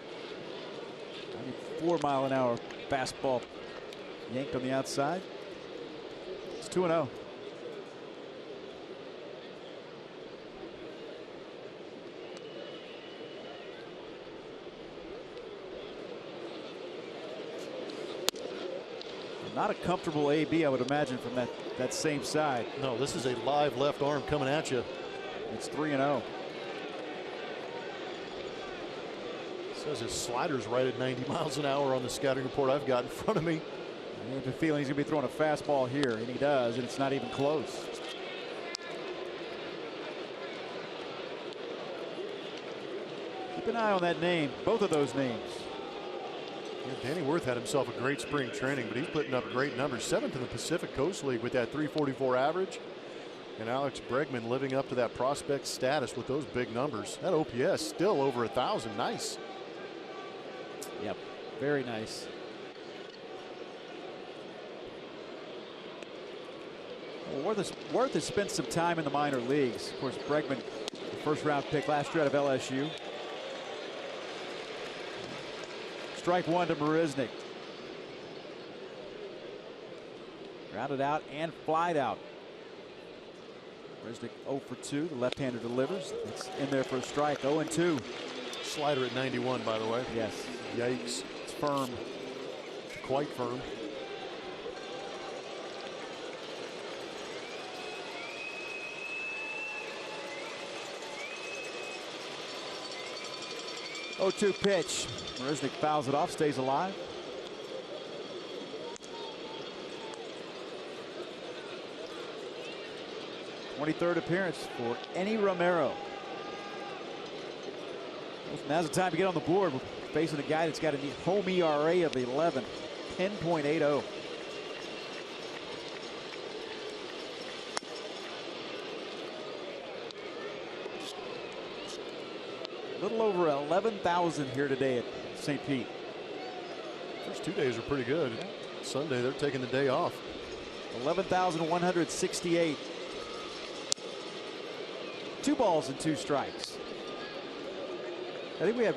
94-mile-an-hour fastball yanked on the outside. It's 2-0. Not a comfortable AB, I would imagine, from that same side. No, this is a live left arm coming at you. It's 3-0. Says his slider's right at 90 miles an hour on the scouting report I've got in front of me. I have a feeling he's going to be throwing a fastball here, and he does, and it's not even close. Keep an eye on that name, both of those names. Yeah, Danny Worth had himself a great spring training, but he's putting up great numbers. 7th in the Pacific Coast League with that 344 average. And Alex Bregman living up to that prospect status with those big numbers. That OPS still over 1,000. Nice. Yep, very nice. Well, Worth has spent some time in the minor leagues. Of course, Bregman, the first-round pick last year out of LSU. Strike one to Marisnik. Grounded out and flied out. Marisnik 0 for 2. The left-hander delivers. It's in there for a strike. 0-2. Slider at 91, by the way. Yes. Yikes. It's firm. Quite firm. Oh-2 pitch. Marisnik fouls it off, stays alive. '23rd appearance for Eddie Romero. Now's the time to get on the board. We're facing a guy that's got a home ERA of 11, 10.80. A little over 11,000 here today at St. Pete. First 2 days are pretty good. Yeah. Sunday, they're taking the day off. 11,168. 2 balls and 2 strikes. I think we have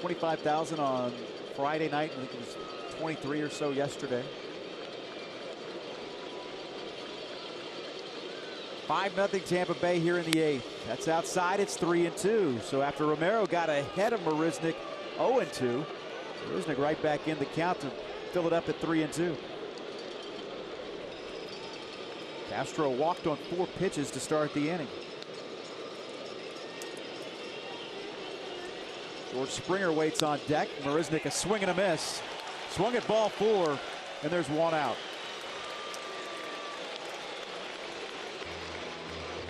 25,000 on Friday night. I think it was 23 or so yesterday. 5-0 Tampa Bay here in the 8th. That's outside. It's 3-2. So after Romero got ahead of Marisnick 0-2, Marisnick right back in the count to fill it up at 3-2. Castro walked on 4 pitches to start the inning. George Springer waits on deck. Marisnick a swing and a miss. Swung at ball 4, and there's 1 out.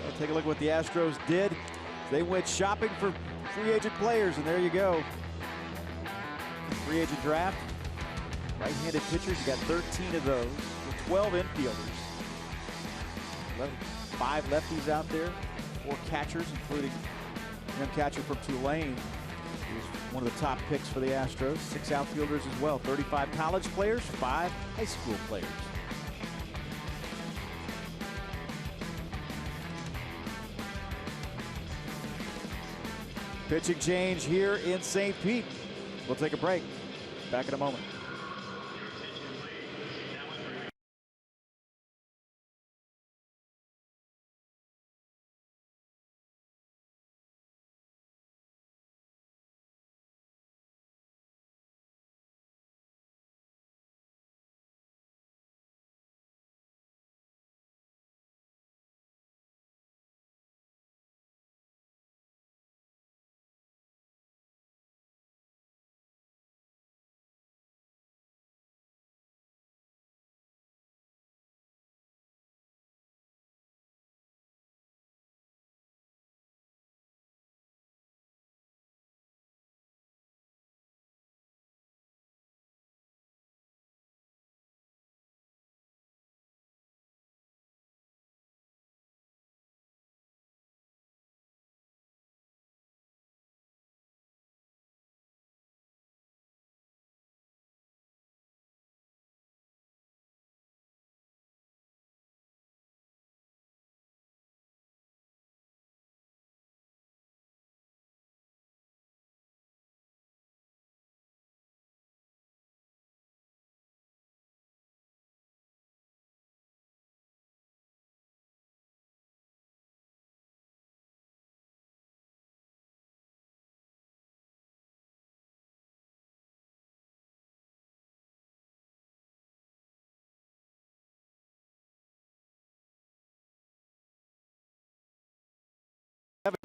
Well, take a look at what the Astros did. They went shopping for free agent players, and there you go. Free agent draft. Right-handed pitchers, you got 13 of those. 12 infielders. 5 lefties out there. 4 catchers, including a young catcher from Tulane. He was one of the top picks for the Astros. 6 outfielders as well. 35 college players, 5 high school players. Pitching change here in St. Pete. We'll take a break. Back in a moment.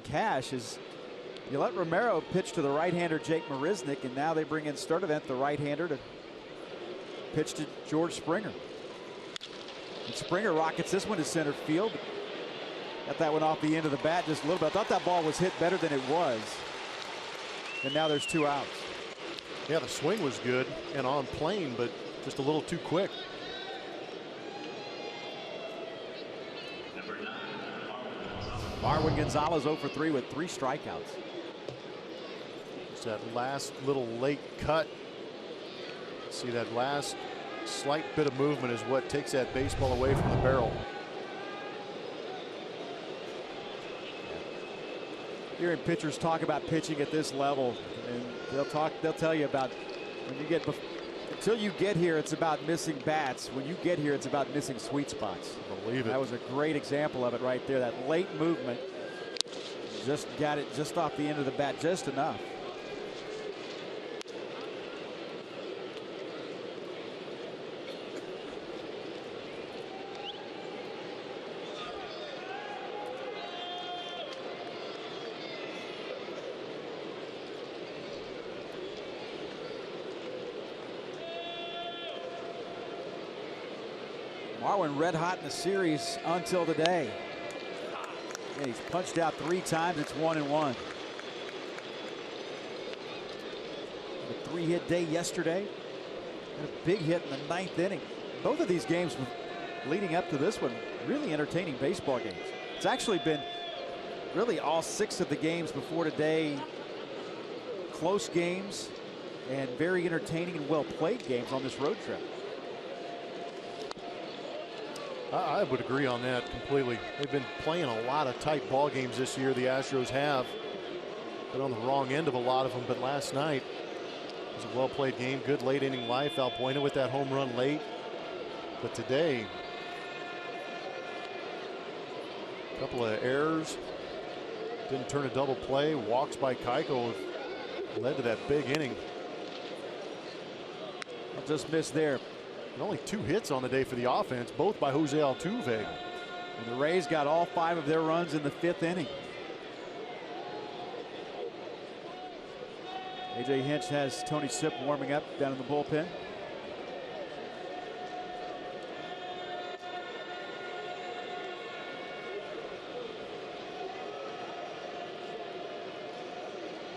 Cash is you let Romero pitch to the right-hander Jake Marisnick, and now they bring in Sturdivant, the right-hander, to pitch to George Springer. And Springer rockets this one to center field. Got that one off the end of the bat just a little bit. I thought that ball was hit better than it was. And now there's 2 outs. Yeah, the swing was good and on plane, but just a little too quick. Marwin Gonzalez 0 for 3 with 3 strikeouts. Just that last little late cut. See, that last slight bit of movement is what takes that baseball away from the barrel. Hearing pitchers talk about pitching at this level, and they'll tell you about when you get until you get here, it's about missing bats. When you get here, it's about missing sweet spots. Believe it. That was a great example of it right there. That late movement just got it just off the end of the bat just enough. Marwin red hot in the series until today. And he's punched out 3 times. It's 1-1. A 3-hit day yesterday. And a big hit in the 9th inning. Both of these games leading up to this one, really entertaining baseball games. It's actually been really all 6 of the games before today close games. and very entertaining and well-played games on this road trip. I would agree on that completely. They've been playing a lot of tight ball games this year. The Astros have been on the wrong end of a lot of them, but last night was a well-played game. Good late inning life. Alpuena with that home run late. But today, a couple of errors. Didn't turn a double play. Walks by Keiko led to that big inning. Just missed there. And only 2 hits on the day for the offense, both by Jose Altuve. And the Rays got all 5 of their runs in the 5th inning. A.J. Hinch has Tony Sipp warming up down in the bullpen.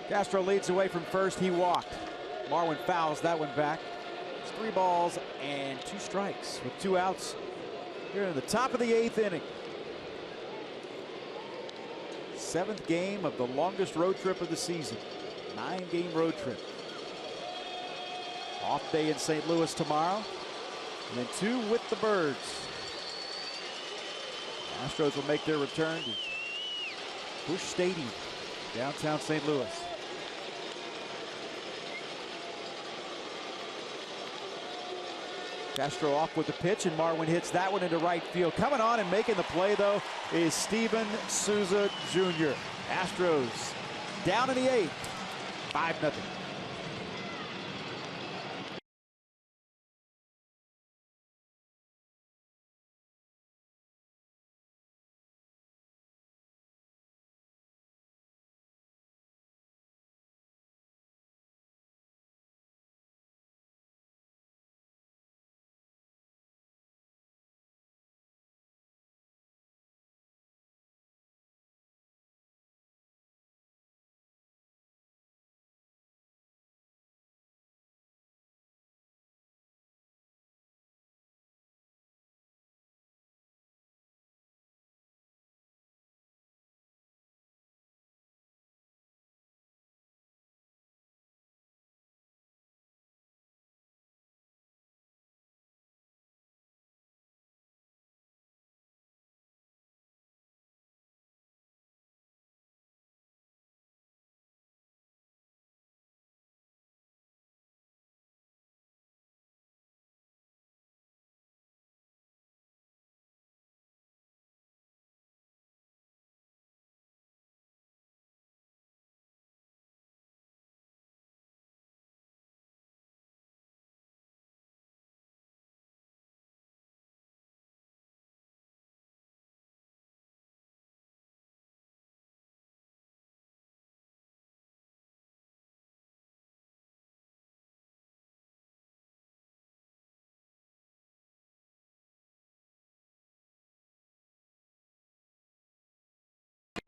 Castro leads away from first. He walked. Marwin fouls that one back. It's 3 balls and 2 strikes with 2 outs here in the top of the 8th inning. 7th game of the longest road trip of the season. 9-game road trip. Off day in St. Louis tomorrow, and then 2 with the Birds. Astros will make their return to Busch Stadium, downtown St. Louis. Castro off with the pitch, and Marwin hits that one into right field. Coming on and making the play, though, is Steven Souza Jr. Astros down in the 8th, 5-0.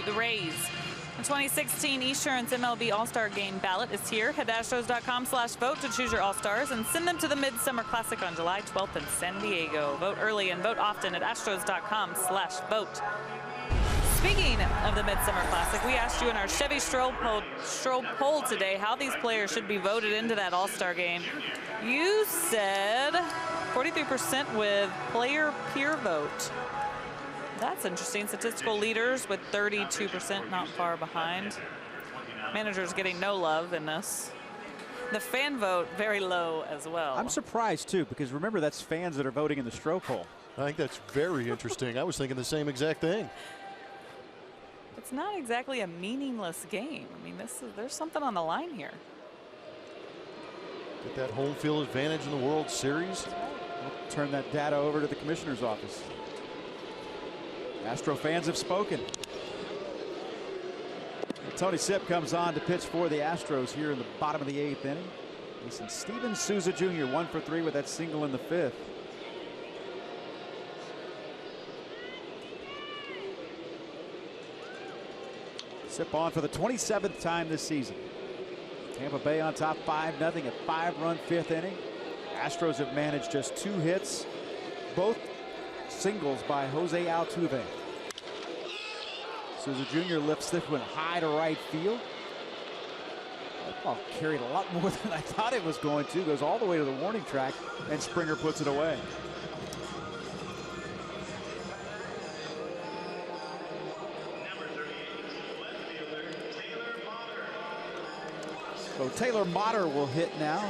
The Rays. The 2016 Esurance MLB All-Star Game ballot is here. Head to Astros.com/vote to choose your All-Stars and send them to the Midsummer Classic on July 12th in San Diego. Vote early and vote often at Astros.com/vote. Speaking of the Midsummer Classic, we asked you in our Chevy Stroll poll today how these players should be voted into that All-Star Game. You said 43% with player peer vote. That's interesting. Statistical leaders with 32%, not far behind. Managers getting no love in this. The fan vote very low as well. I'm surprised too, because remember, that's fans that are voting in the Stroh poll. I think that's very interesting. I was thinking the same exact thing. It's not exactly a meaningless game. I mean, there's something on the line here. Get that home field advantage in the World Series. We'll turn that data over to the commissioner's office. Astro fans have spoken. Tony Sipp comes on to pitch for the Astros here in the bottom of the 8th inning. Listen, Steven Souza Jr. 1 for 3 with that single in the 5th. Sipp on for the 27th time this season. Tampa Bay on top 5-0, a 5-run 5th inning. Astros have managed just 2 hits, both singles by Jose Altuve. Souza Jr. lifts this one high to right field. Oh, carried a lot more than I thought it was going to. Goes all the way to the warning track, and Springer puts it away. So Taylor Motter will hit now.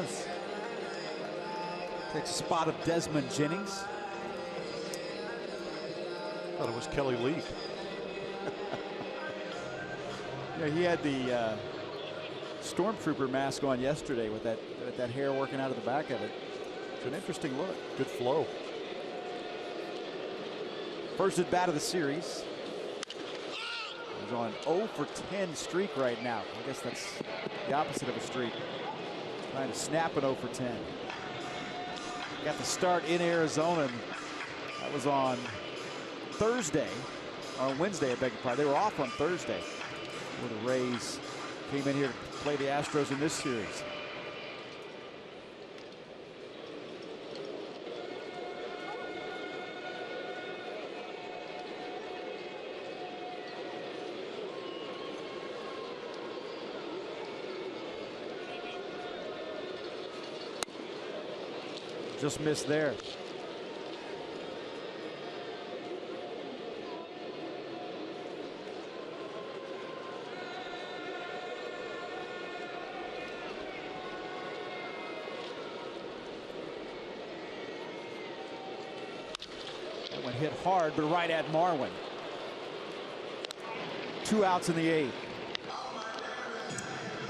Takes a spot of Desmond Jennings. Thought it was Kelly Leak. Yeah, he had the Stormtrooper mask on yesterday with that hair working out of the back of it. It's an interesting look. Good flow. First at bat of the series. He's on 0 for 10 streak right now. I guess that's the opposite of a streak. Trying to snap an 0 for 10. Got the start in Arizona. And that was on Thursday, or Wednesday, I beg your pardon. They were off on Thursday, where the Rays came in here to play the Astros in this series. Just missed there. That one hit hard, but right at Marwin. 2 outs in the 8th.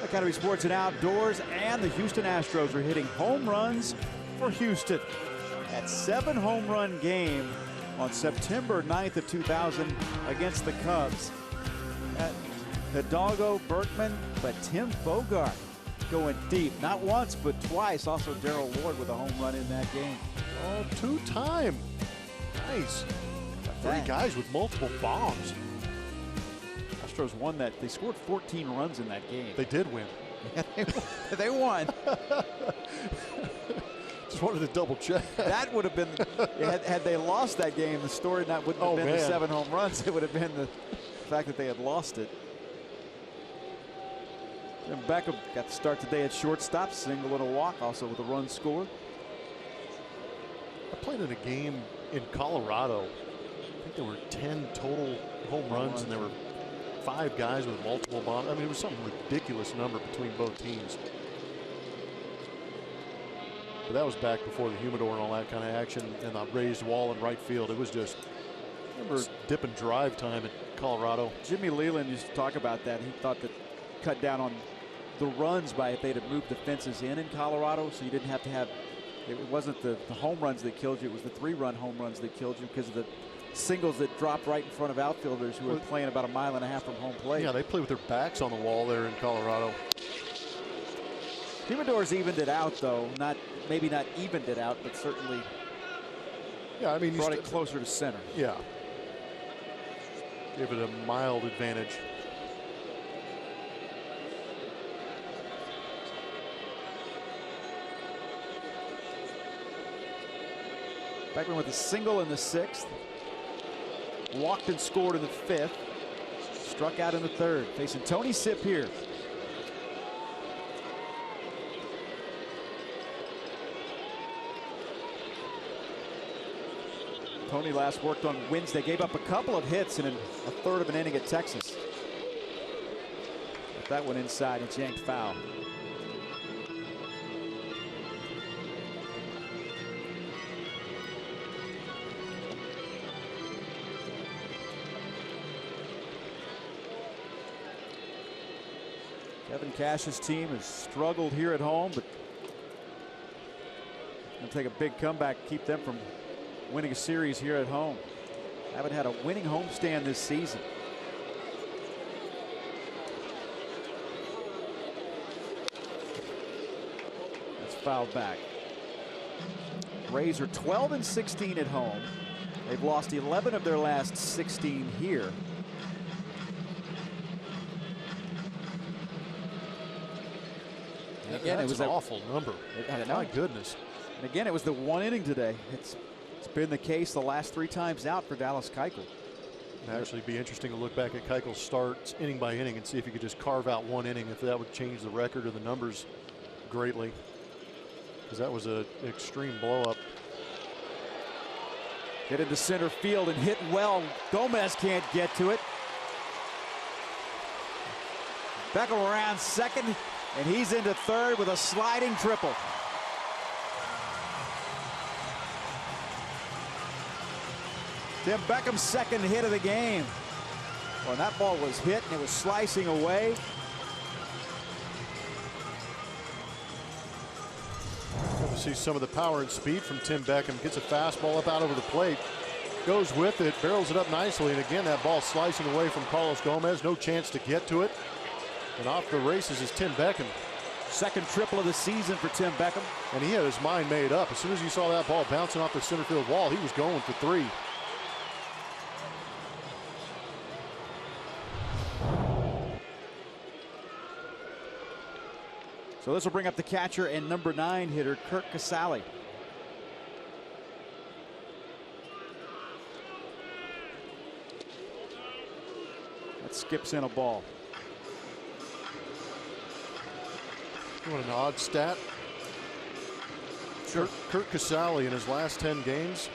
Academy Sports and Outdoors, and the Houston Astros are hitting home runs for Houston. That 7-home-run game on September 9th of 2000 against the Cubs. Hidalgo, Berkman, but Tim Bogart going deep. Not once, but twice. Also Darrell Ward with a home run in that game. Oh, 2-time. Nice. 3 guys with multiple bombs. Astros won that. They scored 14 runs in that game. They did win. They won. Just wanted to double check. That would have been, had they lost that game, the story wouldn't have been the 7 home runs. It would have been the fact that they had lost it. And Beckham got to start today at shortstop, single and a walk, also with a run scored. I played in a game in Colorado. I think there were 10 total home runs, and there were 5 guys with multiple bombs. I mean, it was some ridiculous number between both teams. But that was back before the humidor and all that kind of action, and the raised wall in right field. It was just, I remember dip and drive time in Colorado. Jimmy Leland used to talk about that. He thought that cut down on the runs by if they'd have moved the fences in Colorado, so you didn't have to have, it wasn't the home runs that killed you, it was the 3-run home runs that killed you because of the singles that dropped right in front of outfielders who were playing about 1.5 miles from home plate. Yeah, they play with their backs on the wall there in Colorado. Humidor's evened it out, though. Maybe not evened it out, but certainly brought it closer to center. Yeah. Give it a mild advantage. Beckman with a single in the 6th. Walked and scored in the 5th. Struck out in the 3rd. Facing Tony Sipp here. Tony last worked on Wednesday. Gave up a couple of hits in a 1/3 of an inning at Texas. But that one inside, it's yanked foul. Kevin Cash's team has struggled here at home, but going to take a big comeback to keep them from winning a series here at home. Haven't had a winning homestand this season. That's fouled back. Rays are 12-16 at home. They've lost 11 of their last 16 here. And again, it was an awful number. My goodness. And again, it was the 1 inning today. It's been the case the last 3 times out for Dallas Keuchel. It'd actually be interesting to look back at Keuchel's starts inning by inning and see if he could just carve out one inning, if that would change the record or the numbers greatly, because that was an extreme blow up. Hit into center field and hit well. Gomez can't get to it. Beckham around second, and he's into third with a sliding triple. Tim Beckham's second hit of the game. Well, that ball was hit and it was slicing away. We'll see some of the power and speed from Tim Beckham. Gets a fastball up out over the plate. Goes with it, barrels it up nicely, and again that ball slicing away from Carlos Gomez. No chance to get to it. And off the races is Tim Beckham. Second triple of the season for Tim Beckham. And he had his mind made up. As soon as he saw that ball bouncing off the center field wall, he was going for 3. So this will bring up the catcher and number 9 hitter, Curt Casali. That skips in a ball. What an odd stat. Curt Casali in his last 10 games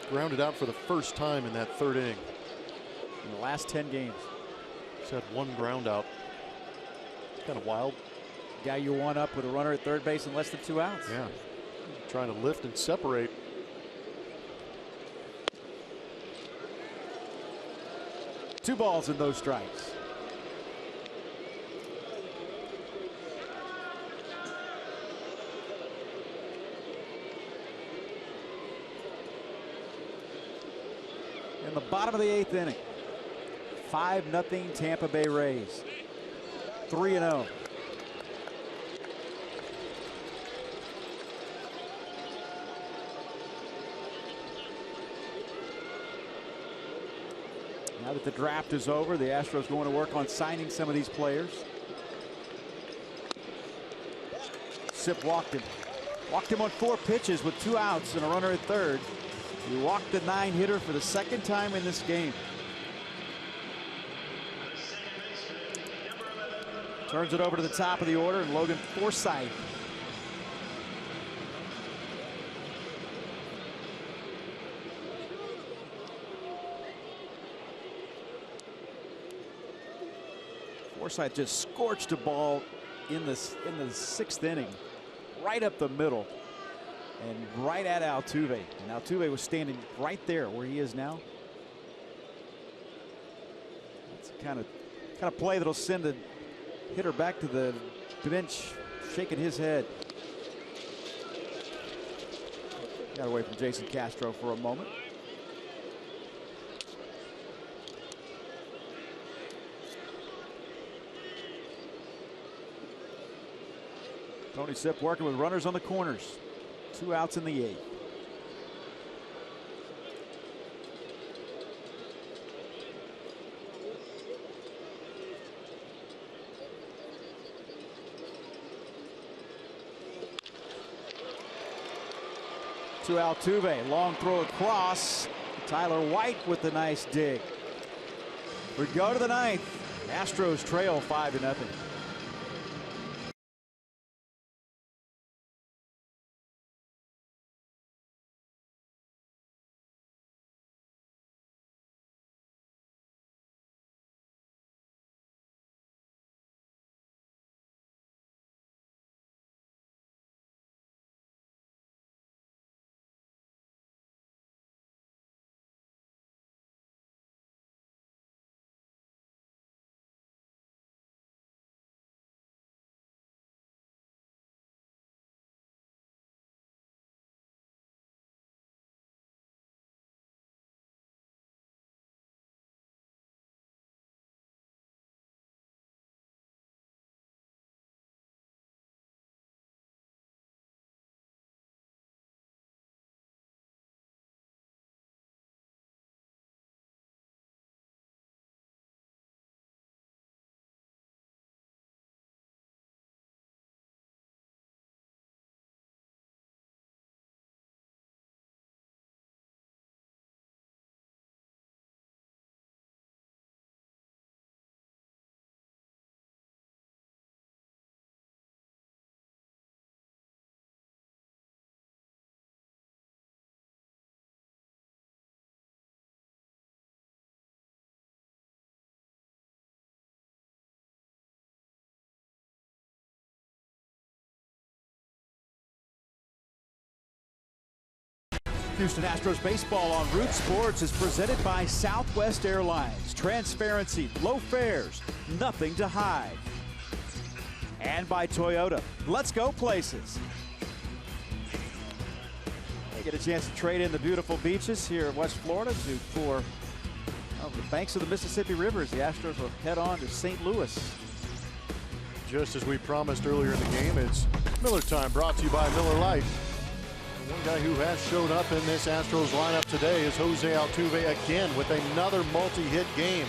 grounded out for the first time in that 3rd inning. In the last 10 games. He's had 1 ground out. Kind of wild. Guy you one up with a runner at third base and less than 2 outs. Yeah. Trying to lift and separate. Two balls and no strikes. In the bottom of the 8th inning, 5-0 Tampa Bay Rays. 3-0. Now that the draft is over, the Astros going to work on signing some of these players. Sip walked him. Walked him on 4 pitches with 2 outs and a runner at third. He walked the 9 hitter for the 2nd time in this game. Turns it over to the top of the order, and Logan Forsythe. Forsythe just scorched a ball in the 6th inning, right up the middle, and right at Altuve. And Altuve was standing right there where he is now. It's the kind of play that'll send a hitter back to the bench, shaking his head. Got away from Jason Castro for a moment. Tony Sipp working with runners on the corners. 2 outs in the 8th. To Altuve, long throw across. Tyler White with the nice dig. We go to the 9th. Astros trail 5-0. Houston Astros baseball on Root Sports is presented by Southwest Airlines. Transparency, low fares, nothing to hide. And by Toyota. Let's go places. They get a chance to trade in the beautiful beaches here in West Florida to tour the banks of the Mississippi River as the Astros will head on to St. Louis. Just as we promised earlier in the game, it's Miller time, brought to you by Miller Lite. One guy who has shown up in this Astros lineup today is Jose Altuve again with another multi-hit game.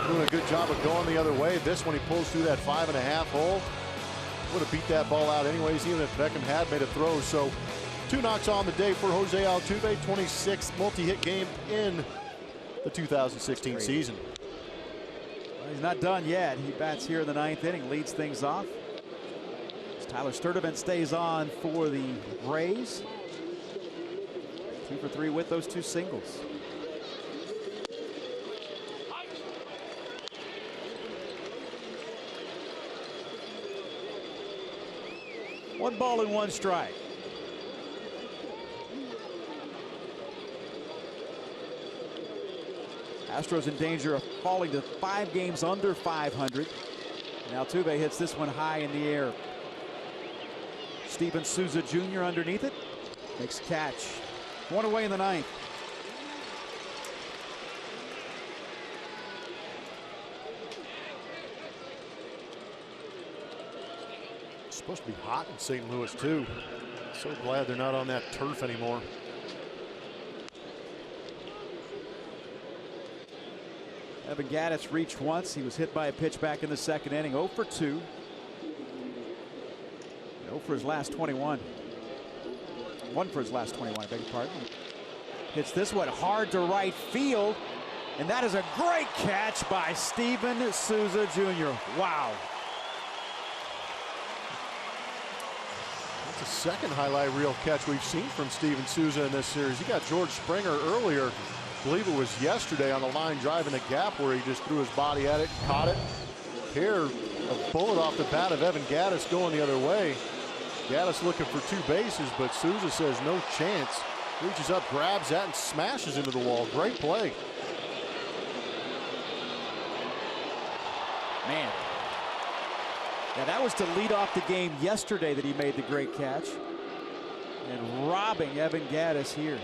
Doing a good job of going the other way. This one he pulls through that 5.5 hole. Would have beat that ball out anyways, even if Beckham had made a throw. So 2 knocks on the day for Jose Altuve, 26th multi-hit game in the 2016 season. Well, he's not done yet. He bats here in the 9th inning, leads things off. As Tyler Sturdivant stays on for the Rays. 2 for 3 with those 2 singles. One ball and 1 strike. Astros in danger of falling to 5 games under 500. And Altuve hits this one high in the air. Steven Souza Jr. underneath it. Makes a catch. 1 away in the 9th. It's supposed to be hot in St. Louis too. So glad they're not on that turf anymore. Evan Gattis reached once. He was hit by a pitch back in the 2nd inning. 0 for 2. 0 for his last 21. 1 for his last 21, I beg your pardon. Hits this one hard to right field. And that is a great catch by Steven Souza Jr. Wow. That's the second highlight reel catch we've seen from Steven Souza in this series. He got George Springer earlier. I believe it was yesterday on the line drive in the gap where he just threw his body at it, caught it. Here, a bullet off the bat of Evan Gattis going the other way. Gattis looking for 2 bases, but Souza says no chance. Reaches up, grabs that, and smashes into the wall. Great play. Man. Yeah, that was to lead off the game yesterday that he made the great catch. And robbing Evan Gattis here.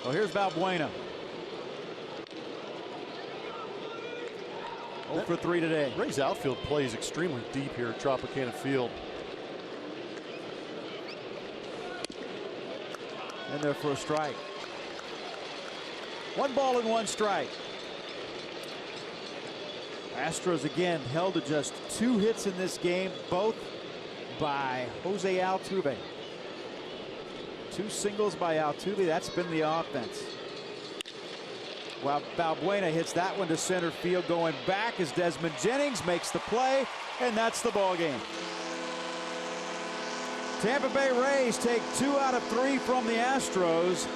Well, here's Valbuena. 0 for 3 today. Rays outfield plays extremely deep here at Tropicana Field. And there for a strike. 1 ball and 1 strike. Astros again held to just 2 hits in this game, both by Jose Altuve. 2 singles by Altuve. That's been the offense. While Valbuena hits that one to center field, going back as Desmond Jennings makes the play, and that's the ball game. Tampa Bay Rays take 2 out of 3 from the Astros.